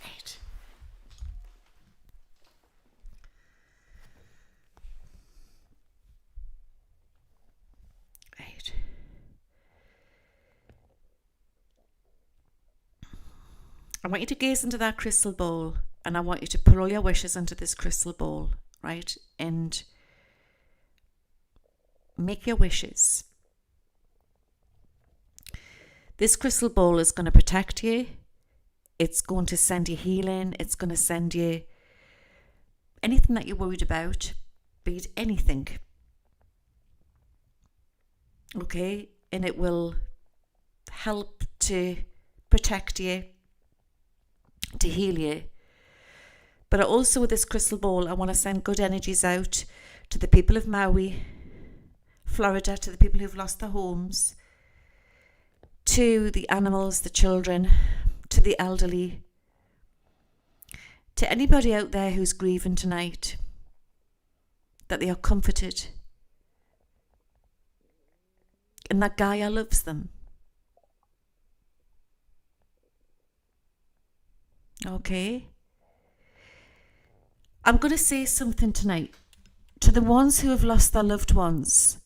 Right. Right. I want you to gaze into that crystal ball, and I want you to put all your wishes into this crystal ball, right? And make your wishes. This crystal ball is going to protect you. It's going to send you healing. It's going to send you anything that you're worried about, be it anything. Okay? And it will help to protect you, to heal you. But also with this crystal ball, I want to send good energies out to the people of Maui, Florida, to the people who've lost their homes, to the animals, the children, to the elderly, to anybody out there who's grieving tonight, that they are comforted and that Gaia loves them. Okay? I'm going to say something tonight. To the ones who have lost their loved ones,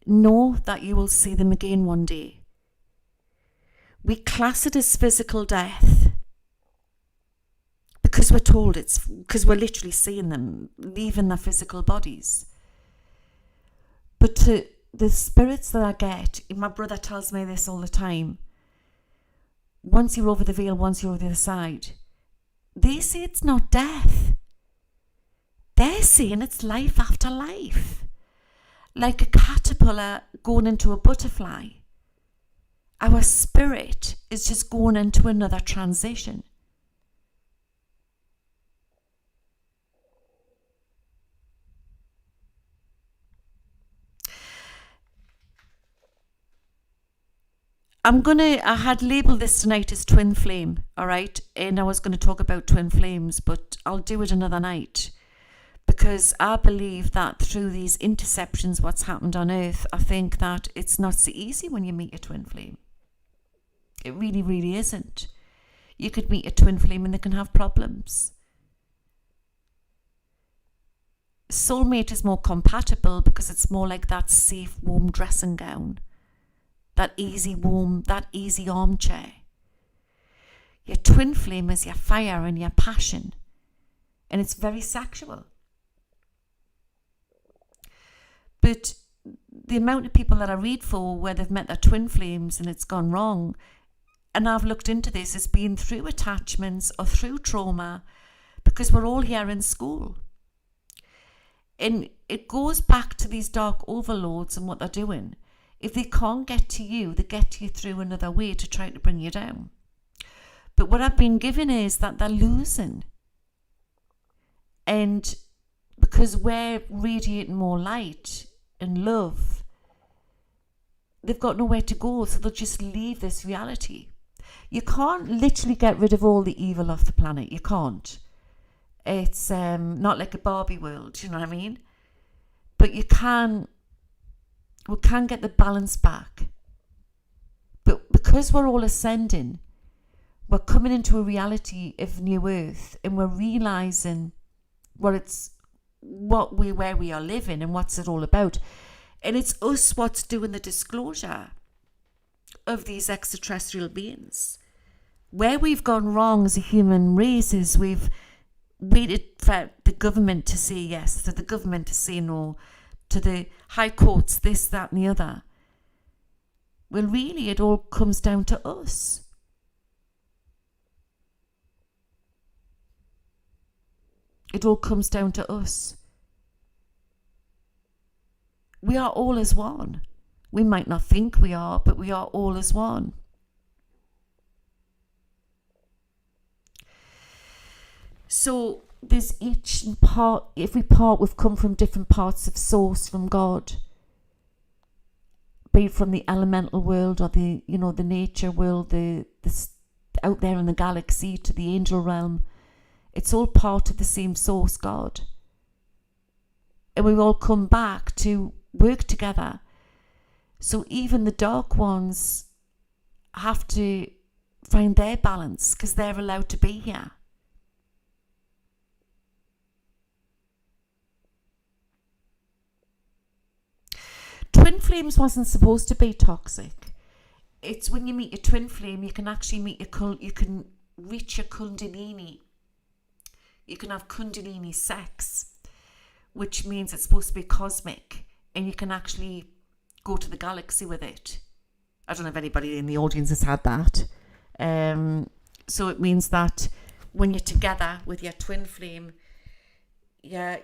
know that you will see them again one day. We class it as physical death because we're told because we're literally seeing them leaving their physical bodies. But to the spirits that I get, my brother tells me this all the time, once you're over the veil, once you're over the other side, they say it's not death. They're saying it's life after life. Like a caterpillar going into a butterfly. Our spirit is just going into another transition. I had labelled this tonight as twin flame, all right? And I was going to talk about twin flames, but I'll do it another night. Because I believe that through these interceptions, what's happened on Earth, I think that it's not so easy when you meet a twin flame. It really, really isn't. You could meet a twin flame and they can have problems. Soulmate is more compatible because it's more like that safe, warm dressing gown. That easy, warm, that easy armchair. Your twin flame is your fire and your passion. And it's very sexual. But the amount of people that I read for where they've met their twin flames and it's gone wrong, and I've looked into this, has been through attachments or through trauma, because we're all here in school. And it goes back to these dark overlords and what they're doing. If they can't get to you, they get to you through another way to try to bring you down. But what I've been given is that they're losing. And because we're radiating more light and love, they've got nowhere to go, so they'll just leave this reality. You can't literally get rid of all the evil off the planet. You can't. It's not like a Barbie world, you know what I mean? But we can get the balance back. But because we're all ascending, we're coming into a reality of New Earth, and we're realising where we are living and what's it all about. And it's us what's doing the disclosure of these extraterrestrial beings. Where we've gone wrong as a human race is we've waited for the government to say yes, to the government to say no, to the high courts, this, that and the other. Well, really, it all comes down to us. It all comes down to us. We are all as one. We might not think we are, but we are all as one. So there's each part, every part we've come from different parts of source from God. Be it from the elemental world or the nature world, the out there in the galaxy to the angel realm. It's all part of the same source, God. And we've all come back to work together. So even the dark ones have to find their balance because they're allowed to be here. Twin flames wasn't supposed to be toxic. It's when you meet a twin flame, you can actually you can reach your kundalini. You can have kundalini sex, which means it's supposed to be cosmic, and you can actually go to the galaxy with it I don't know if anybody in the audience has had that. So it means that when you're together with your twin flame, your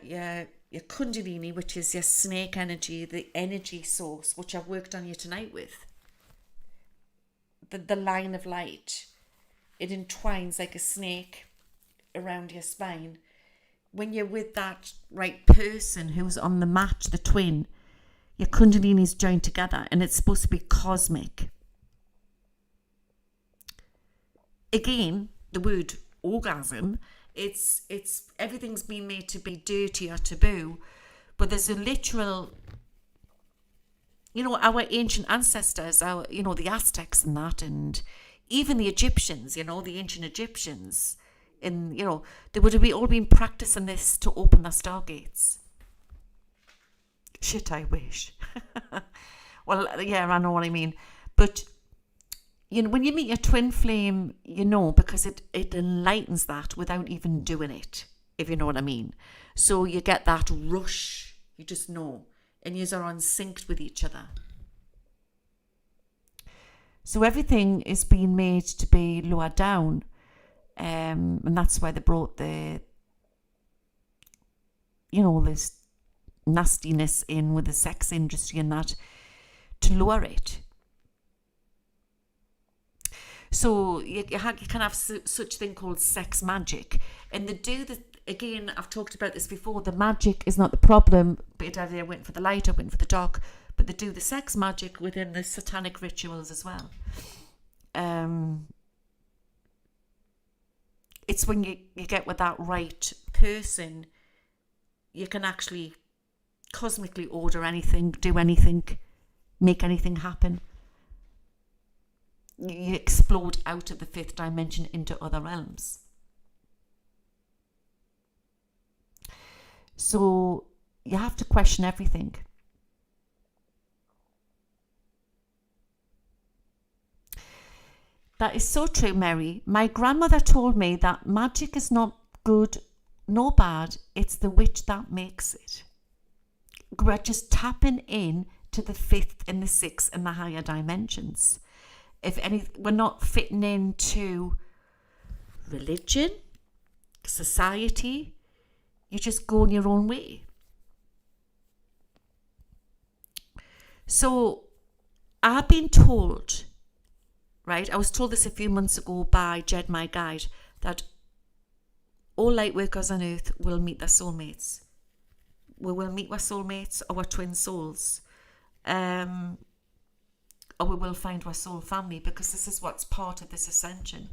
kundalini, which is your snake energy, the energy source, which I've worked on you tonight with, the line of light, it entwines like a snake around your spine. When you're with that right person who's on the match, the twin, your kundalini is joined together, and it's supposed to be cosmic. Again, the word orgasm, it's everything's been made to be dirty or taboo, but there's a literal, our ancient ancestors, the Aztecs and that, and even the Egyptians, the ancient Egyptians, and they would have all been practicing this to open their stargates. Shit, I wish. Well, yeah, I know what I mean, but when you meet your twin flame, because it enlightens that without even doing it, if you know what I mean. So you get that rush, you just know, and you are unsynced with each other. So everything is being made to be lower down, and that's why they brought this nastiness in with the sex industry and that, to lower it. So you can have such thing called sex magic, and they do again, I've talked about this before, the magic is not the problem, but either they went for the light or went for the dark, but they do the sex magic within the satanic rituals as well. It's when you get with that right person, you can actually cosmically order anything, do anything, make anything happen. You explode out of the fifth dimension into other realms. So you have to question everything. That is so true, Mary. My grandmother told me that magic is not good nor bad, it's the witch that makes it. We're just tapping in to the fifth and the sixth and the higher dimensions. We're not fitting into religion, society. You just go in your own way. So I've been told, right, I was told this a few months ago by Jed, my guide, that all light workers on earth will meet their soulmates. We will meet our soulmates, our twin souls. Or we will find our soul family, because this is what's part of this ascension.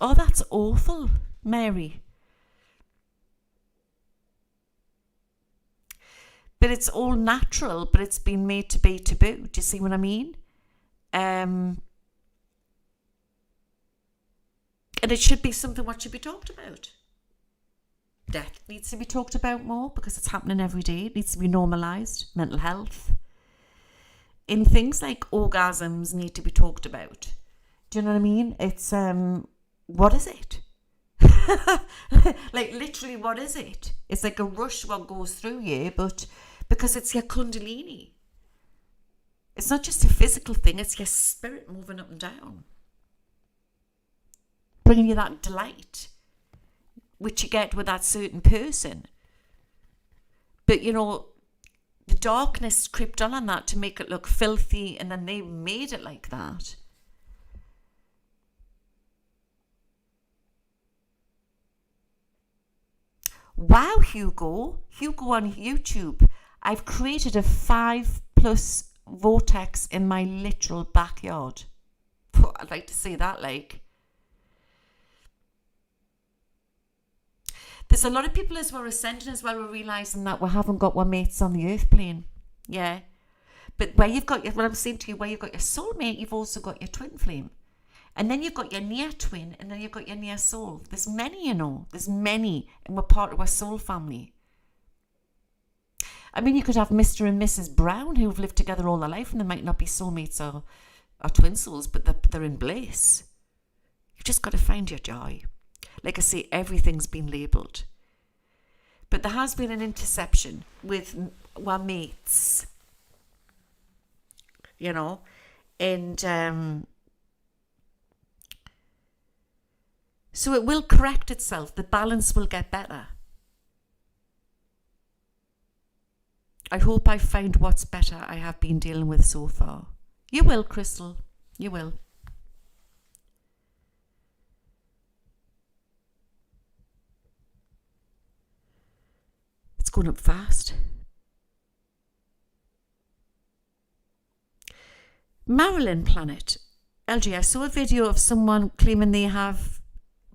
Oh, that's awful, Mary. But it's all natural, but it's been made to be taboo. Do you see what I mean? And it should be something what should be talked about. Death needs to be talked about more because it's happening every day. It needs to be normalised. Mental health. And things like orgasms need to be talked about. Do you know what I mean? It's, what is it? Like, literally, what is it? It's like a rush what goes through you, but because it's your kundalini. It's not just a physical thing, it's your spirit moving up and down. Bringing you that delight, which you get with that certain person. But, the darkness crept on that to make it look filthy, and then they made it like that. Wow, Hugo on YouTube. I've created a 5+ vortex in my literal backyard. I'd like to see that, like. There's a lot of people as we're ascending as well, we're realising that we haven't got our mates on the earth plane. Yeah. But where you've got what I'm saying to you, where you've got your soulmate, you've also got your twin flame. And then you've got your near twin, and then you've got your near soul. There's many, there's many, and we're part of our soul family. I mean, you could have Mr. and Mrs. Brown who've lived together all their life, and they might not be soulmates or twin souls, but they're in bliss. You've just got to find your joy. Like I say, everything's been labelled. But there has been an interception with our mates, you know, and so it will correct itself. The balance will get better. I hope I find what's better I have been dealing with so far. You will, Crystal. You will. It's going up fast. Marilyn Planet. LG, I saw a video of someone claiming they have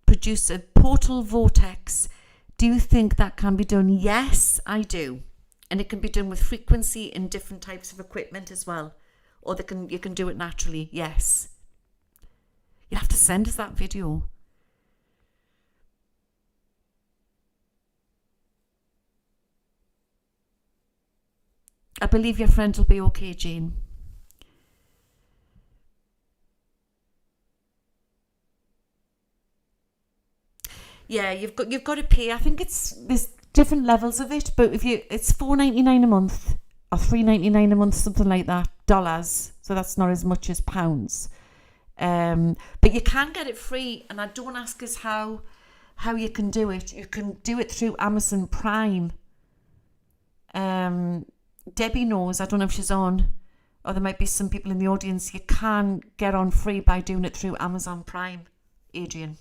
produced a portal vortex. Do you think that can be done? Yes, I do. And it can be done with frequency and different types of equipment as well. Or you can do it naturally. Yes. You'll have to send us that video. I believe your friend will be okay, Jane. Yeah, you've got to pay. I think there's different levels of it, but it's $4.99 a month or $3.99 a month, something like that, dollars. So that's not as much as pounds. But you can get it free, and I don't ask us how you can do it. You can do it through Amazon Prime. Debbie knows. I don't know if she's on, or there might be some people in the audience. You can get on free by doing it through Amazon Prime, Adrian.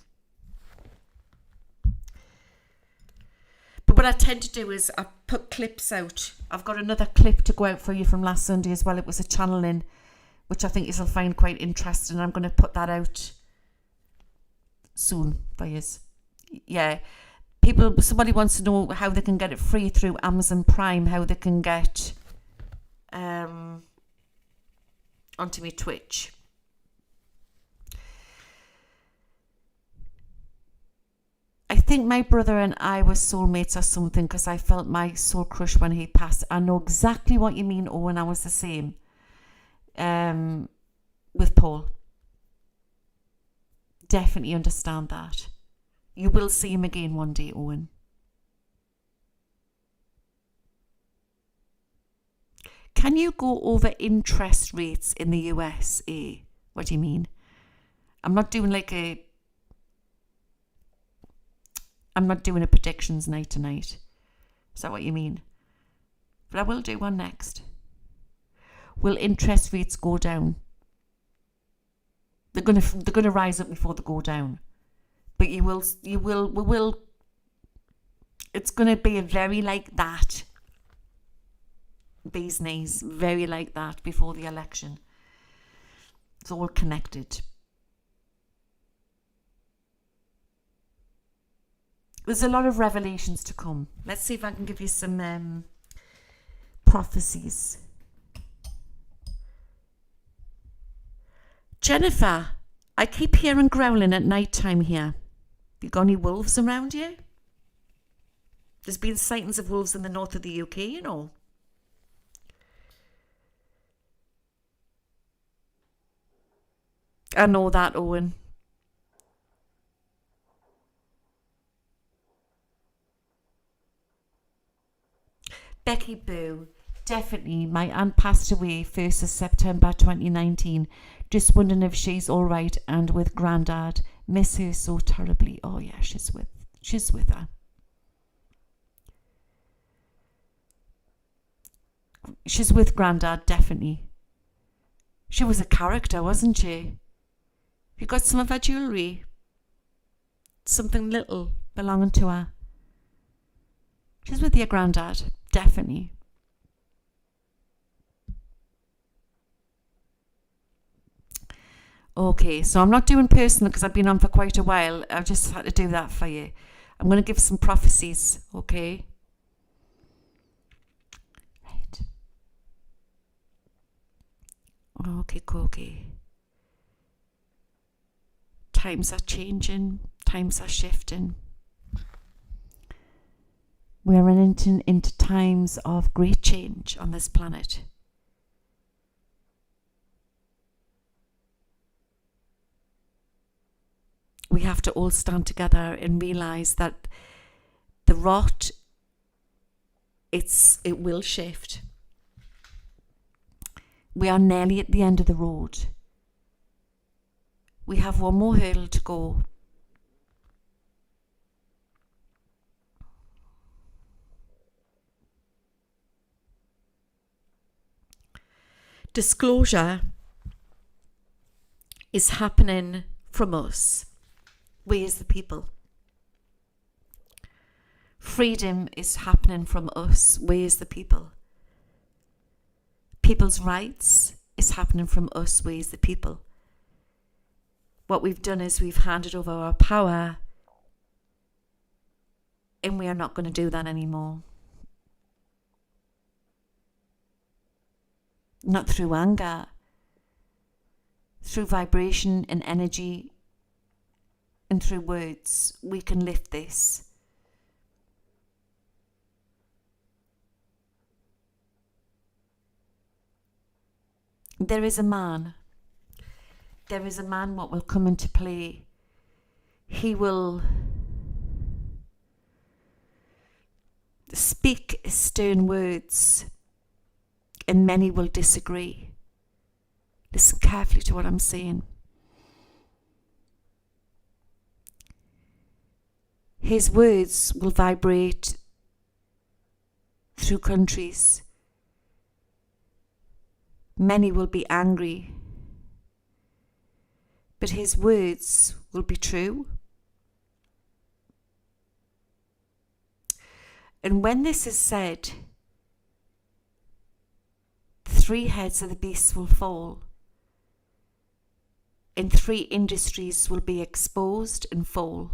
But what I tend to do is I put clips out. I've got another clip to go out for you from last Sunday as well. It was a channeling, which I think you'll find quite interesting. I'm going to put that out soon for you. Yeah. Somebody wants to know how they can get it free through Amazon Prime, how they can get onto my Twitch. I think my brother and I were soulmates or something, because I felt my soul crush when he passed. I know exactly what you mean, Owen. I was the same with Paul. Definitely understand that. You will see him again one day, Owen. Can you go over interest rates in the USA? What do you mean? I'm not doing a predictions night tonight. Is that what you mean? But I will do one next. Will interest rates go down? They're gonna rise up before they go down. But we will. It's gonna be a very like that. Bees knees, very like that before the election. It's all connected. There's a lot of revelations to come. Let's see if I can give you some prophecies. Jennifer, I keep hearing growling at night time here. You got any wolves around you? There's been sightings of wolves in the north of the UK, you know. I know that, Owen. Becky Boo, definitely. My aunt passed away 1st of September 2019. Just wondering if she's all right and with Grandad. Miss her so terribly. Oh yeah, she's with her. She's with Grandad, definitely. She was a character, wasn't she? You got some of her jewellery? Something little belonging to her. She's with your Grandad, definitely. Okay, so I'm not doing personal because I've been on for quite a while. I've just had to do that for you. I'm going to give some prophecies, okay? Right. Okay, Cookie. Times are changing. Times are shifting. We're running into times of great change on this planet. we have to all stand together and realise that the rot, it will shift. We are nearly at the end of the road. We have one more hurdle to go. Disclosure is happening from us, we as the people. Freedom is happening from us, we as the people. People's rights is happening from us, we as the people. What we've done is we've handed over our power, and we are not going to do that anymore. Not through anger, through vibration and energy, and through words, we can lift this. There is a man what will come into play. He will speak stern words, and many will disagree. Listen carefully to what I'm saying. His words will vibrate through countries. Many will be angry, but his words will be true. And when this is said, 3 heads of the beast will fall, and 3 industries will be exposed and fall.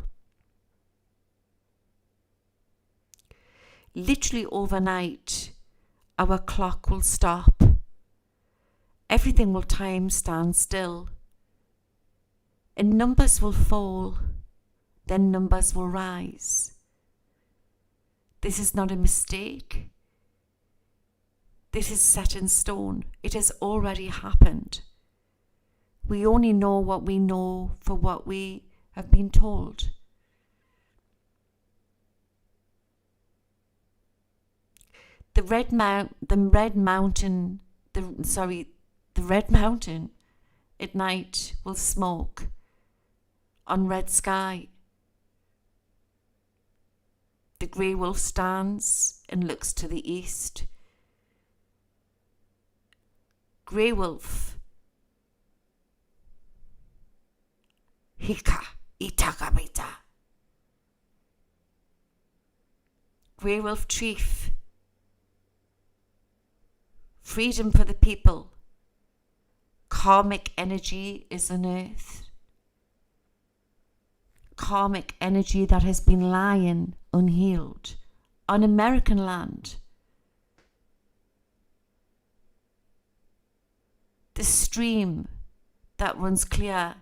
Literally overnight, our clock will stop. Everything will stand still. And numbers will fall, then numbers will rise. This is not a mistake. This is set in stone. It has already happened. We only know what we know for what we have been told. The red mountain at night will smoke on red sky. The grey wolf stands and looks to the east. Grey wolf, hika itakabita. Grey wolf chief, freedom for the people. Karmic energy is unearthed. Karmic energy that has been lying unhealed on American land. The stream that runs clear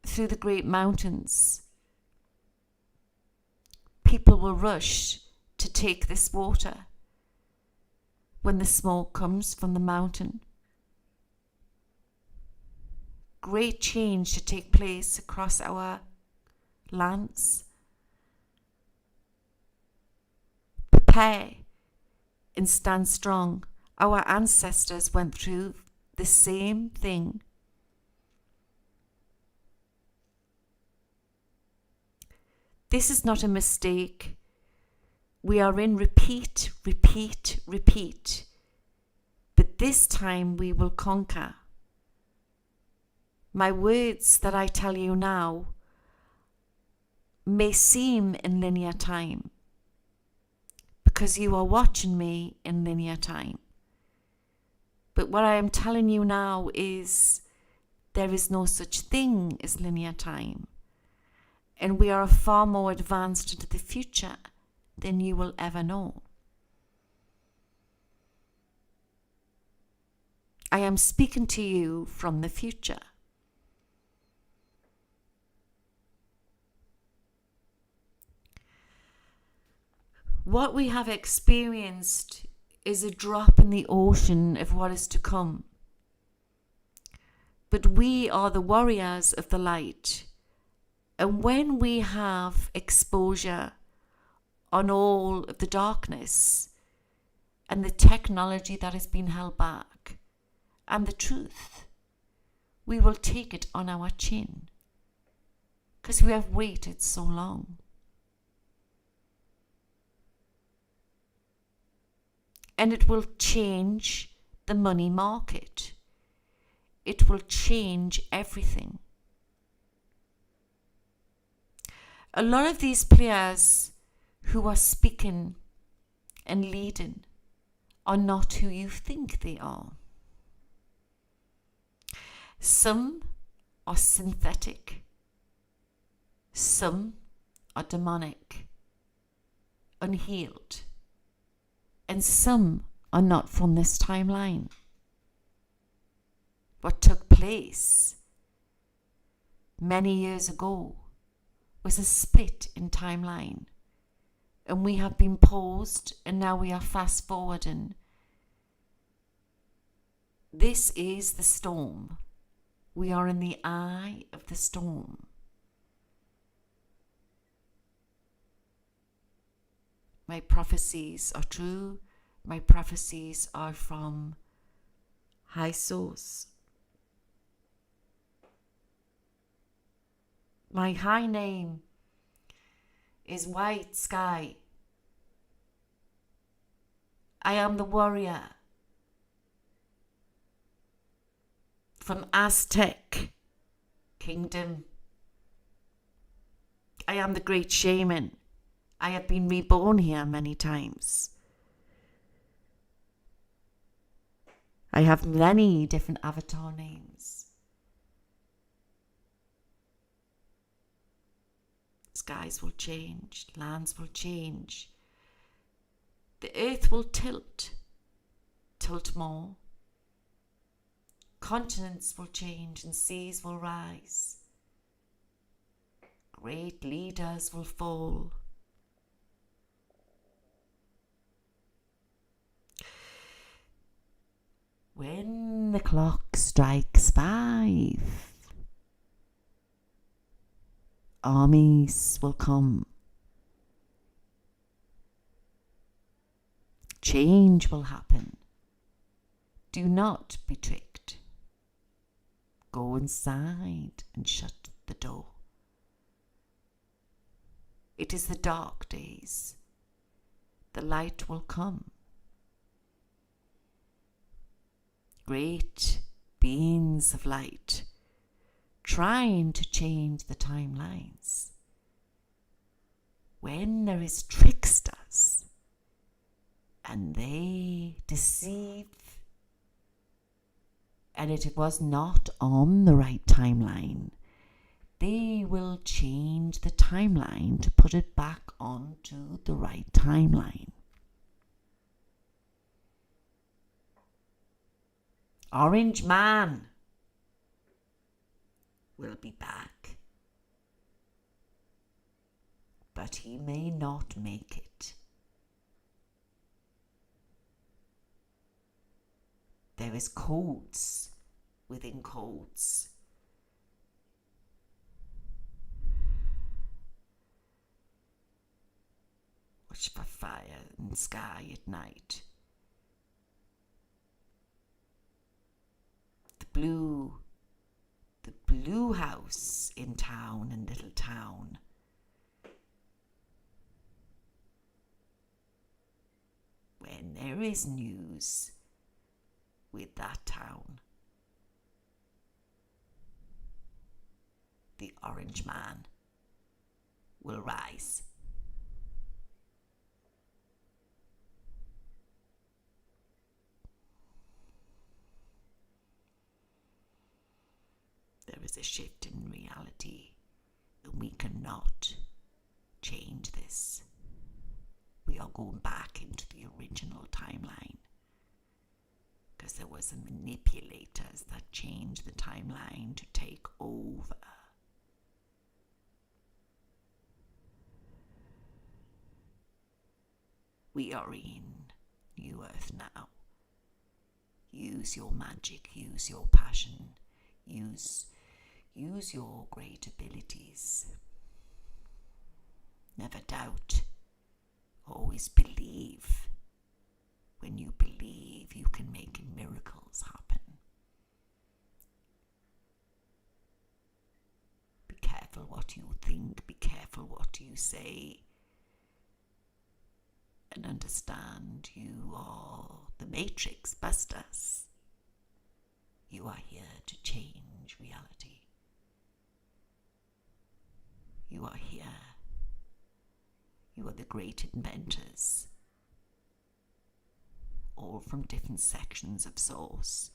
through the great mountains. People will rush to take this water when the smoke comes from the mountain. Great change to take place across our lands. Prepare and stand strong. Our ancestors went through the same thing. This is not a mistake. We are in repeat. But this time we will conquer. My words that I tell you now may seem in linear time because you are watching me in linear time. But what I am telling you now is there is no such thing as linear time. And we are far more advanced into the future than you will ever know. I am speaking to you from the future. What we have experienced is a drop in the ocean of what is to come. But we are the warriors of the light. And when we have exposure on all of the darkness and the technology that has been held back and the truth, we will take it on our chin because we have waited so long. And it will change the money market. It will change everything. A lot of these players who are speaking and leading are not who you think they are. Some are synthetic. Some are demonic, unhealed. And some are not from this timeline. What took place many years ago was a split in timeline. And we have been paused and now we are fast forwarding. This is the storm. We are in the eye of the storm. My prophecies are true. My prophecies are from high source. My high name is White Sky. I am the warrior from Aztec kingdom. I am the great shaman. I have been reborn here many times. I have many different avatar names. Skies will change, lands will change. The earth will tilt more. Continents will change and seas will rise. Great leaders will fall. When the clock strikes 5, armies will come. Change will happen. Do not be tricked. Go inside and shut the door. It is the dark days. The light will come. Great beings of light trying to change the timelines. When there is tricksters and they deceive and it was not on the right timeline, they will change the timeline to put it back onto the right timeline. Orange Man will be back, but he may not make it. There is codes within codes. Watch for fire in the sky at night. The blue house in town, in little town. When there is news with that town, the Orange Man will rise. There is a shift in reality, and we cannot change this. We are going back into the original timeline because there were some manipulators that changed the timeline to take over. We are in New Earth now. Use your magic, use your passion, Use your great abilities. Never doubt. Always believe. When you believe, you can make miracles happen. Be careful what you think. Be careful what you say. And understand you are the Matrix Busters. You are here to change reality. You are here. You are the great inventors, all from different sections of Source.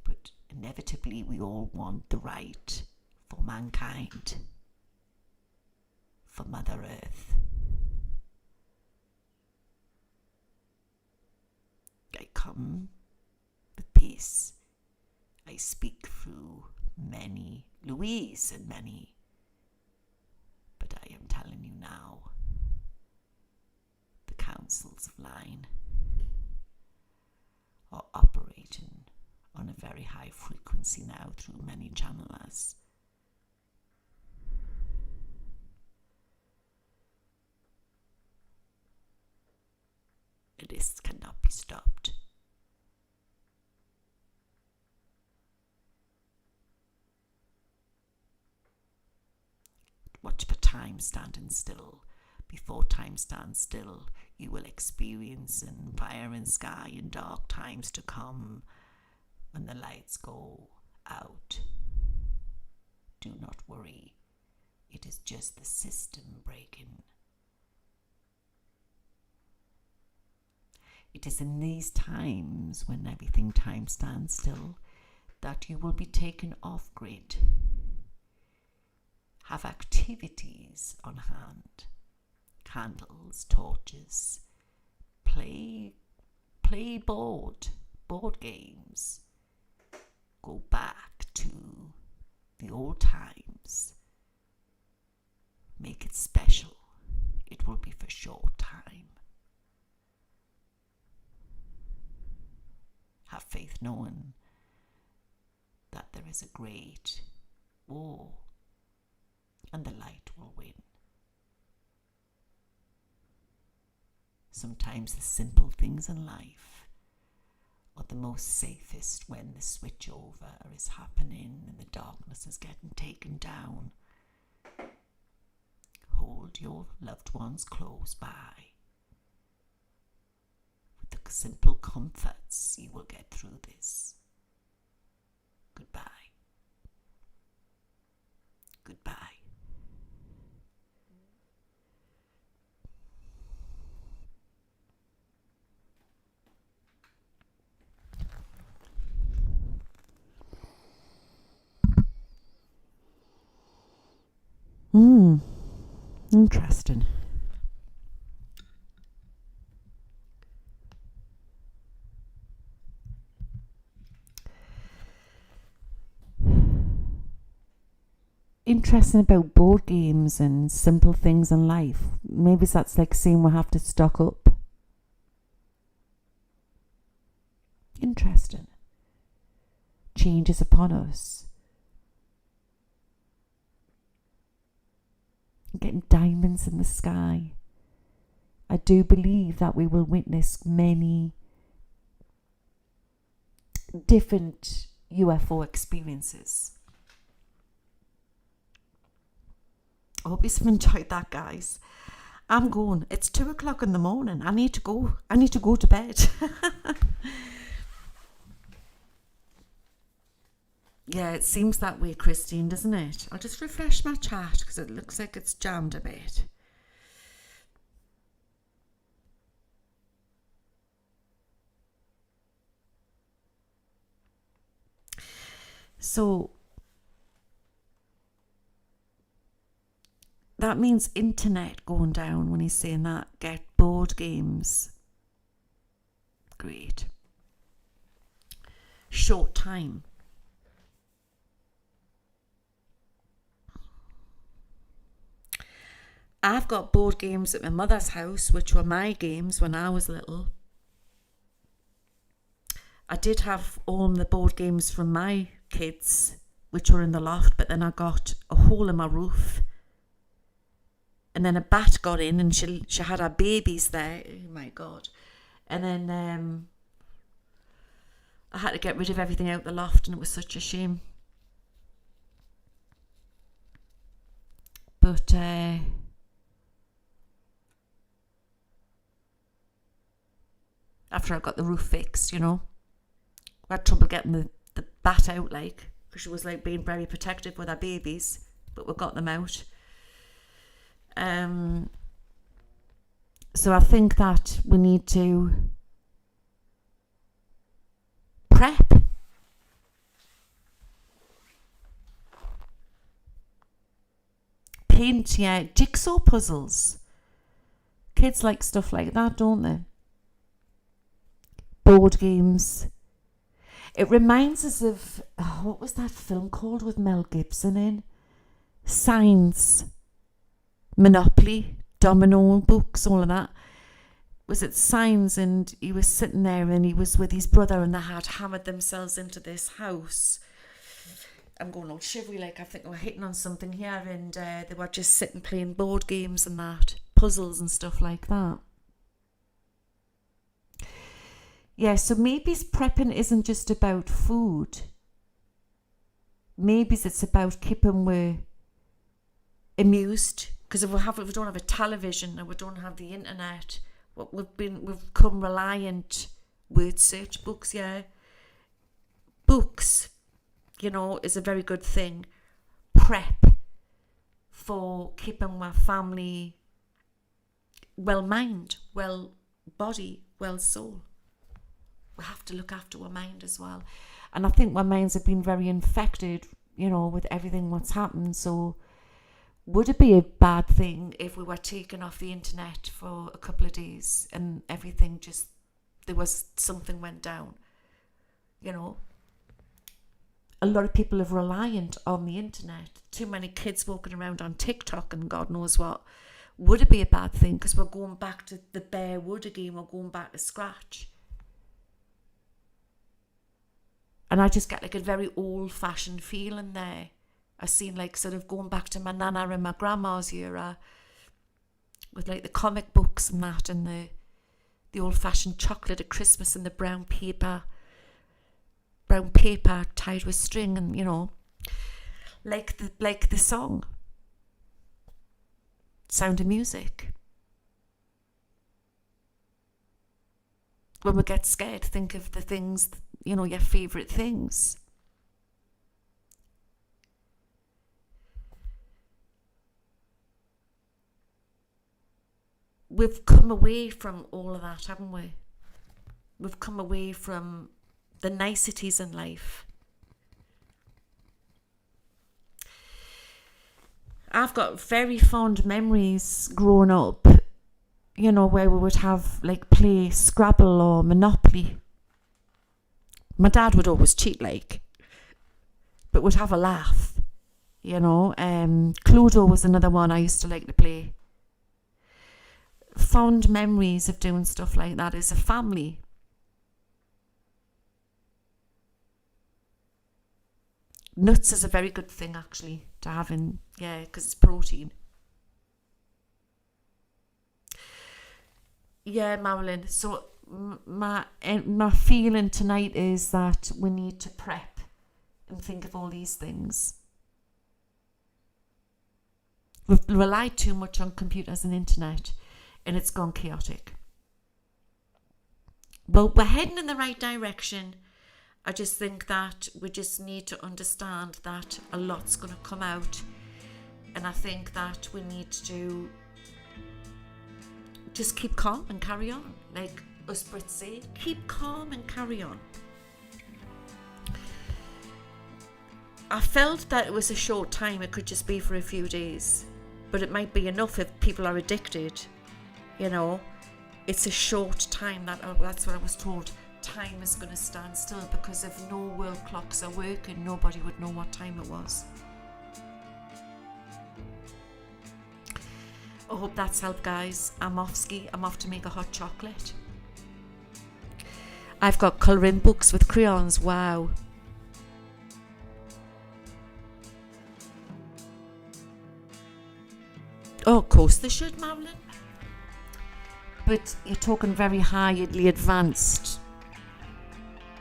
But inevitably we all want the right for mankind, for Mother Earth. I come with peace. I speak through many Louise and many, but I am telling you now, the councils of line are operating on a very high frequency now through many channelers. This cannot be stopped. Watch for time standing still. Before time stands still, you will experience in fire and sky in dark times to come when the lights go out. Do not worry. It is just the system breaking. It is in these times when everything time stands still that you will be taken off grid. Have activities on hand, candles, torches, play board games. Go back to the old times. Make it special. It will be for short time. Have faith knowing that there is a great war and the light will win. Sometimes the simple things in life are the most safest when the switchover is happening and the darkness is getting taken down. Hold your loved ones close by. With the simple comforts, you will get through this. Goodbye. Goodbye. Interesting. Interesting about board games and simple things in life. Maybe that's like saying we have to stock up. Interesting. Changes upon us. Getting diamonds in the sky. I do believe that we will witness many different UFO experiences. I hope you've enjoyed that, guys. I'm going. It's 2:00 in the morning. I need to go. I need to go to bed. Yeah, it seems that way, Christine, doesn't it? I'll just refresh my chat because it looks like it's jammed a bit. So that means internet going down when he's saying that. Get board games. Great. Short time. I've got board games at my mother's house, which were my games when I was little. I did have all the board games from my kids, which were in the loft, but then I got a hole in my roof. And then a bat got in and she had her babies there. Oh my God. And then I had to get rid of everything out the loft, and it was such a shame. But after I got the roof fixed, you know, I had trouble getting the bat out, like, because she was like being very protective with her babies, but we got them out. So I think that we need to prep. Paint, yeah, jigsaw puzzles. Kids like stuff like that, don't they? Board games. It reminds us of, what was that film called with Mel Gibson in? Signs. Monopoly, domino books, all of that. Was it Signs? And he was sitting there and he was with his brother and they had hammered themselves into this house. I'm going all shivery, like I think we're hitting on something here, and they were just sitting playing board games and that, puzzles and stuff like that. Yeah, so maybe prepping isn't just about food. Maybe it's about keeping we amused, because if we don't have a television and we don't have the internet, we've become reliant. Word search, books, yeah. Books, you know, is a very good thing. Prep for keeping our family well mind, well body, well soul. We have to look after our mind as well. And I think our minds have been very infected, you know, with everything what's happened. So would it be a bad thing if we were taken off the internet for a couple of days and everything just, something went down? You know, a lot of people are reliant on the internet. Too many kids walking around on TikTok and God knows what. Would it be a bad thing? Because we're going back to the bare wood again. We're going back to scratch. And I just get like a very old-fashioned feeling there. I seen like sort of going back to my nana and my grandma's era with like the comic books and that, and the old-fashioned chocolate at Christmas and the brown paper tied with string, and you know, like the song Sound of Music. When we get scared, think of the things, you know, your favourite things. We've come away from all of that, haven't we? We've come away from the niceties in life. I've got very fond memories growing up, you know, where we would have like play Scrabble or Monopoly. My dad would always cheat, like, but would have a laugh, you know. Cluedo was another one I used to like to play. Fond memories of doing stuff like that as a family. Nuts is a very good thing actually to have in, yeah, because it's protein. Yeah, Marilyn. So my feeling tonight is that we need to prep and think of all these things. We've relied too much on computers and internet, and it's gone chaotic. But we're heading in the right direction. I just think that we just need to understand that a lot's going to come out, and I think that we need to just keep calm and carry on. Like us Brits say, keep calm and carry on. I felt that it was a short time. It could just be for a few days, but it might be enough if people are addicted. You know, it's a short time. That's what I was told. Time is going to stand still, because if no world clocks are working, nobody would know what time it was. I hope that's helped, guys. I'm off ski. I'm off to make a hot chocolate. I've got colouring books with crayons. Wow. Oh, of course they should, Marilyn. But you're talking very highly advanced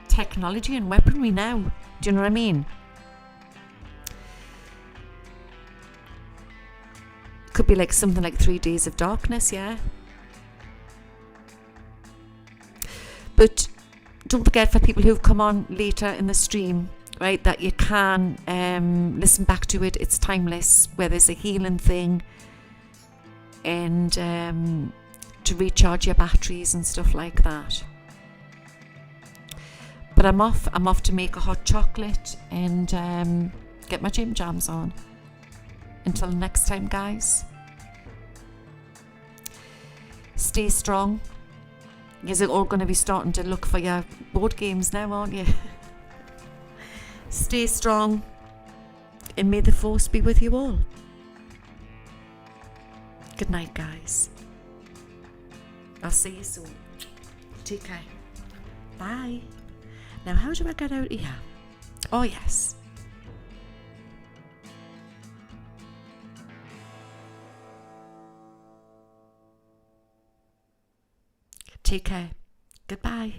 technology and weaponry now. Do you know what I mean? Could be like something like 3 Days of Darkness, yeah. But don't forget, for people who've come on later in the stream, right, that you can listen back to it. It's timeless, where there's a healing thing, and to recharge your batteries and stuff like that. But I'm off to make a hot chocolate and get my gym jams on. Until next time, guys, stay strong. You're all going to be starting to look for your board games now, aren't you? Stay strong, and may the force be with you all. Good night, guys. I'll see you soon. Take care. Bye. Now, how do I get out of here? Oh, yes. Take care. Goodbye.